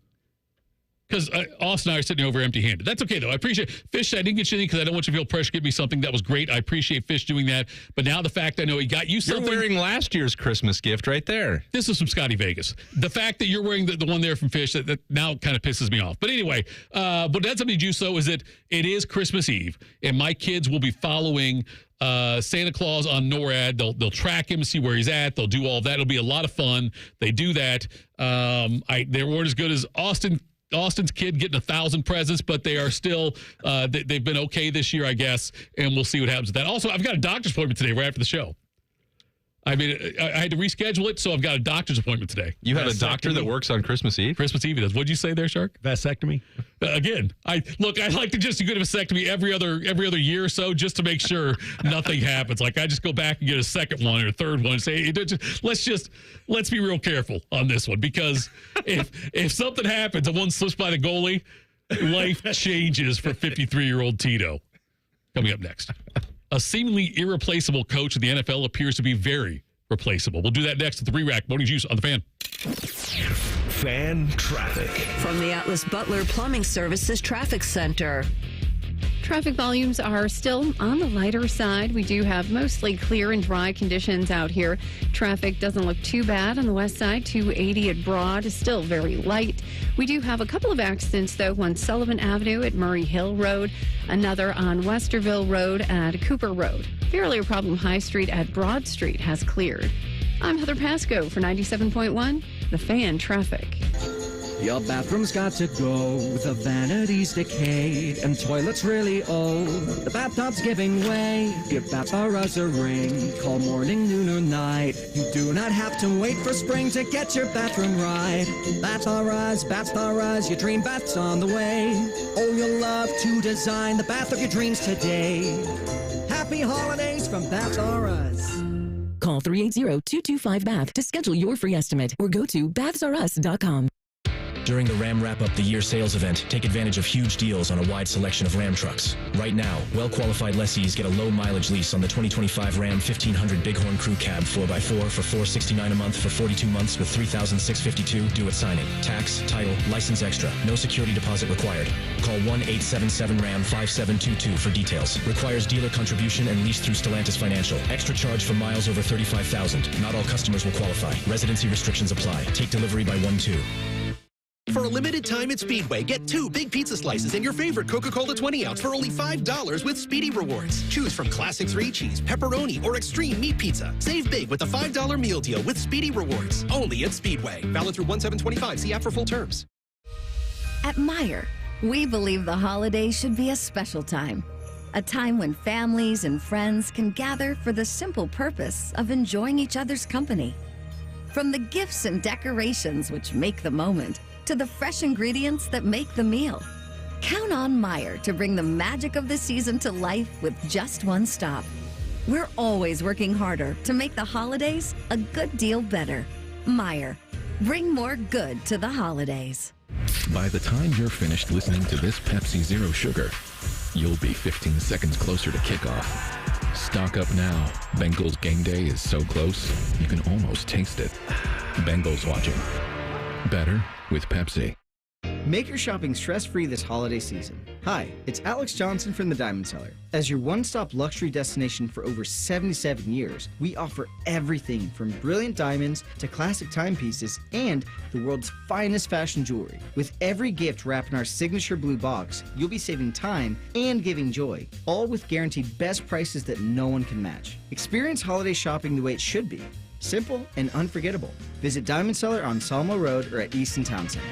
Because Austin and I are sitting over empty-handed. That's okay, though. I appreciate Fish. I didn't get you anything because I don't want you to feel pressure. Give me something. That was great. I appreciate Fish doing that. But now the fact I know he got you something. You're wearing last year's Christmas gift right there. This is from Scotty Vegas. The fact that you're wearing the one there from Fish, that now kind of pisses me off. But anyway, but that's something juice, though, is that it is Christmas Eve, and my kids will be following Santa Claus on NORAD. They'll track him, see where he's at. They'll do all of that. It'll be a lot of fun. They do that. They weren't as good as Austin's kid getting 1,000 presents, but they are still, they've been okay this year, I guess, and we'll see what happens with that. Also, I've got a doctor's appointment today right after the show. I mean, I had to reschedule it, so I've got a doctor's appointment today. You have a doctor that works on Christmas Eve? Christmas Eve, he does. What'd you say there, Shark? Vasectomy? Again, I'd like to just do a vasectomy every other year or so just to make sure nothing happens. Like, I just go back and get a second one or a third one and say, let's be real careful on this one, because if something happens and one slips by the goalie, life changes for 53-year-old Tito. Coming up next. A seemingly irreplaceable coach in the NFL appears to be very replaceable. We'll do that next at the Re-Rack Morning Juice on the Fan. Fan traffic. From the Atlas Butler Plumbing Services Traffic Center. Traffic volumes are still on the lighter side. We do have mostly clear and dry conditions out here. Traffic doesn't look too bad on the west side. 280 at Broad is still very light. We do have a couple of accidents, though. One Sullivan Avenue at Murray Hill Road, another on Westerville Road at Cooper Road. The earlier problem, High Street at Broad Street, has cleared. I'm Heather Pasco for 97.1, The Fan Traffic. Your bathroom's got to go, the vanity's decayed, and toilet's really old. The bathtub's giving way. Give Bath R Us a ring. Call morning, noon, or night. You do not have to wait for spring to get your bathroom right. Bath R Us, your dream bath's on the way. Oh, you'll love to design the bath of your dreams today. Happy holidays from Bath R Us. Call 380-225-BATH to schedule your free estimate or go to bathsrus.com. During the Ram Wrap Up the Year sales event, take advantage of huge deals on a wide selection of Ram trucks. Right now, well-qualified lessees get a low-mileage lease on the 2025 Ram 1500 Bighorn Crew Cab 4x4 for $469 a month for 42 months with $3,652 due at signing. Tax, title, license extra. No security deposit required. Call 1-877-RAM-5722 for details. Requires dealer contribution and lease through Stellantis Financial. Extra charge for miles over 35,000. Not all customers will qualify. Residency restrictions apply. Take delivery by 1/2. For a limited time at Speedway, get 2 big pizza slices and your favorite Coca-Cola 20-ounce for only $5 with Speedy Rewards. Choose from classic 3-cheese, pepperoni, or extreme meat pizza. Save big with a $5 meal deal with Speedy Rewards. Only at Speedway. Valid through 1/7/25. See app for full terms. At Meijer, we believe the holidays should be a special time. A time when families and friends can gather for the simple purpose of enjoying each other's company. From the gifts and decorations which make the moment, to the fresh ingredients that make the meal. Count on Meijer to bring the magic of the season to life with just one stop. We're always working harder to make the holidays a good deal better. Meijer, bring more good to the holidays. By the time you're finished listening to this Pepsi Zero Sugar, you'll be 15 seconds closer to kickoff. Stock up now. Bengals game day is so close, you can almost taste it. Bengals watching. Better with Pepsi. Make your shopping stress-free this holiday season. Hi, it's Alex Johnson from the Diamond Cellar. As your one-stop luxury destination for over 77 years, we offer everything from brilliant diamonds to classic timepieces and the world's finest fashion jewelry. With every gift wrapped in our signature blue box, you'll be saving time and giving joy, all with guaranteed best prices that no one can match. Experience holiday shopping the way it should be. Simple and unforgettable. Visit Diamond Cellar on Salmo Road or at Easton Town Center.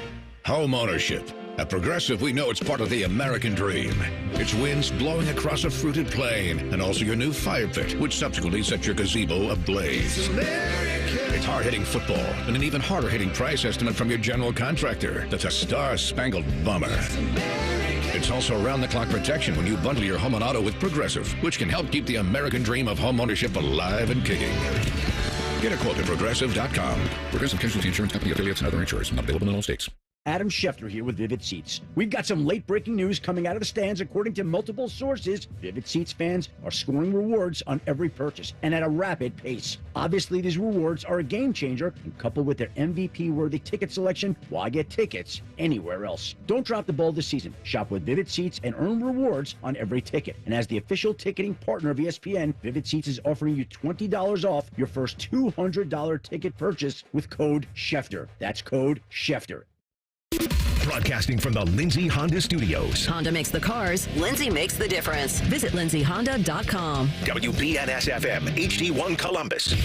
Home ownership. At Progressive, we know it's part of the American dream. It's winds blowing across a fruited plain, and also your new fire pit, which subsequently sets your gazebo ablaze. It's hard-hitting football, and an even harder-hitting price estimate from your general contractor. That's a star-spangled bummer. It's also around-the-clock protection when you bundle your home and auto with Progressive, which can help keep the American dream of home ownership alive and kicking. Get a quote at Progressive.com. Progressive Casualty Insurance Company affiliates and other insurers. Not available in all states. Adam Schefter here with Vivid Seats. We've got some late-breaking news coming out of the stands. According to multiple sources, Vivid Seats fans are scoring rewards on every purchase and at a rapid pace. Obviously, these rewards are a game changer, and coupled with their MVP-worthy ticket selection, why get tickets anywhere else? Don't drop the ball this season. Shop with Vivid Seats and earn rewards on every ticket. And as the official ticketing partner of ESPN, Vivid Seats is offering you $20 off your first $200 ticket purchase with code Schefter. That's code Schefter. Broadcasting from the Lindsay Honda Studios. Honda makes the cars. Lindsay makes the difference. Visit lindsayhonda.com. WBNS-FM, HD1 Columbus. The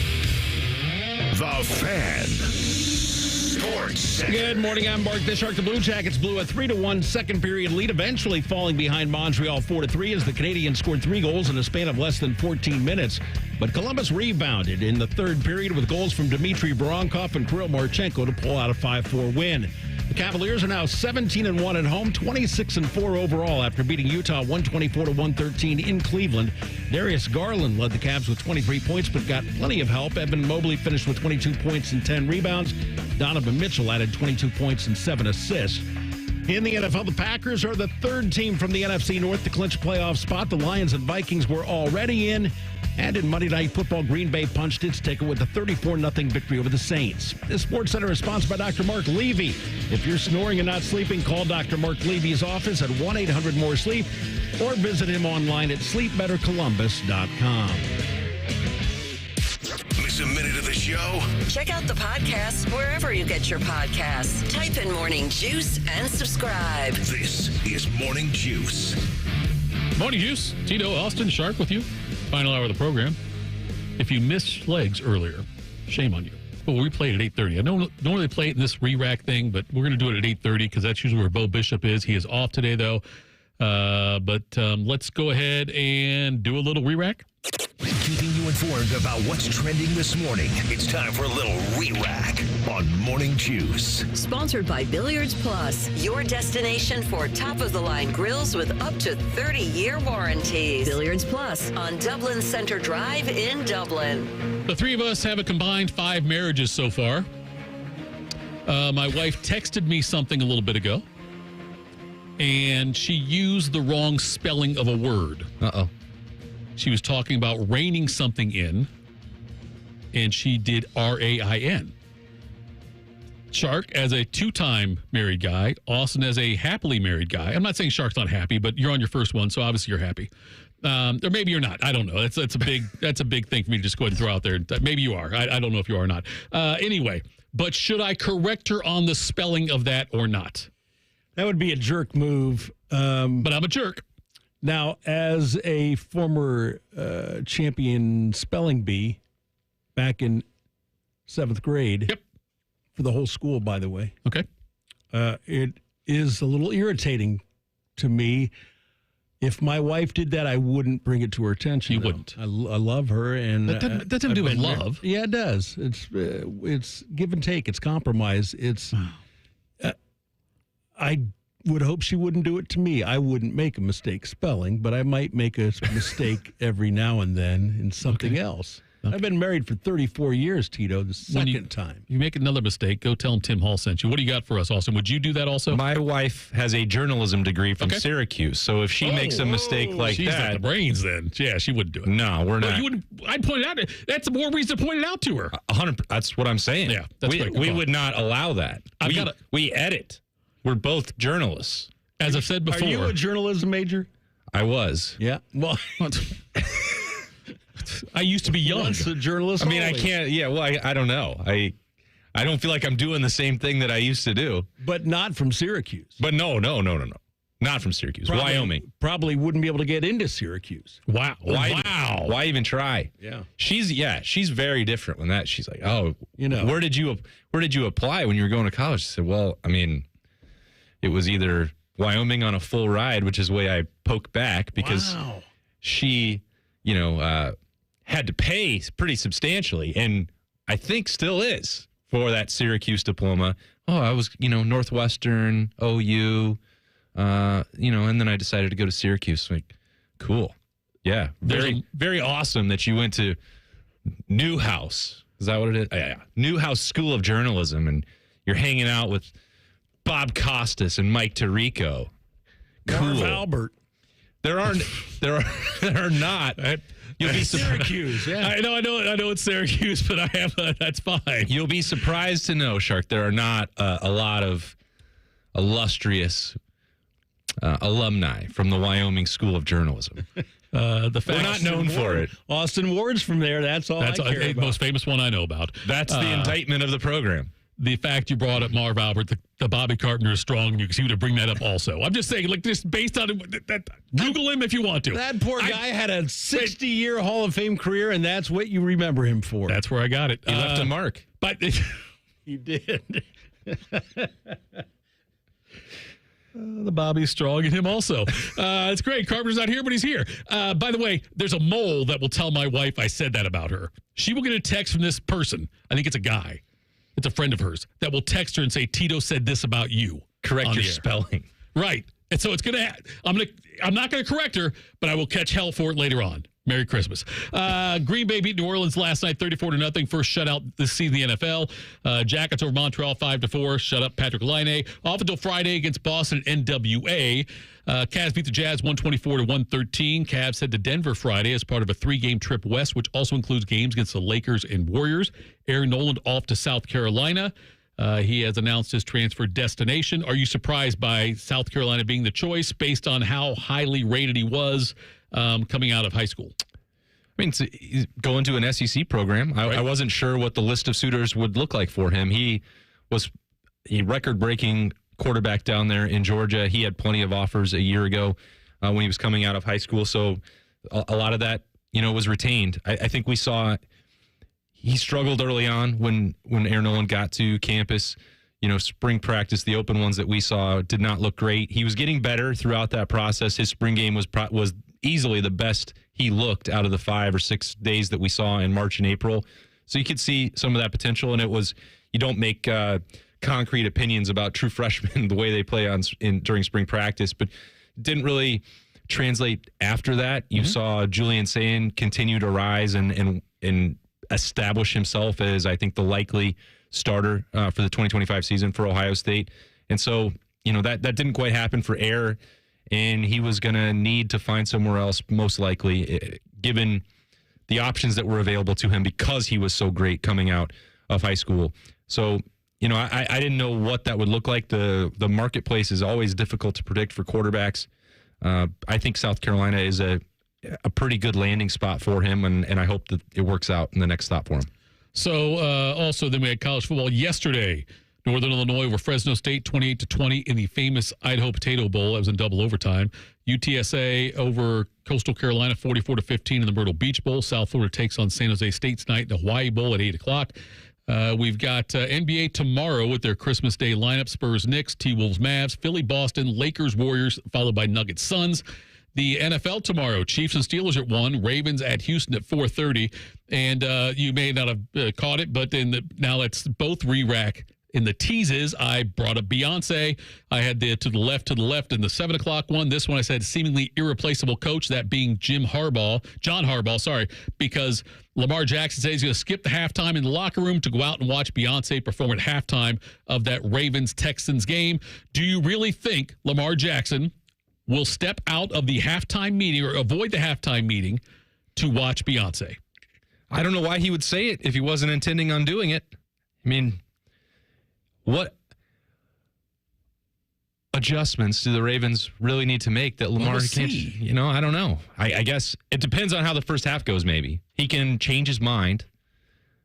Fan. Sports Center. Good morning. I'm Mark Bishark. The Blue Jackets blew a 3-1 second period lead, eventually falling behind Montreal 4-3 as the Canadians scored 3 goals in a span of less than 14 minutes. But Columbus rebounded in the third period with goals from Dmitry Voronkov and Kirill Marchenko to pull out a 5-4 win. The Cavaliers are now 17-1 at home, 26-4 overall after beating Utah 124-113 in Cleveland. Darius Garland led the Cavs with 23 points, but got plenty of help. Evan Mobley finished with 22 points and 10 rebounds. Donovan Mitchell added 22 points and 7 assists. In the NFL, the Packers are the third team from the NFC North to clinch a playoff spot. The Lions and Vikings were already in. And in Monday Night Football, Green Bay punched its ticket with a 34-0 victory over the Saints. This Sports Center is sponsored by Dr. Mark Levy. If you're snoring and not sleeping, call Dr. Mark Levy's office at 1-800-MORE-SLEEP or visit him online at sleepbettercolumbus.com. Miss a minute of the show? Check out the podcast wherever you get your podcasts. Type in Morning Juice and subscribe. This is Morning Juice. Morning Juice. Tito, Austin, Shark with you. Final hour of the program. If you missed Schlegs earlier, shame on you. Well, we played at 8:30. I don't normally play it in this re-rack thing, but we're going to do it at 8:30 because that's usually where Bo Bishop is. He is off today, though. But let's go ahead and do a little re-rack. Keeping you informed about what's trending this morning. It's time for a little re-rack on Morning Juice. Sponsored by Billiards Plus, your destination for top-of-the-line grills with up to 30-year warranties. Billiards Plus on Dublin Center Drive in Dublin. The three of us have a combined 5 marriages so far. My wife texted me something a little bit ago, and she used the wrong spelling of a word. Uh-oh. She was talking about reining something in, and she did R-A-I-N. Shark, as a 2-time married guy, Austin as a happily married guy. I'm not saying Shark's not happy, but you're on your first one, so obviously you're happy. Or maybe you're not. I don't know. That's a big thing for me to just go ahead and throw out there. Maybe you are. I don't know if you are or not. Anyway, but should I correct her on the spelling of that or not? That would be a jerk move. But I'm a jerk. Now, as a former champion spelling bee back in 7th grade. Yep. For the whole school, by the way. Okay. It is a little irritating to me. If my wife did that, I wouldn't bring it to her attention. You wouldn't. I love her, and that doesn't do with love. Yeah, it does. It's give and take. It's compromise. It's. I would hope she wouldn't do it to me. I wouldn't make a mistake spelling, but I might make a mistake every now and then in something else. I've been married for 34 years, Tito, the second time. You make another mistake, go tell him Tim Hall sent you. What do you got for us, Austin? Would you do that also? My wife has a journalism degree from Syracuse, so if she makes a mistake like she's that... got the brains then. Yeah, she wouldn't do it. No, we're not. You wouldn't. I'd point it out. That's more reason to point it out to her. 100%. That's what I'm saying. Yeah, that's we would not allow that. We edit. We're both journalists. As I've said before. Are you a journalism major? I was. Yeah. Well... I used to be young. Once a journalist. I mean, always. I can't. Yeah, well, I don't know. I don't feel like I'm doing the same thing that I used to do. But not from Syracuse. But no. Not from Syracuse. Wyoming. Probably wouldn't be able to get into Syracuse. Wow. Why even try? Yeah. She's very different when that. She's like, oh, where did you apply when you were going to college? I said, well, I mean, it was either Wyoming on a full ride, which is the way I poke back because she, had to pay pretty substantially, and I think still is for that Syracuse diploma. Oh, I was, Northwestern, OU, and then I decided to go to Syracuse. Like, cool. Yeah. Very awesome that you went to Newhouse. Is that what it is? Yeah. Newhouse School of Journalism, and you're hanging out with Bob Costas and Mike Tirico. Cool. Marv Albert. There are not. You'll be Syracuse. Yeah, I know it's Syracuse, but I have that's fine. You'll be surprised to know, Shark, there are not a lot of illustrious alumni from the Wyoming School of Journalism. We're not known for it. Austin Ward's from there. That's all. That's the most famous one I know about. That's the indictment of the program. The fact you brought up Marv Albert, the Bobby Carpenter is strong in you because he would bring that up also. I'm just saying, like, just based on that, Google him if you want to. That poor guy had a 60-year Hall of Fame career, and that's what you remember him for. That's where I got it. He left a mark. But he did. The Bobby's strong in him also. It's great. Carpenter's not here, but he's here. By the way, there's a mole that will tell my wife I said that about her. She will get a text from this person. I think it's a guy. It's a friend of hers that will text her and say, Tito said this about you. Correct your spelling. Right. And so it's going to, I'm not going to correct her, but I will catch hell for it later on. Merry Christmas. Green Bay beat New Orleans last night, 34-0. First shutout this season in the NFL. Jackets over Montreal, 5-4. Shut up, Patrik Laine. Off until Friday against Boston NWA. Cavs beat the Jazz 124-113. Cavs head to Denver Friday as part of a 3-game trip west, which also includes games against the Lakers and Warriors. Aaron Noland off to South Carolina. He has announced his transfer destination. Are you surprised by South Carolina being the choice based on how highly rated he was coming out of high school? I mean, he's going to an SEC program. I wasn't sure what the list of suitors would look like for him. He was a record-breaking quarterback down there in Georgia. He had plenty of offers a year ago when he was coming out of high school. So a lot of that, was retained. I think we saw he struggled early on when Aaron Noland got to campus. Spring practice, the open ones that we saw did not look great. He was getting better throughout that process. His spring game was easily the best he looked out of the 5 or 6 days that we saw in March and April. So you could see some of that potential, and it was, you don't make concrete opinions about true freshmen the way they play during spring practice, but didn't really translate after that. You saw Julian Sayin continue to rise and establish himself as, I think, the likely starter for the 2025 season for Ohio State. And so, that didn't quite happen for Air, and he was going to need to find somewhere else, most likely, given the options that were available to him because he was so great coming out of high school. So, I didn't know what that would look like. The marketplace is always difficult to predict for quarterbacks. I think South Carolina is a pretty good landing spot for him, and I hope that it works out in the next stop for him. So, also, then we had college football yesterday. Northern Illinois over Fresno State, 28-20 in the famous Idaho Potato Bowl. That was in double overtime. UTSA over Coastal Carolina, 44-15 in the Myrtle Beach Bowl. South Florida takes on San Jose State tonight, the Hawaii Bowl at 8 o'clock. We've got NBA tomorrow with their Christmas Day lineup. Spurs, Knicks, T-Wolves, Mavs, Philly, Boston, Lakers, Warriors, followed by Nuggets, Suns. The NFL tomorrow, Chiefs and Steelers at 1, Ravens at Houston at 4:30. And you may not have caught it, but now let's both re-rack. In the teases, I brought up Beyonce. I had the to the left in the 7 o'clock one. This one I said seemingly irreplaceable coach, that being John Harbaugh, because Lamar Jackson says he's going to skip the halftime in the locker room to go out and watch Beyonce perform at halftime of that Ravens-Texans game. Do you really think Lamar Jackson will step out of the halftime meeting or avoid the halftime meeting to watch Beyonce? I don't know why he would say it if he wasn't intending on doing it. I mean, what adjustments do the Ravens really need to make that Lamar can't? I don't know. I guess it depends on how the first half goes, maybe. He can change his mind,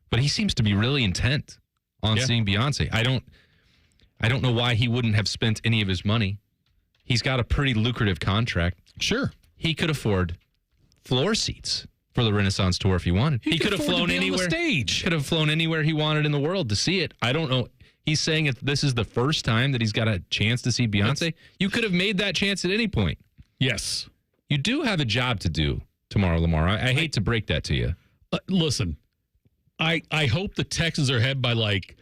but he seems to be really intent on seeing Beyonce. I don't know why he wouldn't have spent any of his money. He's got a pretty lucrative contract. Sure. He could afford floor seats for the Renaissance tour if he wanted. He could have flown anywhere. Could have flown anywhere he wanted in the world to see it. I don't know. He's saying if this is the first time that he's got a chance to see Beyonce. You could have made that chance at any point. Yes. You do have a job to do tomorrow, Lamar. I hate to break that to you. Listen, I hope the Texans are ahead by like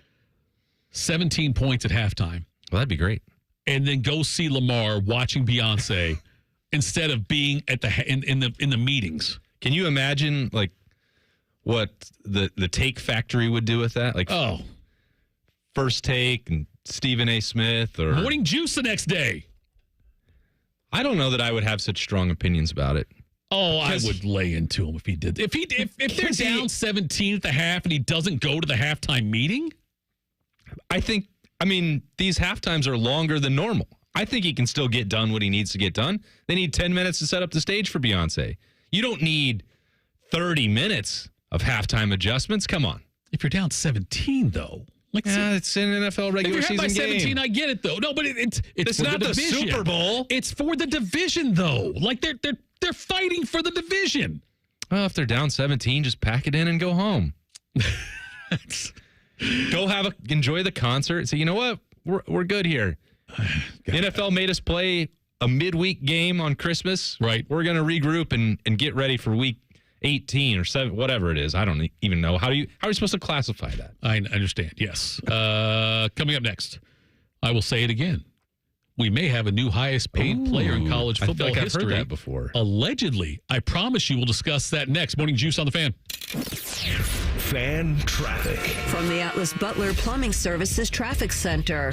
17 points at halftime. Well, that'd be great. And then go see Lamar watching Beyonce instead of being at in the meetings. Can you imagine like what the Take Factory would do with that? Like, First Take and Stephen A. Smith or Morning Juice the next day. I don't know that I would have such strong opinions about it. Oh, I would lay into him if he did. If they're down 17 at the half and he doesn't go to the halftime meeting, these halftimes are longer than normal. I think he can still get done what he needs to get done. They need 10 minutes to set up the stage for Beyonce. You don't need 30 minutes of halftime adjustments. Come on. If you're down 17, though. It's an NFL regular season game. If you're by 17, I get it, though. No, but it's not the Super Bowl. It's for the division, though. Like, they're fighting for the division. Well, if they're down 17, just pack it in and go home. Go enjoy the concert. Say, you know what? We're good here. The NFL made us play a midweek game on Christmas. Right. We're going to regroup and get ready for week 18 or 7, whatever it is. I don't even know. How are you supposed to classify that? I understand. Yes. Coming up next, I will say it again. We may have a new highest paid player in college football history. I've heard that before. Allegedly. I promise you we'll discuss that next. Morning Juice on the Fan. Fan traffic. From the Atlas Butler Plumbing Services Traffic Center.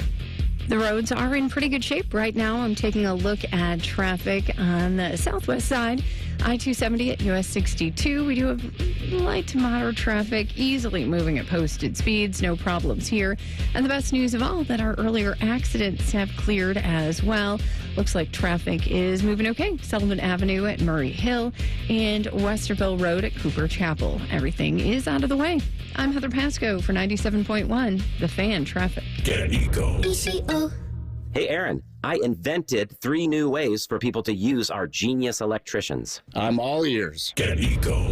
The roads are in pretty good shape right now. I'm taking a look at traffic on the southwest side. I-270 at US 62. We do have light to moderate traffic, easily moving at posted speeds. No problems here. And the best news of all, that our earlier accidents have cleared as well. Looks like traffic is moving okay. Sullivan Avenue at Murray Hill and Westerville Road at Cooper Chapel. Everything is out of the way. I'm Heather Pasco for 97.1, The Fan Traffic. Get Eco. Hey, Aaron, I invented 3 new ways for people to use our genius electricians. I'm all ears. Get Eco.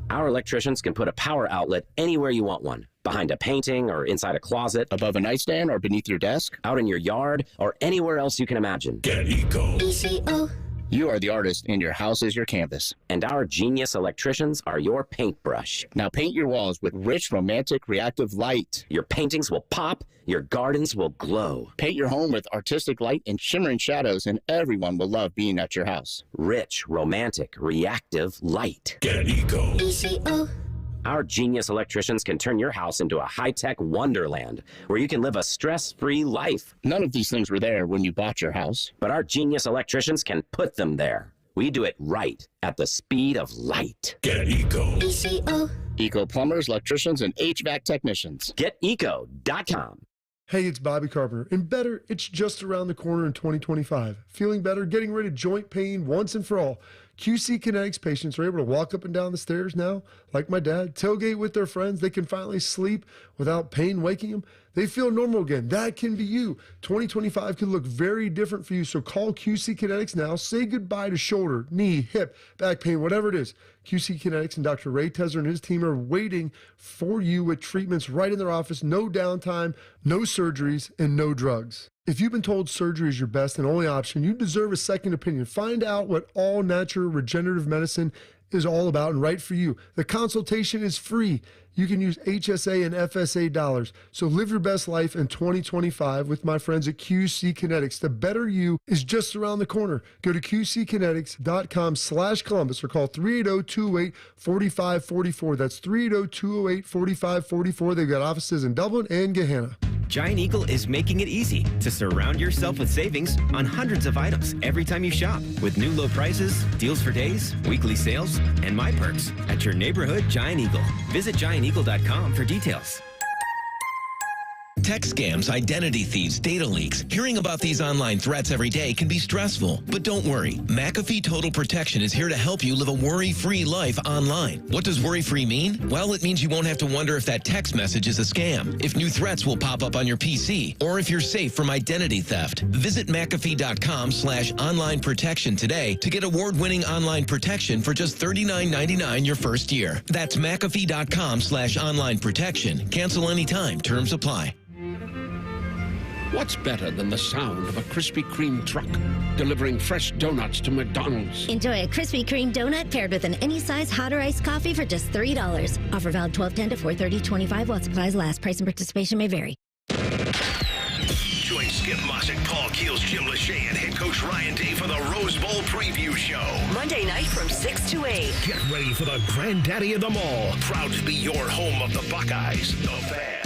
Our electricians can put a power outlet anywhere you want one. Behind a painting or inside a closet. Above a nightstand or beneath your desk. Out in your yard or anywhere else you can imagine. Get Eco. You are the artist and your house is your canvas. And our genius electricians are your paintbrush. Now paint your walls with rich, romantic, reactive light. Your paintings will pop, your gardens will glow. Paint your home with artistic light and shimmering shadows, and everyone will love being at your house. Rich, romantic, reactive light. Get Eco. Our genius electricians can turn your house into a high-tech wonderland where you can live a stress-free life. None of these things were there when you bought your house. But our genius electricians can put them there. We do it right at the speed of light. Get Eco. ECO. Eco plumbers, electricians, and HVAC technicians. GetEco.com. Hey, it's Bobby Carpenter. And better, it's just around the corner in 2025. Feeling better, getting rid of joint pain once and for all. QC Kinetics patients are able to walk up and down the stairs now, like my dad, tailgate with their friends. They can finally sleep without pain waking them. They feel normal again. That can be you. 2025 can look very different for you, so call QC Kinetics now. Say goodbye to shoulder, knee, hip, back pain, whatever it is. QC Kinetics and Dr. Ray Tezer and his team are waiting for you with treatments right in their office. No downtime, no surgeries, and no drugs. If you've been told surgery is your best and only option, you deserve a second opinion. Find out what all natural regenerative medicine is all about and right for you. The consultation is free. You can use HSA and FSA dollars. So live your best life in 2025 with my friends at QC Kinetics. The better you is just around the corner. Go to qckinetics.com/Columbus or call 380-208-4544. That's 380-208-4544. They've got offices in Dublin and Gahanna. Giant Eagle is making it easy to surround yourself with savings on hundreds of items every time you shop, with new low prices, deals for days, weekly sales, and My Perks at your neighborhood Giant Eagle. Visit gianteagle.com for details. Tech scams, identity thieves, data leaks. Hearing about these online threats every day can be stressful. But don't worry. McAfee Total Protection is here to help you live a worry-free life online. What does worry-free mean? Well, it means you won't have to wonder if that text message is a scam, if new threats will pop up on your PC, or if you're safe from identity theft. Visit McAfee.com/online protection today to get award-winning online protection for just $39.99 your first year. That's McAfee.com/online protection. Cancel anytime. Terms apply. What's better than the sound of a Krispy Kreme truck delivering fresh donuts to McDonald's? Enjoy a Krispy Kreme donut paired with an any-size hot or iced coffee for just $3. Offer valid 12/10 to 4/30/25 while supplies last. Price and participation may vary. Join Skip Mossick, Paul Keels, Jim Lachey, and head coach Ryan Day for the Rose Bowl preview show. Monday night from 6 to 8. Get ready for the granddaddy of them all. Proud to be your home of the Buckeyes, the Fan.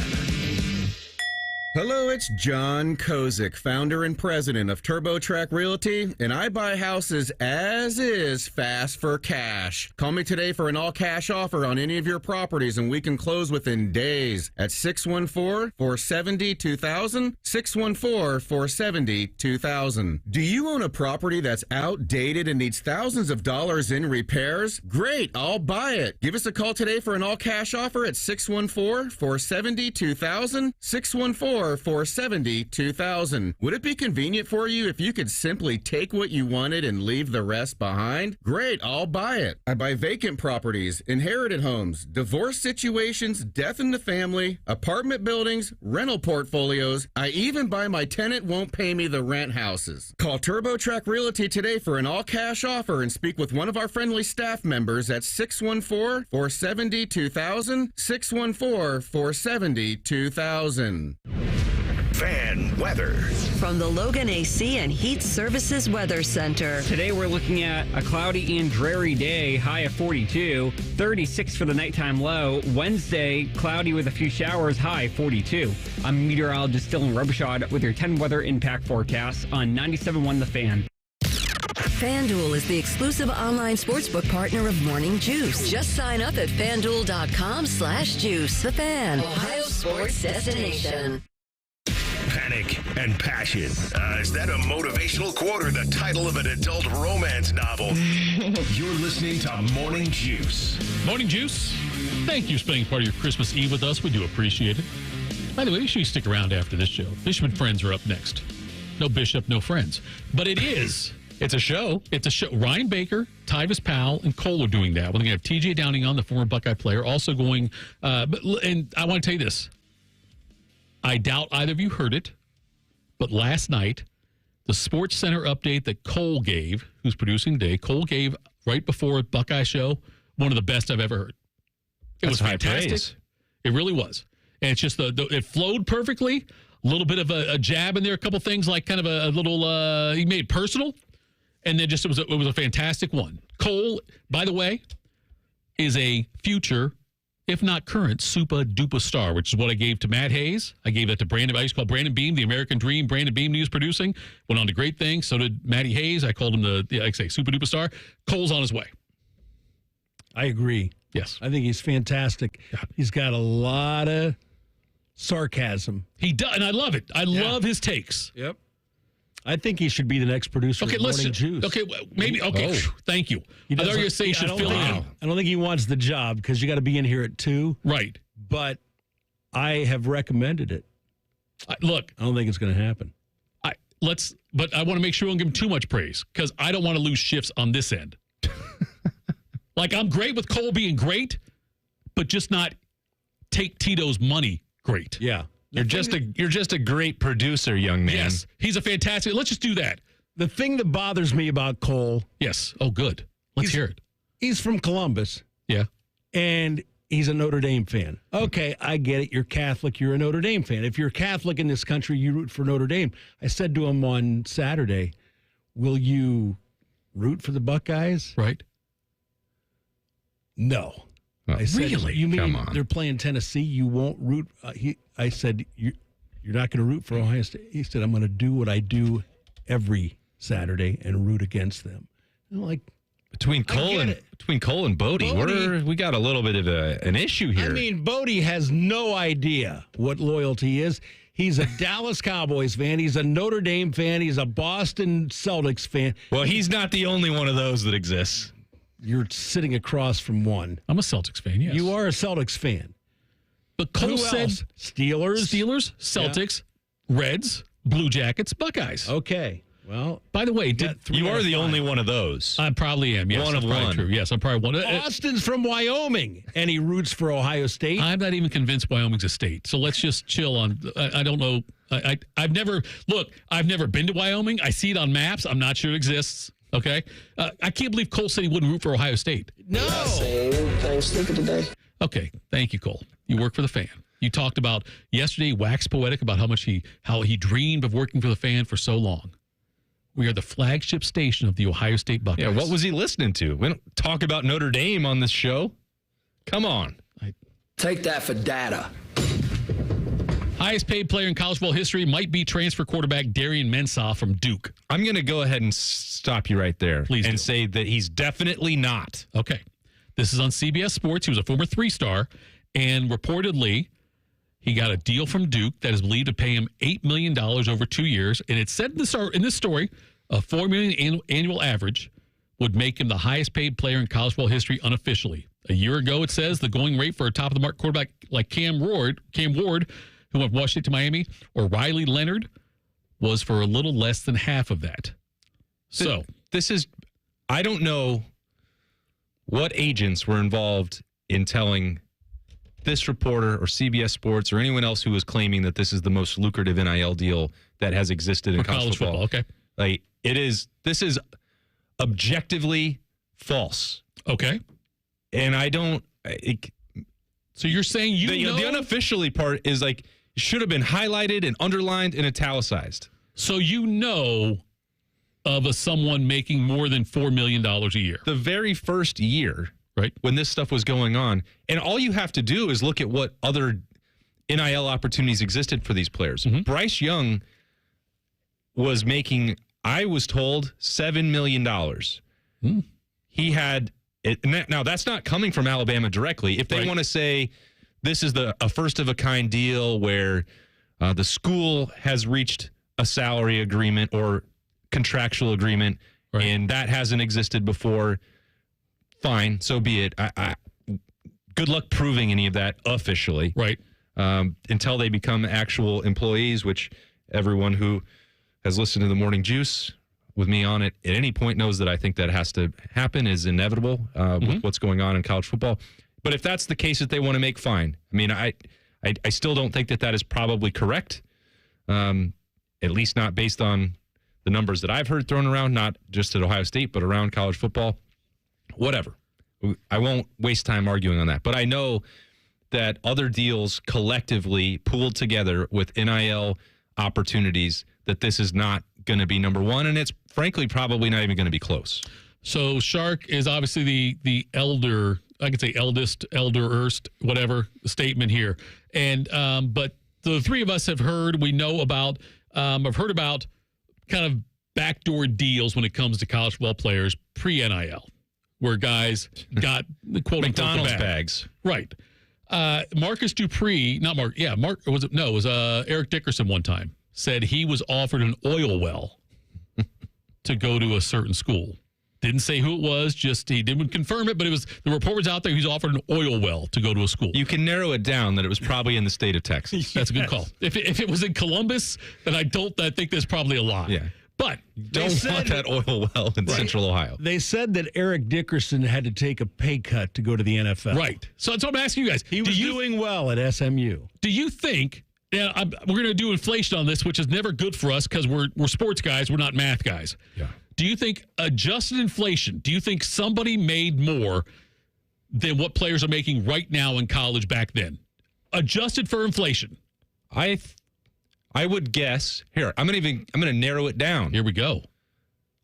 Hello, it's John Kozik, founder and president of TurboTrack Realty, and I buy houses as is, fast for cash. Call me today for an all-cash offer on any of your properties, and we can close within days at 614-470-2000, 614-470-2000. Do you own a property that's outdated and needs thousands of dollars in repairs? Great, I'll buy it. Give us a call today for an all-cash offer at 614-470-2000, 614-470-2000. Would it be convenient for you if you could simply take what you wanted and leave the rest behind? Great, I'll buy it. I buy vacant properties, inherited homes, divorce situations, death in the family, apartment buildings, rental portfolios. I even buy my tenant won't pay me the rent houses. Call TurboTrack Realty today for an all-cash offer and speak with one of our friendly staff members at 614-470-2000, 614-470-2000. Fan weather. From the Logan AC and Heat Services Weather Center. Today we're looking at a cloudy and dreary day, high of 42, 36 for the nighttime low. Wednesday, cloudy with a few showers, high 42. I'm meteorologist Dylan Robichaud with your 10 weather impact forecasts on 97.1 The Fan. FanDuel is the exclusive online sportsbook partner of Morning Juice. Just sign up at FanDuel.com/juice. The Fan, Ohio sports destination. Panic and passion. Is that a motivational quote or the title of an adult romance novel? You're listening to Morning Juice. Morning Juice. Thank you for spending part of your Christmas Eve with us. We do appreciate it. By the way, you should stick around after this show. Bishop and Friends are up next. No Bishop, no Friends. But it is. It's a show. It's a show. Ryan Baker, Tyvis Powell, and Cole are doing that. We're going to have TJ Downing on, the former Buckeye player, also going. And I want to tell you this. I doubt either of you heard it, but last night, the Sports Center update that Cole gave, who's producing today, Cole gave right before a Buckeye show, one of the best I've ever heard. It was fantastic. Praise. It really was. And it's just, it flowed perfectly. A little bit of a jab in there, a couple things like kind of a little, he made personal. And then just, it was a fantastic one. Cole, by the way, is a future if not current, super duper star, which is what I gave to Matt Hayes. I gave that to Brandon. I used to call Brandon Beam the American Dream. Brandon Beam, he was producing. Went on to great things. So did Matty Hayes. I called him like I say, super duper star. Cole's on his way. I agree. Yes. I think he's fantastic. Yeah. He's got a lot of sarcasm. He does, and I love it. I love his takes. Yep. I think he should be the next producer of Morning Juice. Okay, maybe. Okay, thank you. I thought you were going to say he should fill in. I don't think he wants the job because you got to be in here at 2. Right. But I have recommended it. Look. I don't think it's going to happen. But I want to make sure we don't give him too much praise because I don't want to lose shifts on this end. Like, I'm great with Cole being great, but just not take Tito's money great. Yeah. You're just a great producer, young man. Yes. He's a fantastic. Let's just do that. The thing that bothers me about Cole. Yes. Oh, good. Let's hear it. He's from Columbus. Yeah. And he's a Notre Dame fan. Okay, I get it. You're Catholic. You're a Notre Dame fan. If you're Catholic in this country, you root for Notre Dame. I said to him on Saturday, will you root for the Buckeyes? Right. No. Oh, I said, really? You mean Come on. they're playing Tennessee? You won't root? I said, you're not going to root for Ohio State? He said, I'm going to do what I do every Saturday and root against them. And I'm like, between Cole and Bodie, we got a little bit of an issue here. I mean, Bodie has no idea what loyalty is. He's a Dallas Cowboys fan. He's a Notre Dame fan. He's a Boston Celtics fan. Well, he's not the only one of those that exists. You're sitting across from one. I'm a Celtics fan, yes. You are a Celtics fan. But Cole said Steelers, Celtics, Reds, Blue Jackets, Buckeyes. Okay. Well, by the way, you are the only one of those. I probably am. Yes, one of one. True. Yes, I'm probably one. Austin's from Wyoming, and he roots for Ohio State. I'm not even convinced Wyoming's a state. So let's just chill on. I don't know. I've never been to Wyoming. I see it on maps. I'm not sure it exists. Okay, I can't believe Cole said he wouldn't root for Ohio State. No, stupid today. Okay, thank you, Cole. You work for the Fan. You talked about yesterday, wax poetic about how he dreamed of working for the Fan for so long. We are the flagship station of the Ohio State Buckeyes. Yeah, what was he listening to? We don't talk about Notre Dame on this show. Come on. Take that for data. Highest paid player in college football history might be transfer quarterback Darian Mensah from Duke. I'm going to go ahead and stop you right there. Please and do. say that he's definitely not. Okay. This is on CBS Sports. He was a former 3-star, and reportedly he got a deal from Duke that is believed to pay him $8 million over 2 years. And it said in this story, a $4 million annual average would make him the highest paid player in college football history unofficially. A year ago, it says the going rate for a top-of-the-mark quarterback like Cam Ward, who went from Washington to Miami, or Riley Leonard, was for a little less than half of that. So this is, I don't know what agents were involved in telling this reporter or CBS Sports or anyone else who was claiming that this is the most lucrative NIL deal that has existed in college football. Okay. Like, this is objectively false. Okay. And I don't. So you're saying the unofficially part is like, should have been highlighted and underlined and italicized. So you know of someone making more than $4 million a year. The very first year, right, when this stuff was going on, and all you have to do is look at what other NIL opportunities existed for these players. Mm-hmm. Bryce Young was making, I was told, $7 million. He had it. Now, that's not coming from Alabama directly. If they want to say this is a first-of-a-kind deal where the school has reached a salary agreement or contractual agreement, and that hasn't existed before, fine, so be it. Good luck proving any of that officially. Right. Until they become actual employees, which everyone who has listened to the Morning Juice with me on it at any point knows that I think that has to happen, is inevitable with what's going on in college football. But if that's the case that they want to make, fine. I mean, I still don't think that is probably correct, at least not based on the numbers that I've heard thrown around, not just at Ohio State, but around college football. Whatever. I won't waste time arguing on that. But I know that other deals collectively pooled together with NIL opportunities, that this is not going to be number one, and it's frankly probably not even going to be close. So Shark is obviously the elder I could say elder-erst, whatever statement here. And but the three of us have heard, we know about, have heard about kind of backdoor deals when it comes to college football players pre-NIL, where guys got the quote McDonald's bags. Right. Marcus Dupree, not Mark, yeah, Mark, or was it? No, it was Eric Dickerson one time said he was offered an oil well to go to a certain school. Didn't say who it was, just he didn't confirm it, but it was the report was out there. He was offered an oil well to go to a school. You can narrow it down that it was probably in the state of Texas. That's a good call. If it was in Columbus, then I think there's probably a lie. Yeah. But don't want that oil well in Central Ohio. They said that Eric Dickerson had to take a pay cut to go to the NFL. Right. So I'm asking you guys. He was doing well at SMU. Do you think, we're going to do inflation on this, which is never good for us because we're sports guys, we're not math guys. Yeah. Do you think adjusted inflation, do you think somebody made more than what players are making right now in college back then? Adjusted for inflation. I would guess. Here, I'm gonna narrow it down. Here we go.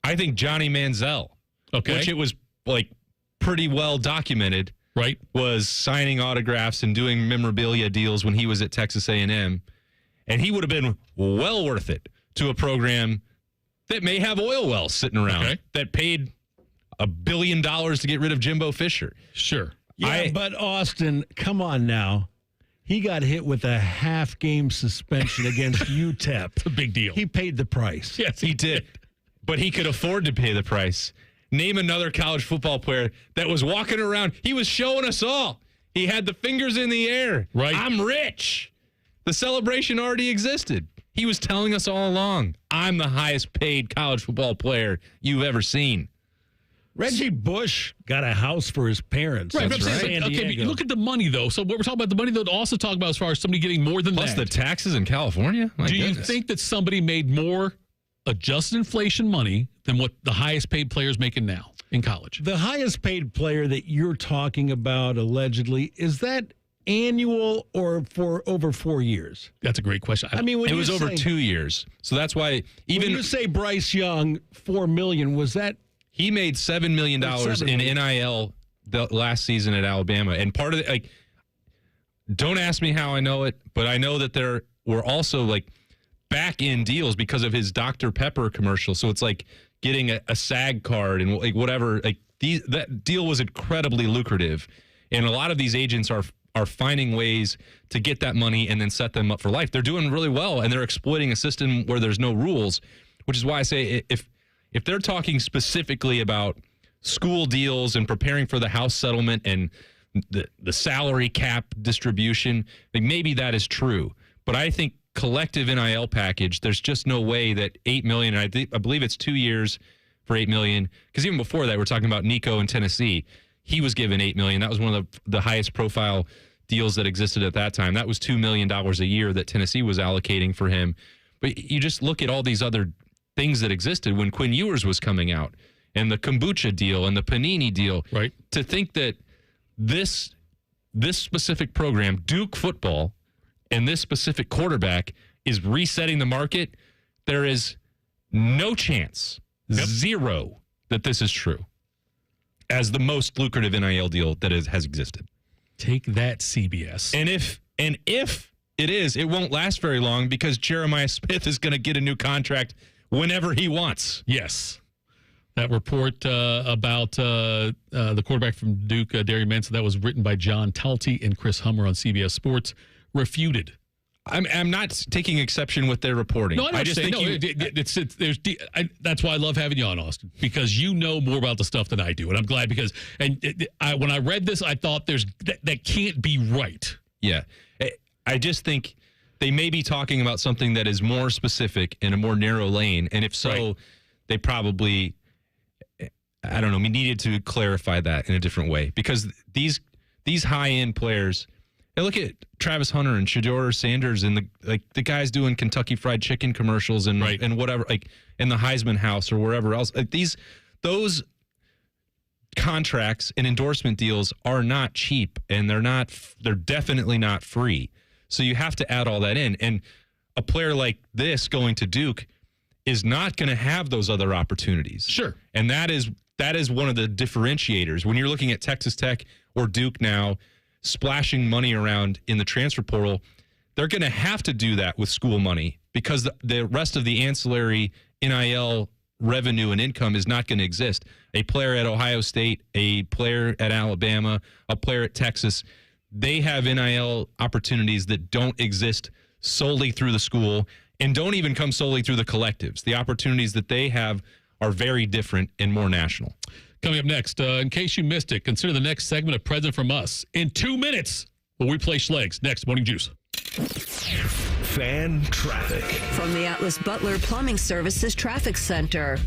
I think Johnny Manziel, which it was like pretty well documented, right, was signing autographs and doing memorabilia deals when he was at Texas A&M, and he would have been well worth it to a program that may have oil wells sitting around that paid $1 billion to get rid of Jimbo Fisher. Sure. Yeah, but Austin, come on now. He got hit with a half-game suspension against UTEP. It's a big deal. He paid the price. Yes, he did. But he could afford to pay the price. Name another college football player that was walking around. He was showing us all. He had the fingers in the air. Right. I'm rich. The celebration already existed. He was telling us all along, I'm the highest paid college football player you've ever seen. Reggie Bush got a house for his parents. Right, That's right. right. Okay, but look at the money, though. So what we're talking about, the money that also talk about as far as somebody getting more than Plus that. the taxes in California? My Do you goodness. think that somebody made more adjusted inflation money than what the highest paid player is making now in college? The highest paid player that you're talking about, allegedly, is that annual or for over 4 years? That's a great question. I mean, when it you was over say- 2 years. So that's why even when you say Bryce Young, $4 million, was that? He made $7 million in NIL the last season at Alabama. And part of it, don't ask me how I know it, but I know that there were also back end deals because of his Dr. Pepper commercial. So it's like getting a SAG card and whatever. That deal was incredibly lucrative. And a lot of these agents are finding ways to get that money and then set them up for life. They're doing really well, and they're exploiting a system where there's no rules, which is why I say if they're talking specifically about school deals and preparing for the house settlement and the salary cap distribution, maybe that is true. But I think collective NIL package, there's just no way that $8 million, and I believe it's 2 years for $8 million, because even before that, we're talking about Nico in Tennessee. He was given $8 million. That was one of the highest profile deals that existed at that time. That was $2 million a year that Tennessee was allocating for him. But you just look at all these other things that existed when Quinn Ewers was coming out, and the kombucha deal and the panini deal. Right. To think that this specific program, Duke football, and this specific quarterback is resetting the market, there is no chance, zero, that this is true as the most lucrative NIL deal that has existed. Take that, CBS. And if it is, it won't last very long because Jeremiah Smith is going to get a new contract whenever he wants. Yes. That report about the quarterback from Duke, Darian Manson, that was written by John Talty and Chris Hummer on CBS Sports, refuted. I'm not taking exception with their reporting. No, I just think that's why I love having you on, Austin, because you know more about the stuff than I do, and I'm glad because when I read this, I thought that can't be right. Yeah, I just think they may be talking about something that is more specific in a more narrow lane, and if so, they probably, I don't know, we needed to clarify that in a different way because these high end players. Hey, look at Travis Hunter and Shedeur Sanders and the guys doing Kentucky Fried Chicken commercials and whatever, in the Heisman House or wherever else. Those contracts and endorsement deals are not cheap, and they're definitely not free. So you have to add all that in. And a player like this going to Duke is not going to have those other opportunities. Sure. And that is one of the differentiators. When you're looking at Texas Tech or Duke now splashing money around in the transfer portal, they're going to have to do that with school money because the rest of the ancillary NIL revenue and income is not going to exist. A player at Ohio State, a player at Alabama, a player at Texas, they have NIL opportunities that don't exist solely through the school and don't even come solely through the collectives. The opportunities that they have are very different and more national. Coming up next, in case you missed it, consider the next segment a present from us. In 2 minutes, we'll replay Schleg's next Morning Juice. Fan traffic. From the Atlas Butler Plumbing Services Traffic Center.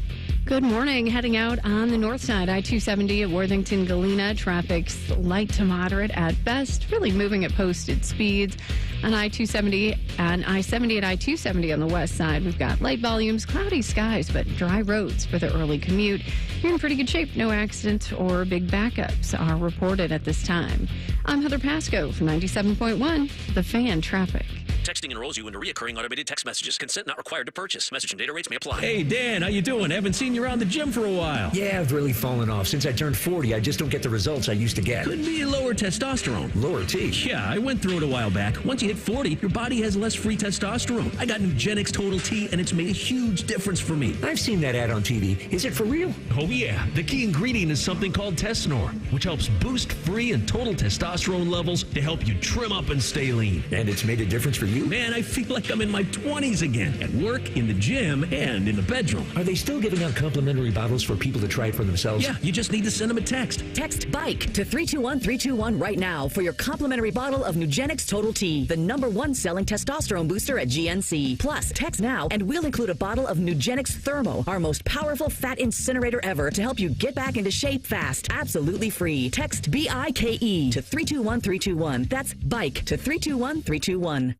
Good morning. Heading out on the north side, I-270 at Worthington-Galena. Traffic's light to moderate at best, really moving at posted speeds. On I-270 and I-70 and I-270 on the west side, we've got light volumes, cloudy skies, but dry roads for the early commute. You're in pretty good shape. No accidents or big backups are reported at this time. I'm Heather Pasco from 97.1, The Fan Traffic. Texting enrolls you into recurring automated text messages. Consent not required to purchase. Message and data rates may apply. Hey, Dan, how you doing? Haven't seen you around the gym for a while. Yeah, I've really fallen off. Since I turned 40, I just don't get the results I used to get. Could be lower testosterone. Lower T? Yeah, I went through it a while back. Once you hit 40, your body has less free testosterone. I got Nugenix Total T, and it's made a huge difference for me. I've seen that ad on TV. Is it for real? Oh, yeah. The key ingredient is something called Tesnor, which helps boost free and total testosterone levels to help you trim up and stay lean. And it's made a difference for you? Man, I feel like I'm in my 20s again, at work, in the gym, and in the bedroom. Are they still giving out complimentary bottles for people to try it for themselves? Yeah, you just need to send them a text. Text BIKE to 321-321 right now for your complimentary bottle of Nugenix Total T, the #1 selling testosterone booster at GNC. Plus, text now and we'll include a bottle of Nugenix Thermo, our most powerful fat incinerator ever, to help you get back into shape fast. Absolutely free. Text BIKE to 321-321. That's BIKE to 321-321.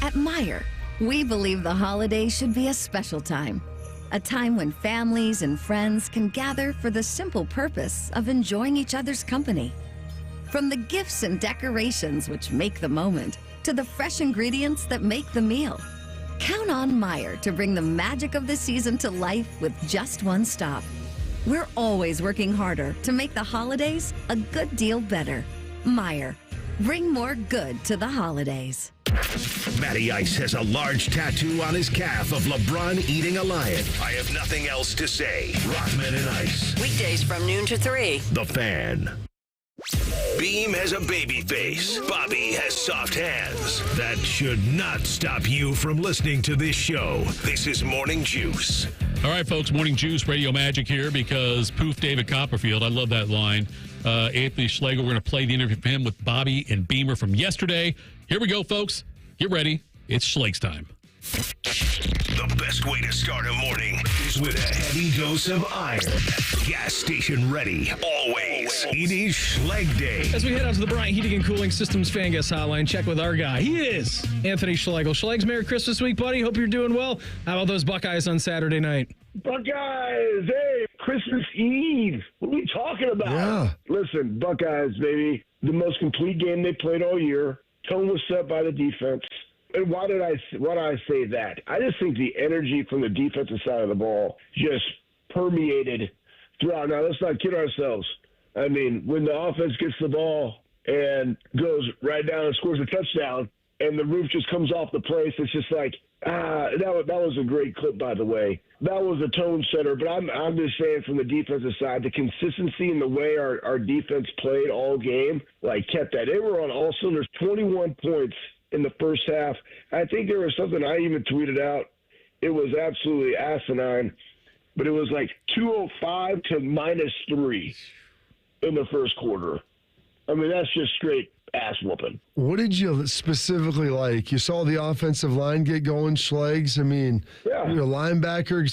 At Meijer, we believe the holidays should be a special time. A time when families and friends can gather for the simple purpose of enjoying each other's company. From the gifts and decorations which make the moment, to the fresh ingredients that make the meal. Count on Meijer to bring the magic of the season to life with just one stop. We're always working harder to make the holidays a good deal better. Meijer, bring more good to the holidays. Matty Ice has a large tattoo on his calf of LeBron eating a lion. I have nothing else to say. Rockman and Ice. Weekdays from noon to 3. The Fan. Beam has a baby face. Bobby has soft hands. That should not stop you from listening to this show. This is Morning Juice. All right, folks, Morning Juice, Radio Magic here because poof, David Copperfield. I love that line. Anthony Schlegel, we're going to play the interview with him with Bobby and Beamer from yesterday. Here we go, folks. Get ready. It's Schleg's time. The best way to start a morning is with a heavy dose of iron. Gas station ready, always. It is Schleg Day. As we head out to the Bryant Heating and Cooling Systems Fan Guest Hotline, check with our guy. He is Anthony Schlegel. Schlegs, Merry Christmas week, buddy. Hope you're doing well. How about those Buckeyes on Saturday night? Buckeyes, hey, Christmas Eve. What are we talking about? Yeah. Listen, Buckeyes, baby, the most complete game they played all year. Tone was set by the defense. And why did I say that? I just think the energy from the defensive side of the ball just permeated throughout. Now, let's not kid ourselves. I mean, when the offense gets the ball and goes right down and scores a touchdown, and the roof just comes off the place, it's just like, that was a great clip, by the way. That was a tone setter, but I'm just saying from the defensive side, the consistency in the way our defense played all game, like, kept that. They were on all cylinders, 21 points in the first half. I think there was something I even tweeted out. It was absolutely asinine, but it was like 205 to -3 in the first quarter. I mean, that's just straight ass whooping. What did you specifically like? You saw the offensive line get going, Schlegs. I mean, linebacker,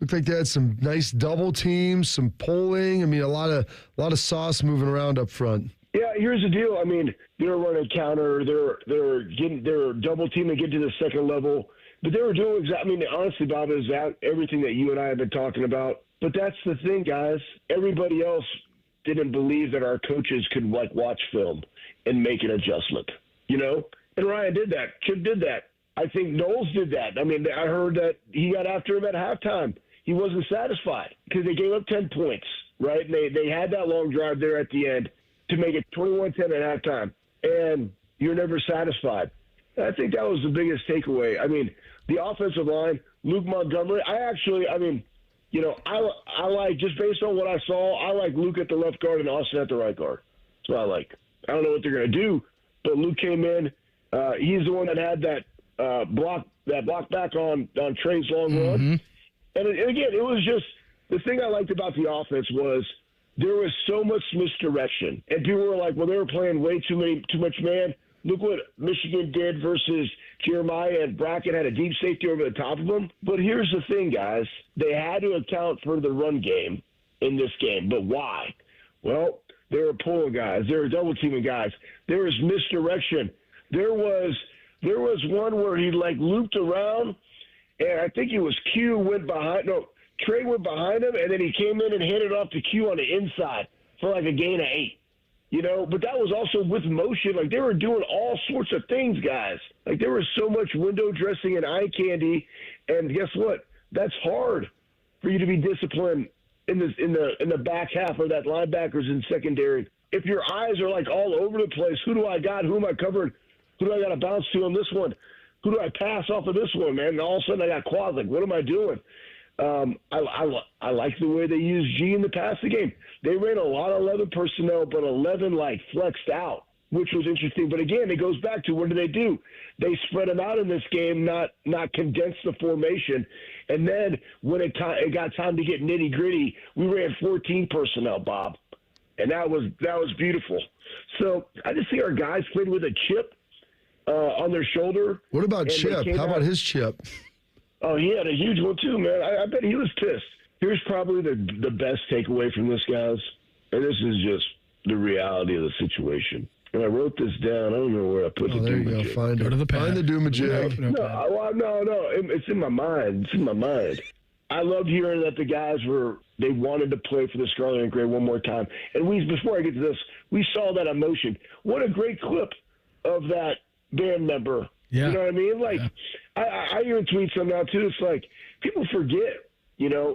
looked like they had some nice double teams, some pulling. I mean, a lot of sauce moving around up front. Yeah, here's the deal. I mean, they were running counter. They were double teaming, get to the second level. But they were doing exactly. I mean, honestly, Bob, is that everything that you and I have been talking about? But that's the thing, guys. Everybody else didn't believe that our coaches could watch film and make an adjustment, you know? And Ryan did that. Chip did that. I think Knowles did that. I mean, I heard that he got after him at halftime. He wasn't satisfied because they gave up 10 points. right? And they had that long drive there at the end to make it 21-10 at halftime, and you're never satisfied. And I think that was the biggest takeaway. I mean, the offensive line, Luke Montgomery, I like, just based on what I saw, I like Luke at the left guard and Austin at the right guard. That's what I like. I don't know what they're going to do, but Luke came in. He's the one that had that block back on Trey's long run. And again, it was just the thing I liked about the offense was there was so much misdirection, and people were like, "Well, they were playing way too much man." Look what Michigan did versus Jeremiah, and Brackett had a deep safety over the top of them. But here's the thing, guys: they had to account for the run game in this game. But why? Well, they were pulling guys, they were double teaming guys. There was misdirection. There was one where he looped around, and I think it was Q went behind. No, Trey went behind him, and then he came in and handed off to Q on the inside for a gain of 8. But that was also with motion. They were doing all sorts of things, guys. There was so much window dressing and eye candy, and guess what? That's hard for you to be disciplined in the back half of that linebackers and secondary. If your eyes are all over the place, who do I got? Who am I covering? Who do I got to bounce to on this one? Who do I pass off of this one, man? And all of a sudden I got quads. What am I doing? I like the way they used G in the passing game. They ran a lot of 11 personnel, but 11 flexed out, which was interesting. But again, it goes back to what do? They spread them out in this game, not condense the formation. And then when it got time to get nitty gritty, we ran 14 personnel, Bob, and that was beautiful. So I just think our guys played with a chip on their shoulder. What about Chip? How about his chip? Oh, he had a huge one too, man. I bet he was pissed. Here's probably the best takeaway from this, guys, and this is just the reality of the situation. And I wrote this down. I don't know where I put the there you go. Find it. To the Find the Doomajig. No. It's in my mind. It's in my mind. I loved hearing that the guys they wanted to play for the Scarlet and Gray one more time. And before I get to this, we saw that emotion. What a great clip of that band member. Yeah. You know what I mean? I hear tweets on now too. It's people forget,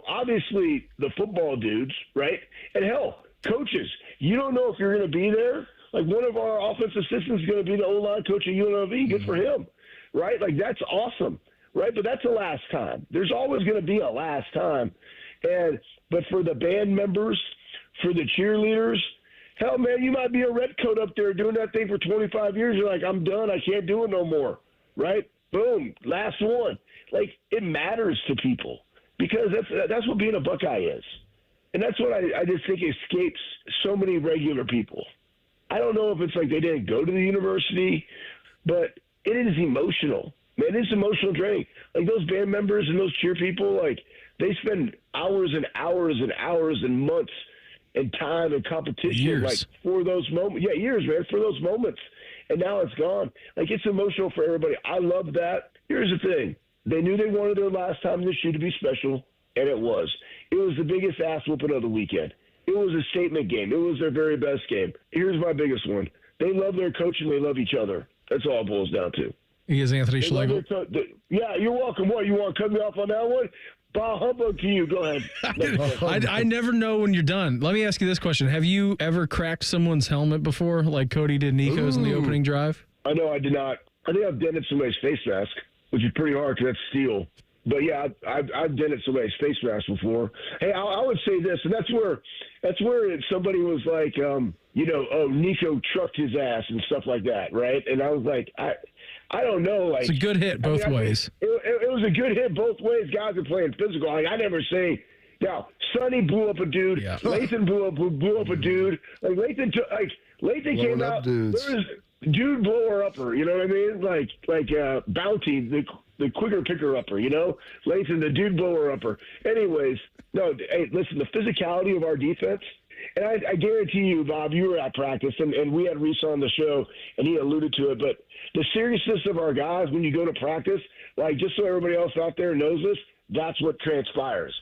obviously the football dudes, right? And hell, coaches, you don't know if you're going to be there. One of our offensive assistants is going to be the O-line coach at UNLV. Good for him, right? That's awesome, right? But that's the last time. There's always going to be a last time. But for the band members, for the cheerleaders, hell, man, you might be a red coat up there doing that thing for 25 years. You're like, I'm done. I can't do it no more, right? Boom, last one. It matters to people because that's what being a Buckeye is. And that's what I just think escapes so many regular people. I don't know if it's they didn't go to the university, but it is emotional. Man, it's emotional draining. Those band members and those cheer people, they spend hours and hours and hours and months and time and competition years. For those moments. Yeah, years, man, for those moments. And now it's gone. It's emotional for everybody. I love that. Here's the thing. They knew they wanted their last time this year to be special, and it was. It was the biggest ass whooping of the weekend. It was a statement game. It was their very best game. Here's my biggest one. They love their coach and they love each other. That's all it boils down to. He is Anthony Schlegel. Yeah, you're welcome. What, you want to cut me off on that one? Bah humbug to you. Go ahead. I never know when you're done. Let me ask you this question. Have you ever cracked someone's helmet before, like Cody did Nico's in the opening drive? I know I did not. I think I've dented somebody's face mask, which is pretty hard because that's steel. But, yeah, I've dented somebody's face mask before. Hey, I would say this, and that's where somebody was like, Nico trucked his ass and stuff like that, right? And I was like, I don't know. It's a good hit both ways. It was a good hit both ways. Guys are playing physical. I never say. Now, Sonny blew up a dude. Yeah. Lathan blew up a dude. Lathan came out. Dudes. There was dude blower upper. You know what I mean? Like Bounty, the quicker picker upper. Lathan, the dude blower upper. Anyways, no. Hey, listen. The physicality of our defense. And I guarantee you, Bob, you were at practice, and we had Reese on the show, and he alluded to it. But the seriousness of our guys when you go to practice, just so everybody else out there knows this, that's what transpires.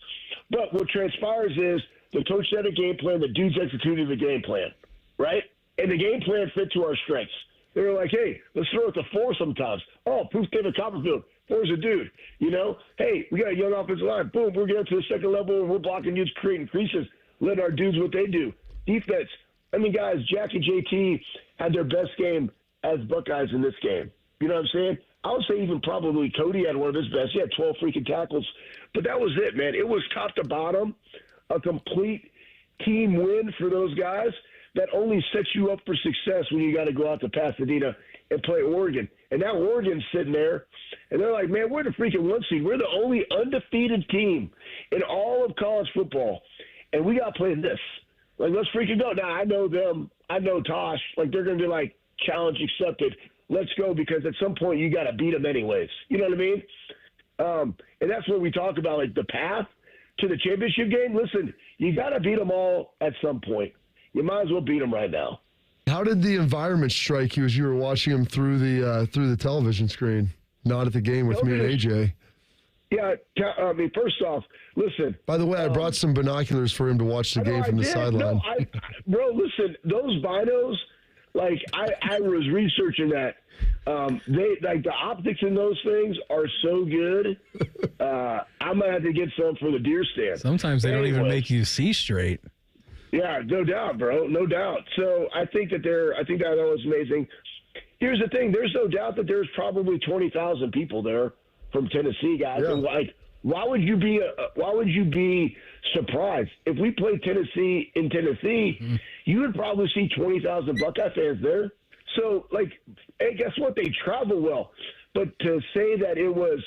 But what transpires is the coach set a game plan, the dudes executed the game plan, right? And the game plan fit to our strengths. They were like, hey, let's throw it to 4 sometimes. Oh, Proof David Copperfield. 4's a dude. Hey, we got a young offensive line. Boom, we're getting to the second level, and we're blocking dudes, creating creases. letting our dudes what they do. Defense. I mean, guys, Jack and JT had their best game as Buckeyes in this game. You know what I'm saying? I would say even probably Cody had one of his best. He had 12 freaking tackles. But that was it, man. It was top to bottom, a complete team win for those guys that only sets you up for success when you got to go out to Pasadena and play Oregon. And now Oregon's sitting there, and they're like, man, we're the freaking 1 seed. We're the only undefeated team in all of college football, and we got to play this. Like, let's freaking go. Now, I know them. I know Tosh. Like, they're going to be like, challenge accepted. Let's go, because at some point you got to beat them anyways. You know what I mean? And that's what we talk about, like the path to the championship game. Listen, you got to beat them all at some point. You might as well beat them right now. How did the environment strike you as you were watching him through the television screen? Not at the game with me and AJ. Yeah, I mean, first off, listen. By the way, I brought some binoculars for him to watch the game from the sideline. No, bro, listen, those binos, like I was researching that. They like the optics in those things are so good. I'm gonna have to get some for the deer stand. Sometimes they don't even make you see straight. Yeah, no doubt, bro, no doubt. So I think that was amazing. Here's the thing: there's no doubt that there's probably 20,000 people there from Tennessee, guys. Yeah. And like, why would you be surprised if we played Tennessee in Tennessee? Mm-hmm. You would probably see 20,000 Buckeye fans there. So, like, hey, guess what? They travel well. But to say that it was,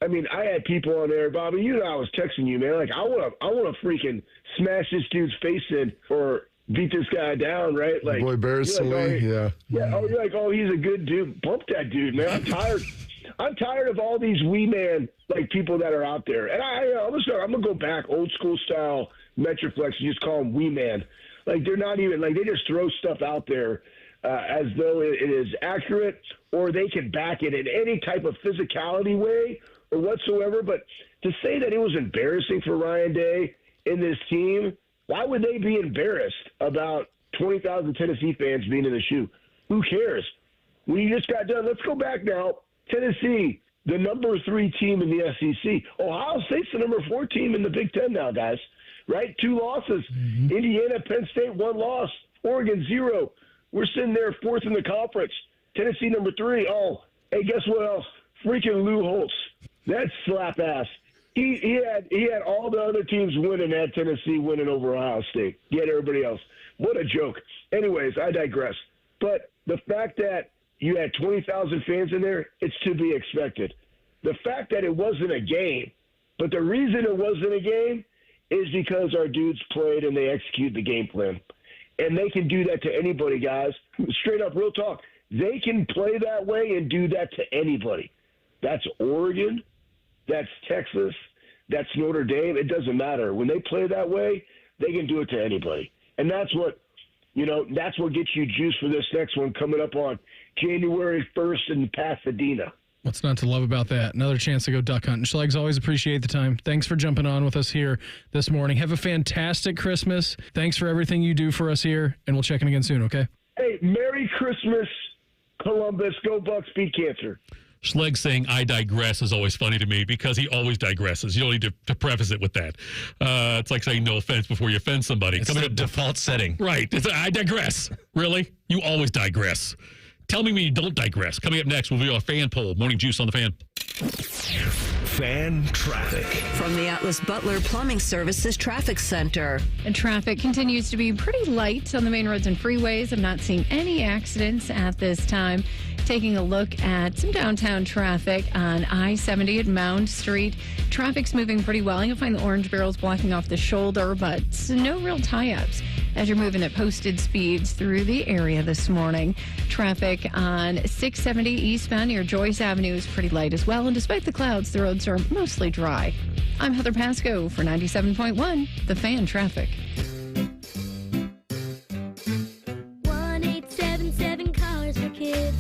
I mean, I had people on there, Bobby. You know, I was texting you, man. Like, I want to freaking smash this dude's face in or beat this guy down, right? Like, boy, Bears, like, yeah. Oh, you're like, oh, he's a good dude. Bump that dude, man. I'm tired. I'm tired of all these wee man like people that are out there. And I'm gonna go back old school style Metroflex and just call them wee man. Like, they're not even like, they just throw stuff out there as though it is accurate, or they can back it in any type of physicality way or whatsoever. But to say that it was embarrassing for Ryan Day and this team, why would they be embarrassed about 20,000 Tennessee fans being in the shoe? Who cares? We just got done. Let's go back now. Tennessee, the number 3 team in the SEC. Ohio State's the number 4 team in the Big Ten now, guys. Right? 2 losses. Mm-hmm. Indiana, Penn State, 1 loss. Oregon, 0. We're sitting there 4th in the conference. Tennessee, number 3. Oh, hey, guess what else? Freaking Lou Holtz. That slap ass. He had all the other teams winning, had Tennessee winning over Ohio State. He had everybody else. What a joke. Anyways, I digress. But the fact that you had 20,000 fans in there, it's to be expected. The fact that it wasn't a game, but the reason it wasn't a game is because our dudes played and they executed the game plan. And they can do that to anybody, guys. Straight up, real talk. They can play that way and do that to anybody. That's Oregon. That's Texas. That's Notre Dame. It doesn't matter. When they play that way, they can do it to anybody. And that's what gets you juiced for this next one coming up on January 1st in Pasadena. What's not to love about that? Another chance to go duck hunting. Schlegs, always appreciate the time. Thanks for jumping on with us here this morning. Have a fantastic Christmas. Thanks for everything you do for us here, and we'll check in again soon, okay? Hey, Merry Christmas, Columbus. Go Bucks, beat cancer. Schlegel saying, I digress is always funny to me because he always digresses. You don't need to preface it with that. It's like saying no offense before you offend somebody. It's the default setting. Right. I digress. Really? You always digress. Tell me when you don't digress. Coming up next, we'll do our fan poll. Morning Juice on the Fan. Fan traffic. From the Atlas Butler Plumbing Services Traffic Center. And traffic continues to be pretty light on the main roads and freeways. I'm not seeing any accidents at this time. Taking a look at some downtown traffic on I-70 at Mound Street. Traffic's moving pretty well. You'll find the orange barrels blocking off the shoulder, but no real tie-ups as you're moving at posted speeds through the area this morning. Traffic on 670 eastbound near Joyce Avenue is pretty light as well. And despite the clouds, the roads are mostly dry. I'm Heather Pasco for 97.1, The Fan Traffic. 1877 Cars for Kids.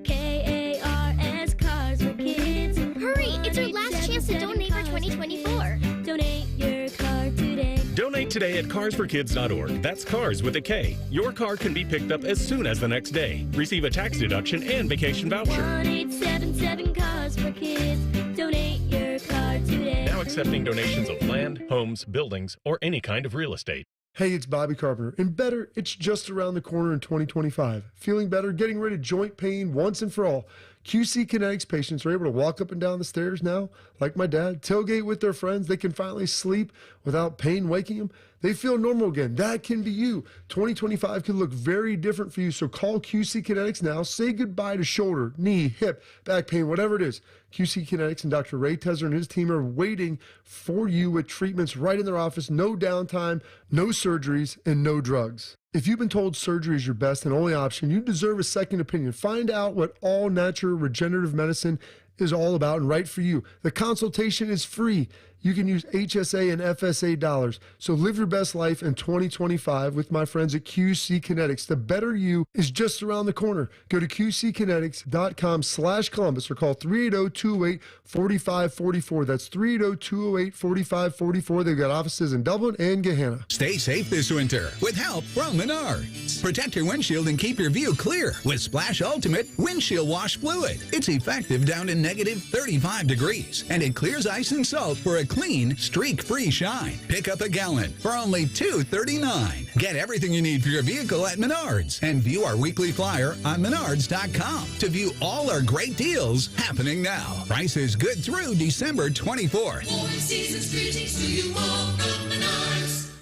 KARS Cars for Kids. Hurry! It's our last chance to donate for 2024. Donate your car today. Donate today at carsforkids.org. That's cars with a K. Your car can be picked up as soon as the next day. Receive a tax deduction and vacation voucher. 1877 Cars for Kids. Donate your car today. Now accepting donations of land, homes, buildings, or any kind of real estate. Hey, it's Bobby Carpenter, and better, it's just around the corner in 2025. Feeling better, getting rid of joint pain once and for all. QC Kinetics patients are able to walk up and down the stairs now, like my dad, tailgate with their friends. They can finally sleep without pain waking them. They feel normal again. That can be you. 2025 can look very different for you, so call QC Kinetics now. Say goodbye to shoulder, knee, hip, back pain, whatever it is. QC Kinetics and Dr. Ray Tesler and his team are waiting for you with treatments right in their office. No downtime, no surgeries, and no drugs. If you've been told surgery is your best and only option, you deserve a second opinion. Find out what all natural regenerative medicine is all about and right for you. The consultation is free. You can use HSA and FSA dollars. So live your best life in 2025 with my friends at QC Kinetics. The better you is just around the corner. Go to qckinetics.com/Columbus or call 380-208-4544. That's 380-208-4544. They've got offices in Dublin and Gahanna. Stay safe this winter with help from Menards. Protect your windshield and keep your view clear with Splash Ultimate Windshield Wash Fluid. It's effective down to -35 degrees, and it clears ice and salt for a clean, streak-free shine. Pick up a gallon for only $2.39. Get everything you need for your vehicle at Menards and view our weekly flyer on menards.com to view all our great deals happening now. Prices good through December 24th.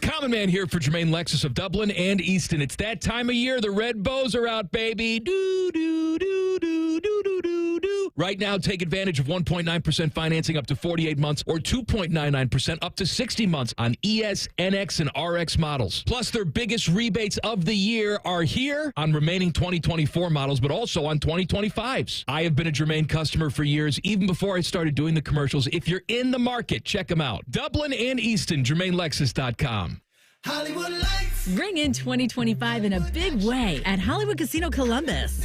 Common Man here for Jermaine Lexus of Dublin and Easton. It's that time of year. The red bows are out, baby. Do, do, do, do, do, do, do, do. Right now, take advantage of 1.9% financing up to 48 months or 2.99% up to 60 months on ES, NX, and RX models. Plus, their biggest rebates of the year are here on remaining 2024 models, but also on 2025s. I have been a Jermaine customer for years, even before I started doing the commercials. If you're in the market, check them out. Dublin and Easton, JermaineLexus.com. Hollywood Lights. Bring in 2025 in a big way at Hollywood Casino Columbus.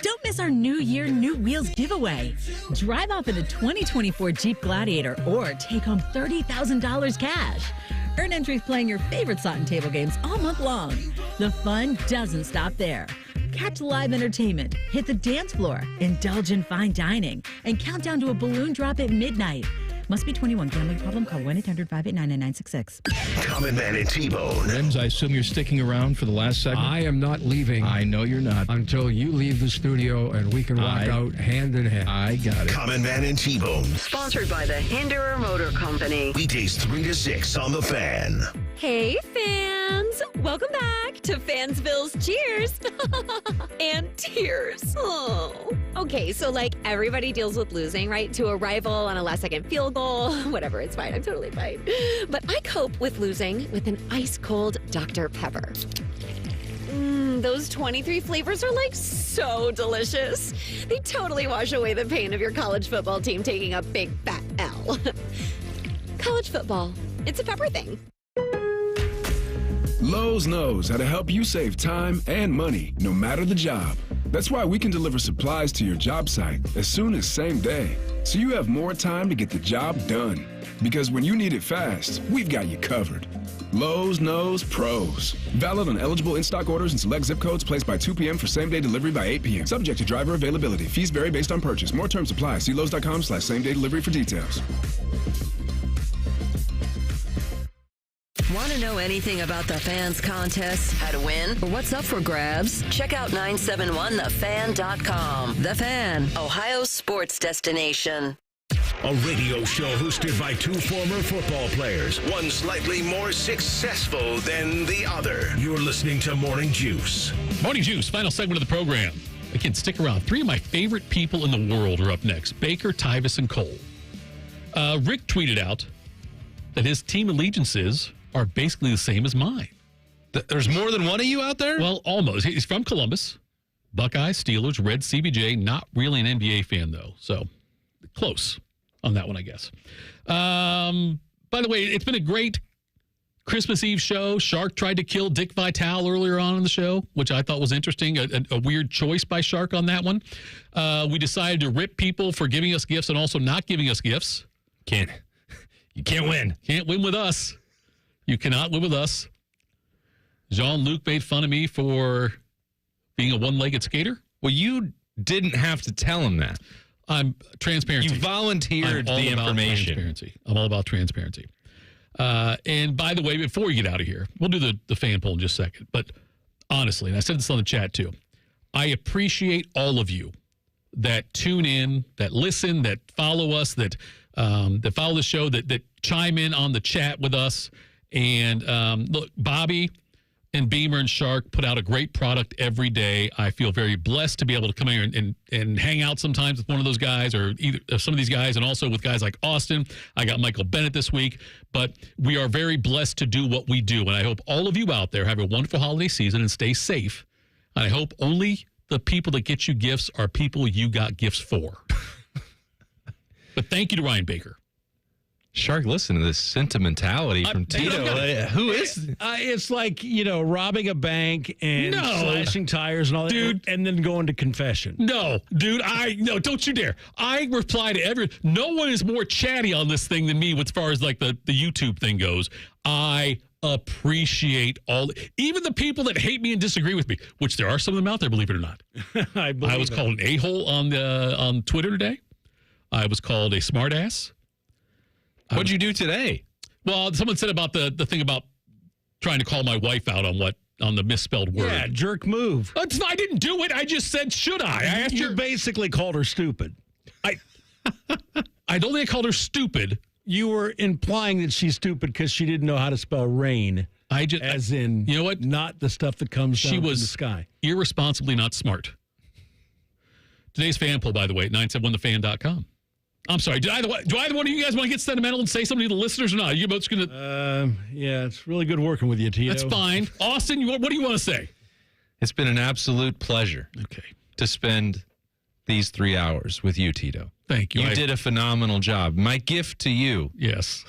Don't miss our New Year, New Wheels giveaway. Drive off in a 2024 Jeep Gladiator or take home $30,000 cash. Earn entries playing your favorite slot and table games all month long. The fun doesn't stop there. Catch live entertainment, hit the dance floor, indulge in fine dining, and count down to a balloon drop at midnight. Must be 21. Gambling problem? Call 1-800-589-9966. Common Man and T-Bone. Rims, I assume you're sticking around for the last segment? I am not leaving. I know you're not. Until you leave the studio and we can walk out hand in hand. I got it. Common Man and T-Bone. Sponsored by the Hinderer Motor Company. Weekdays 3 to 6 on The Fan. Hey, fans! Welcome back to Fansville's Cheers and Tears. Oh. Okay, so like everybody deals with losing, right? To a rival on a last-second field goal. Whatever, it's fine. I'm totally fine. But I cope with losing with an ice-cold Dr. Pepper. Those 23 flavors are like so delicious. They totally wash away the pain of your college football team taking a big fat L. College football. It's a pepper thing. Lowe's knows how to help you save time and money, no matter the job. That's why we can deliver supplies to your job site as soon as same day, so you have more time to get the job done. Because when you need it fast, we've got you covered. Lowe's knows pros. Valid on eligible in-stock orders and select zip codes placed by 2 p.m. for same-day delivery by 8 p.m. Subject to driver availability. Fees vary based on purchase. More terms apply. See Lowe's.com/same-day delivery for details. Want to know anything about the Fans contest, how to win, or what's up for grabs? Check out 971thefan.com. The Fan, Ohio's sports destination. A radio show hosted by 2 former football players, one slightly more successful than the other. You're listening to Morning Juice. Morning Juice, final segment of the program. Again, stick around. 3 of my favorite people in the world are up next. Baker, Tyvis, and Cole. Rick tweeted out that his team allegiances are basically the same as mine. There's more than one of you out there? Well, almost. He's from Columbus. Buckeyes, Steelers, Red CBJ. Not really an NBA fan, though. So, close on that one, I guess. By the way, it's been a great Christmas Eve show. Shark tried to kill Dick Vitale earlier on in the show, which I thought was interesting. A weird choice by Shark on that one. We decided to rip people for giving us gifts and also not giving us gifts. You can't win. Can't win with us. You cannot live with us. Jean-Luc made fun of me for being a one-legged skater. Well, you didn't have to tell him that. I'm transparency. You volunteered I'm all the about information. Transparency. I'm all about transparency. And by the way, before we get out of here, we'll do the fan poll in just a second. But honestly, and I said this on the chat too, I appreciate all of you that tune in, that listen, that follow us, that follow the show, that chime in on the chat with us. And look, Bobby and Beamer and Shark put out a great product every day. I feel very blessed to be able to come here and hang out sometimes with one of those guys or either some of these guys, and also with guys like Austin. I got Michael Bennett this week. But we are very blessed to do what we do. And I hope all of you out there have a wonderful holiday season and stay safe. And I hope only the people that get you gifts are people you got gifts for. But thank you to Ryan Baker. Shark, listen to this sentimentality from Tito. Who is? It's like, robbing a bank and slashing tires and all that, dude, and then going to confession. No, dude, no, don't you dare. I reply to no one is more chatty on this thing than me as far as like the YouTube thing goes. I appreciate even the people that hate me and disagree with me, which there are some of them out there, believe it or not. I was called an a-hole on Twitter today. I was called a smartass. What'd you do today? Well, someone said about the thing about trying to call my wife out on the misspelled word. Yeah, jerk move. I didn't do it. I just said, should I? I asked you basically called her stupid. I don't think I called her stupid. You were implying that she's stupid because she didn't know how to spell rain. As in, you know what? Not the stuff that comes down from the sky. Irresponsibly not smart. Today's fan poll, by the way, at 971thefan.com. I'm sorry. Do either one of you guys want to get sentimental and say something to the listeners or not? You both going to... Yeah, it's really good working with you, Tito. That's fine. Austin, what do you want to say? It's been an absolute pleasure to spend these 3 hours with you, Tito. Thank you. You did a phenomenal job. My gift to you... Yes.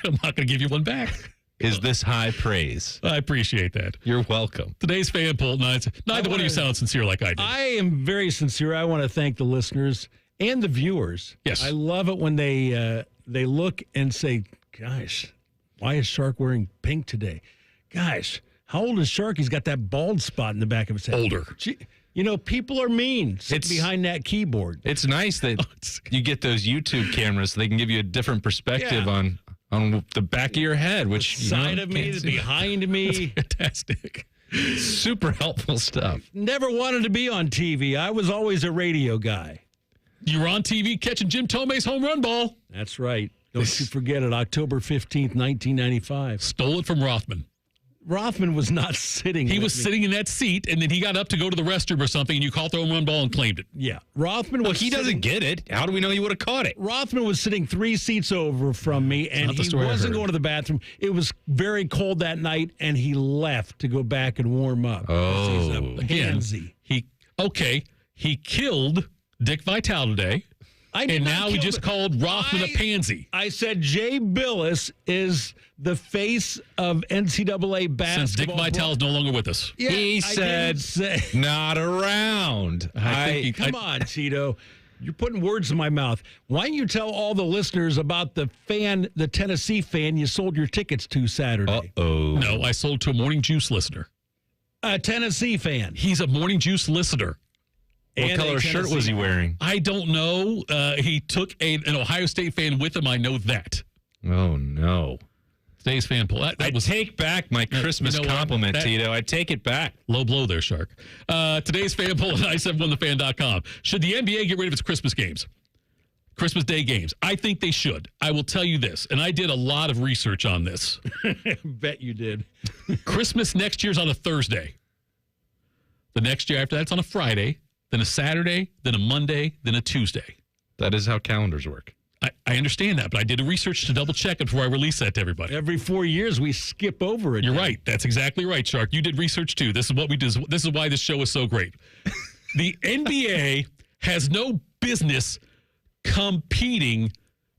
I'm not going to give you one back. ...is this high praise. I appreciate that. You're welcome. Today's fan poll, neither one of you sound sincere like I did. I am very sincere. I want to thank the listeners and the viewers. Yes. I love it when they look and say, gosh, why is Shark wearing pink today? Gosh, how old is Shark? He's got that bald spot in the back of his head. Older. People are mean sitting behind that keyboard. It's nice that you get those YouTube cameras so they can give you a different perspective on the back of your head, which the side of me, the behind me. That's fantastic. Super helpful stuff. Never wanted to be on TV. I was always a radio guy. You were on TV catching Jim Tomei's home run ball. That's right. Don't you forget it. October 15th, 1995. Stole it from Rothman. Rothman was not sitting. He was sitting in that seat, and then he got up to go to the restroom or something, and you caught the home run ball and claimed it. Yeah. Rothman was he doesn't get it. How do we know he would have caught it? Rothman was sitting 3 seats over from me, and he wasn't going to the bathroom. It was very cold that night, and he left to go back and warm up. Oh. He's a pansy. He killed Dick Vitale today, and now he just called Rothman a pansy. I said Jay Billis is the face of NCAA basketball. Since Dick Vitale is no longer with us. Yeah, he said, not around. Come on, Tito. You're putting words in my mouth. Why don't you tell all the listeners about the Tennessee fan you sold your tickets to Saturday? Uh-oh. No, I sold to a Morning Juice listener. A Tennessee fan. He's a Morning Juice listener. What color shirt was he wearing? I don't know. He took an Ohio State fan with him. I know that. Oh, no. Today's fan poll. I take back my Christmas compliment, Tito. I take it back. Low blow there, Shark. Today's fan poll at 971thefan.com. Should the NBA get rid of its Christmas games? Christmas Day games? I think they should. I will tell you this, and I did a lot of research on this. Bet you did. Christmas next year's on a Thursday. The next year after that's on a Friday. Then a Saturday, then a Monday, then a Tuesday. That is how calendars work. I understand that, but I did a research to double check it before I release that to everybody. Every 4 years, we skip over it. You're right. That's exactly right, Shark. You did research, too. This is what we do. This is why this show is so great. The NBA has no business competing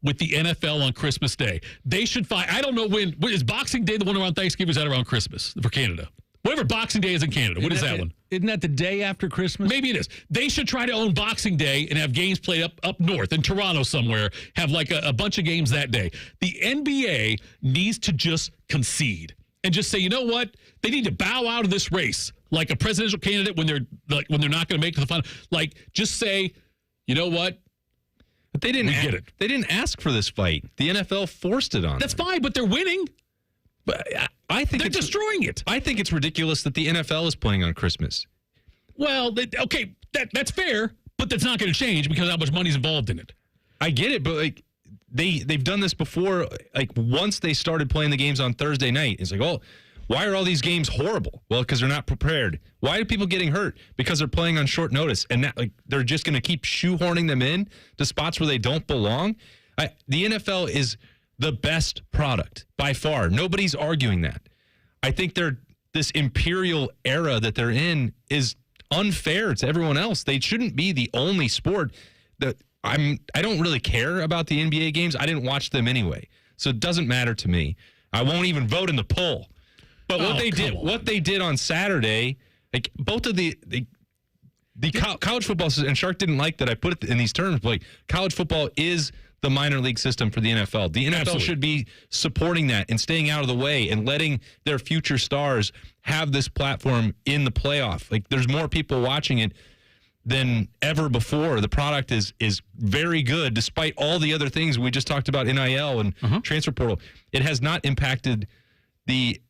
with the NFL on Christmas Day. They should find, I don't know when is Boxing Day the one around Thanksgiving, or is that around Christmas for Canada? Whatever Boxing Day is in Canada. What is that one? Isn't that the day after Christmas? Maybe it is. They should try to own Boxing Day and have games played up north in Toronto somewhere, have like a bunch of games that day. The NBA needs to just concede and just say, you know what? They need to bow out of this race like a presidential candidate when they're not going to make it to the final. Like, just say, you know what? But they didn't get it. They didn't ask for this fight. The NFL forced it on That's them. fine, but they're winning. But I think They're destroying it. I think it's ridiculous that the NFL is playing on Christmas. Well, okay, that's fair, but that's not going to change because how much money's involved in it. I get it, but like they've done this before. Like once they started playing the games on Thursday night, it's like, oh, why are all these games horrible? Well, because they're not prepared. Why are people getting hurt? Because they're playing on short notice, and that, like they're just going to keep shoehorning them in to spots where they don't belong. The NFL is the best product by far. Nobody's arguing that. I think this imperial era that they're in is unfair to everyone else. They shouldn't be the only sport that I don't really care about the NBA games. I didn't watch them anyway, so it doesn't matter to me. I won't even vote in the poll. But what they did on Saturday, like both of the college football, and Shark didn't like that I put it in these terms, but like college football is the minor league system for the NFL. The NFL should be supporting that and staying out of the way and letting their future stars have this platform in the playoff. Like there's more people watching it than ever before. The product is very good despite all the other things we just talked about, NIL and transfer portal. It has not impacted the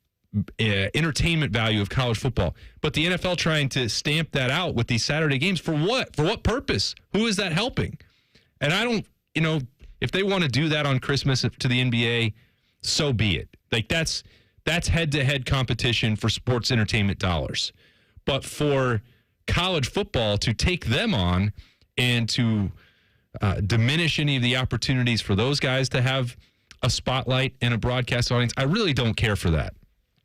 entertainment value of college football. But the NFL trying to stamp that out with these Saturday games for what? For what purpose? Who is that helping? And I don't, if they want to do that on Christmas to the NBA, so be it. Like that's head-to-head competition for sports entertainment dollars. But for college football to take them on and to diminish any of the opportunities for those guys to have a spotlight and a broadcast audience, I really don't care for that.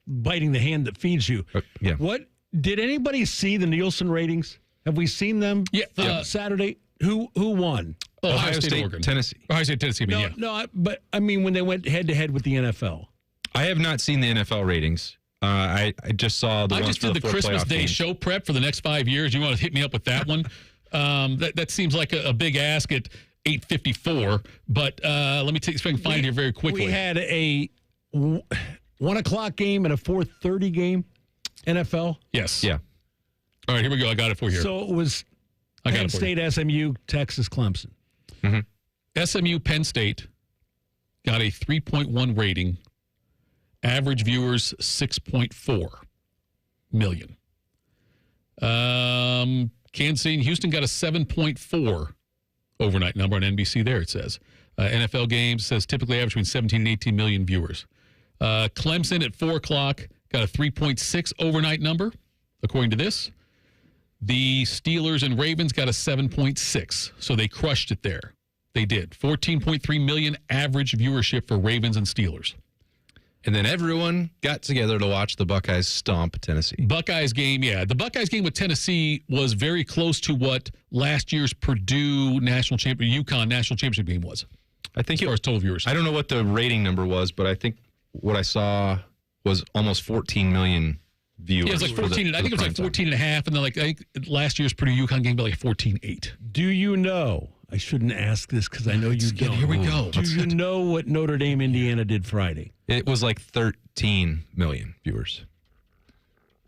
Biting the hand that feeds you. Yeah. What did anybody see the Nielsen ratings? Have we seen them? Yeah. Saturday. Who won? Ohio State, Oregon. Tennessee. Ohio State, Tennessee. But I mean when they went head to head with the NFL. I have not seen the NFL ratings. I just saw the. I just did the Christmas Day games. show prep for the next 5 years. You want to hit me up with that one? That seems like a big ask at 8:54. But let me see if I can find it here very quickly. We had a 1 o'clock game and a 4:30 game, NFL. Yes. Yeah. All right, here we go. I got it for you. So it was Penn State, SMU, Texas, Clemson. Mm-hmm. SMU, Penn State got a 3.1 rating. Average viewers, 6.4 million. Kansas City and Houston got a 7.4 overnight number on NBC there, it says. NFL games says typically average between 17 and 18 million viewers. Clemson at 4 o'clock got a 3.6 overnight number, according to this. The Steelers and Ravens got a 7.6, so they crushed it there. They did. 14.3 million average viewership for Ravens and Steelers. And then everyone got together to watch the Buckeyes stomp Tennessee. Buckeyes game, yeah. The Buckeyes game with Tennessee was very close to what last year's Purdue UConn national championship game was. I think as far as total viewers. I don't know what the rating number was, but I think what I saw was almost 14 million viewers. Yeah, it was like 14. I think it was like 14 and a half, and then like I think last year's Purdue UConn game was like 14-8. Do you know? I shouldn't ask this because I know you don't. Here we go. Do you know what Notre Dame, Indiana did Friday? It was like 13 million viewers.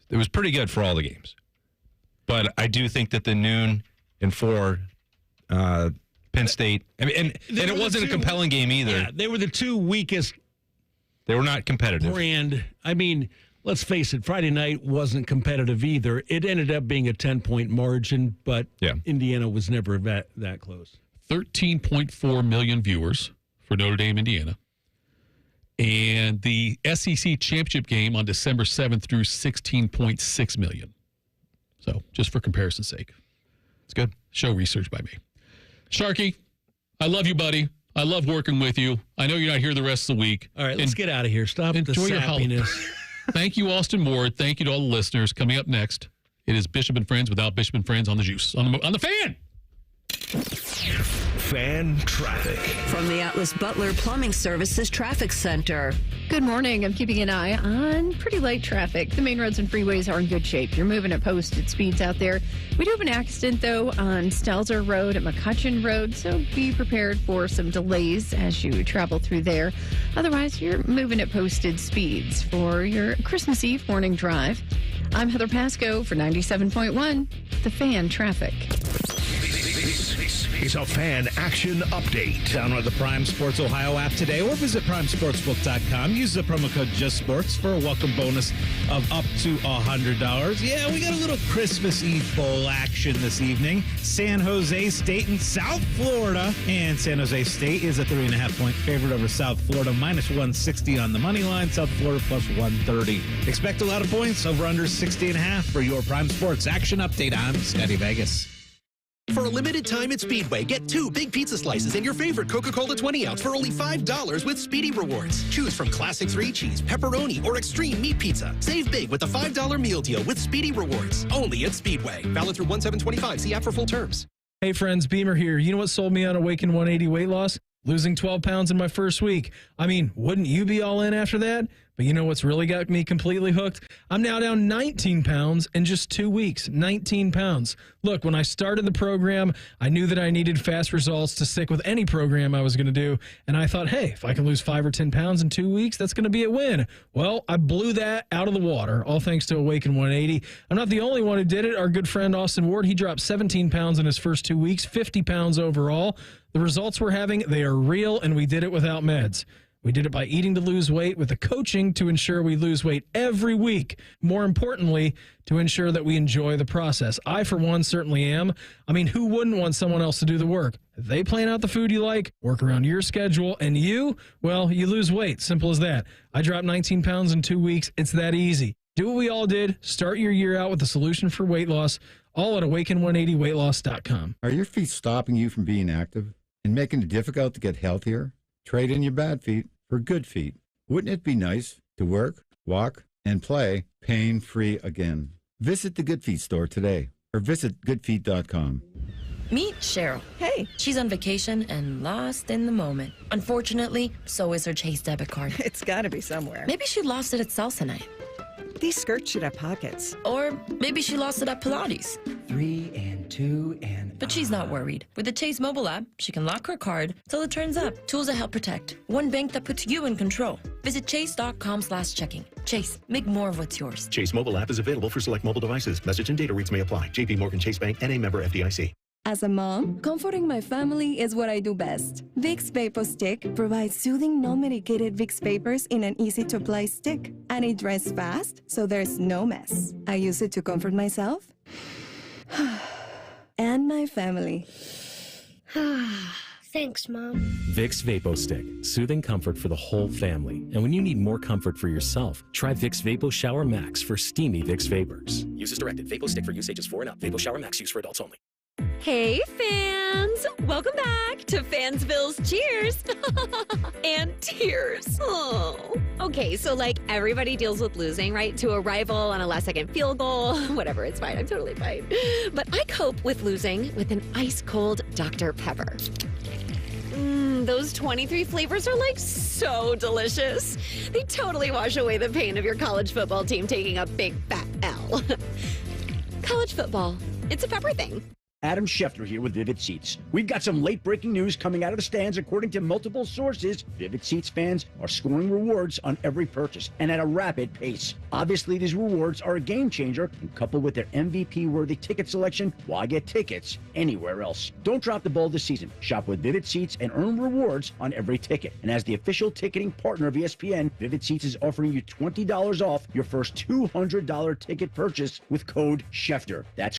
It was pretty good for all the games. But I do think that the noon and 4 Penn State, and it wasn't a compelling game either. Yeah, they were the two weakest. They were not competitive. Brand. I mean, let's face it, Friday night wasn't competitive either. It ended up being a 10-point margin, but Indiana was never that close. 13.4 million viewers for Notre Dame, Indiana. And the SEC championship game on December 7th drew 16.6 million. So just for comparison's sake. It's good. Show research by me. Sharky, I love you, buddy. I love working with you. I know you're not here the rest of the week. All right, let's get out of here. Stop the sappiness. Thank you, Austin Ward. Thank you to all the listeners. Coming up next, it is Bishop and Friends without Bishop and Friends on the Juice. On the Fan. Fan traffic. From the Atlas Butler Plumbing Services Traffic Center. Good morning. I'm keeping an eye on pretty light traffic. The main roads and freeways are in good shape. You're moving at posted speeds out there. We do have an accident, though, on Stelzer Road and McCutcheon Road, so be prepared for some delays as you travel through there. Otherwise, you're moving at posted speeds for your Christmas Eve morning drive. I'm Heather Pasco for 97.1, The Fan Traffic. is a Fan Action Update. Download the Prime Sports Ohio app today or visit primesportsbook.com. Use the promo code JustSports for a welcome bonus of up to $100. Yeah, we got a little Christmas Eve bowl action this evening. San Jose State and South Florida. And San Jose State is a 3.5-point favorite over South Florida, minus 160 on the money line. South Florida plus 130. Expect a lot of points, over under 60.5 for your Prime Sports Action Update. I'm Scotty Vegas. For a limited time at Speedway, get 2 big pizza slices and your favorite Coca-Cola 20-ounce for only $5 with Speedy Rewards. Choose from classic 3-cheese, pepperoni, or extreme meat pizza. Save big with the $5 meal deal with Speedy Rewards. Only at Speedway. Valid through 1/7/25. See app for full terms. Hey friends, Beamer here. You know what sold me on Awaken 180 weight loss? Losing 12 pounds in my first week. I mean, wouldn't you be all in after that? But you know what's really got me completely hooked? I'm now down 19 pounds in just 2 weeks. 19 pounds. Look, when I started the program, I knew that I needed fast results to stick with any program I was going to do. And I thought, hey, if I can lose 5 or 10 pounds in 2 weeks, that's going to be a win. Well, I blew that out of the water, all thanks to Awaken 180. I'm not the only one who did it. Our good friend Austin Ward, he dropped 17 pounds in his first 2 weeks, 50 pounds overall. The results we're having, they are real, and we did it without meds. We did it by eating to lose weight with the coaching to ensure we lose weight every week. More importantly, to ensure that we enjoy the process. I, for one, certainly am. I mean, who wouldn't want someone else to do the work? They plan out the food you like, work around your schedule, and you, well, you lose weight. Simple as that. I dropped 19 pounds in 2 weeks. It's that easy. Do what we all did. Start your year out with a solution for weight loss, all at awaken180weightloss.com. Are your feet stopping you from being active and making it difficult to get healthier? Trade in your bad feet for good feet. Wouldn't it be nice to work, walk, and play pain-free again? Visit the Good Feet store today or visit goodfeet.com. Meet Cheryl. Hey. She's on vacation and lost in the moment. Unfortunately, so is her Chase debit card. It's gotta be somewhere. Maybe she lost it at salsa night. These skirts should have pockets. Or maybe she lost it at Pilates. 3 and 2 and... But she's not worried. With the Chase mobile app, she can lock her card till it turns up. Tools that help protect. One bank that puts you in control. Visit chase.com/checking. Chase, make more of what's yours. Chase mobile app is available for select mobile devices. Message and data rates may apply. JP Morgan Chase Bank, N.A. member FDIC. As a mom, comforting my family is what I do best. Vicks Vapor Stick provides soothing, non-medicated Vicks Vapors in an easy-to-apply stick. And it dries fast, so there's no mess. I use it to comfort myself and my family. Thanks, Mom. Vicks Vapo Stick. Soothing comfort for the whole family. And when you need more comfort for yourself, try Vicks Vapo Shower Max for steamy Vicks Vapors. Use as directed. Vapo Stick for use ages 4 and up. Vapo Shower Max use for adults only. Hey, fans! Welcome back to Fansville's Cheers and Tears. Oh. Okay, so like everybody deals with losing, right? To a rival on a last-second field goal. Whatever, it's fine. I'm totally fine. But I cope with losing with an ice-cold Dr. Pepper. Those 23 flavors are like so delicious. They totally wash away the pain of your college football team taking a big fat L. College football, it's a pepper thing. Adam Schefter here with Vivid Seats. We've got some late-breaking news coming out of the stands. According to multiple sources, Vivid Seats fans are scoring rewards on every purchase and at a rapid pace. Obviously, these rewards are a game changer, and coupled with their MVP-worthy ticket selection, why get tickets anywhere else? Don't drop the ball this season. Shop with Vivid Seats and earn rewards on every ticket. And as the official ticketing partner of ESPN, Vivid Seats is offering you $20 off your first $200 ticket purchase with code Schefter. That's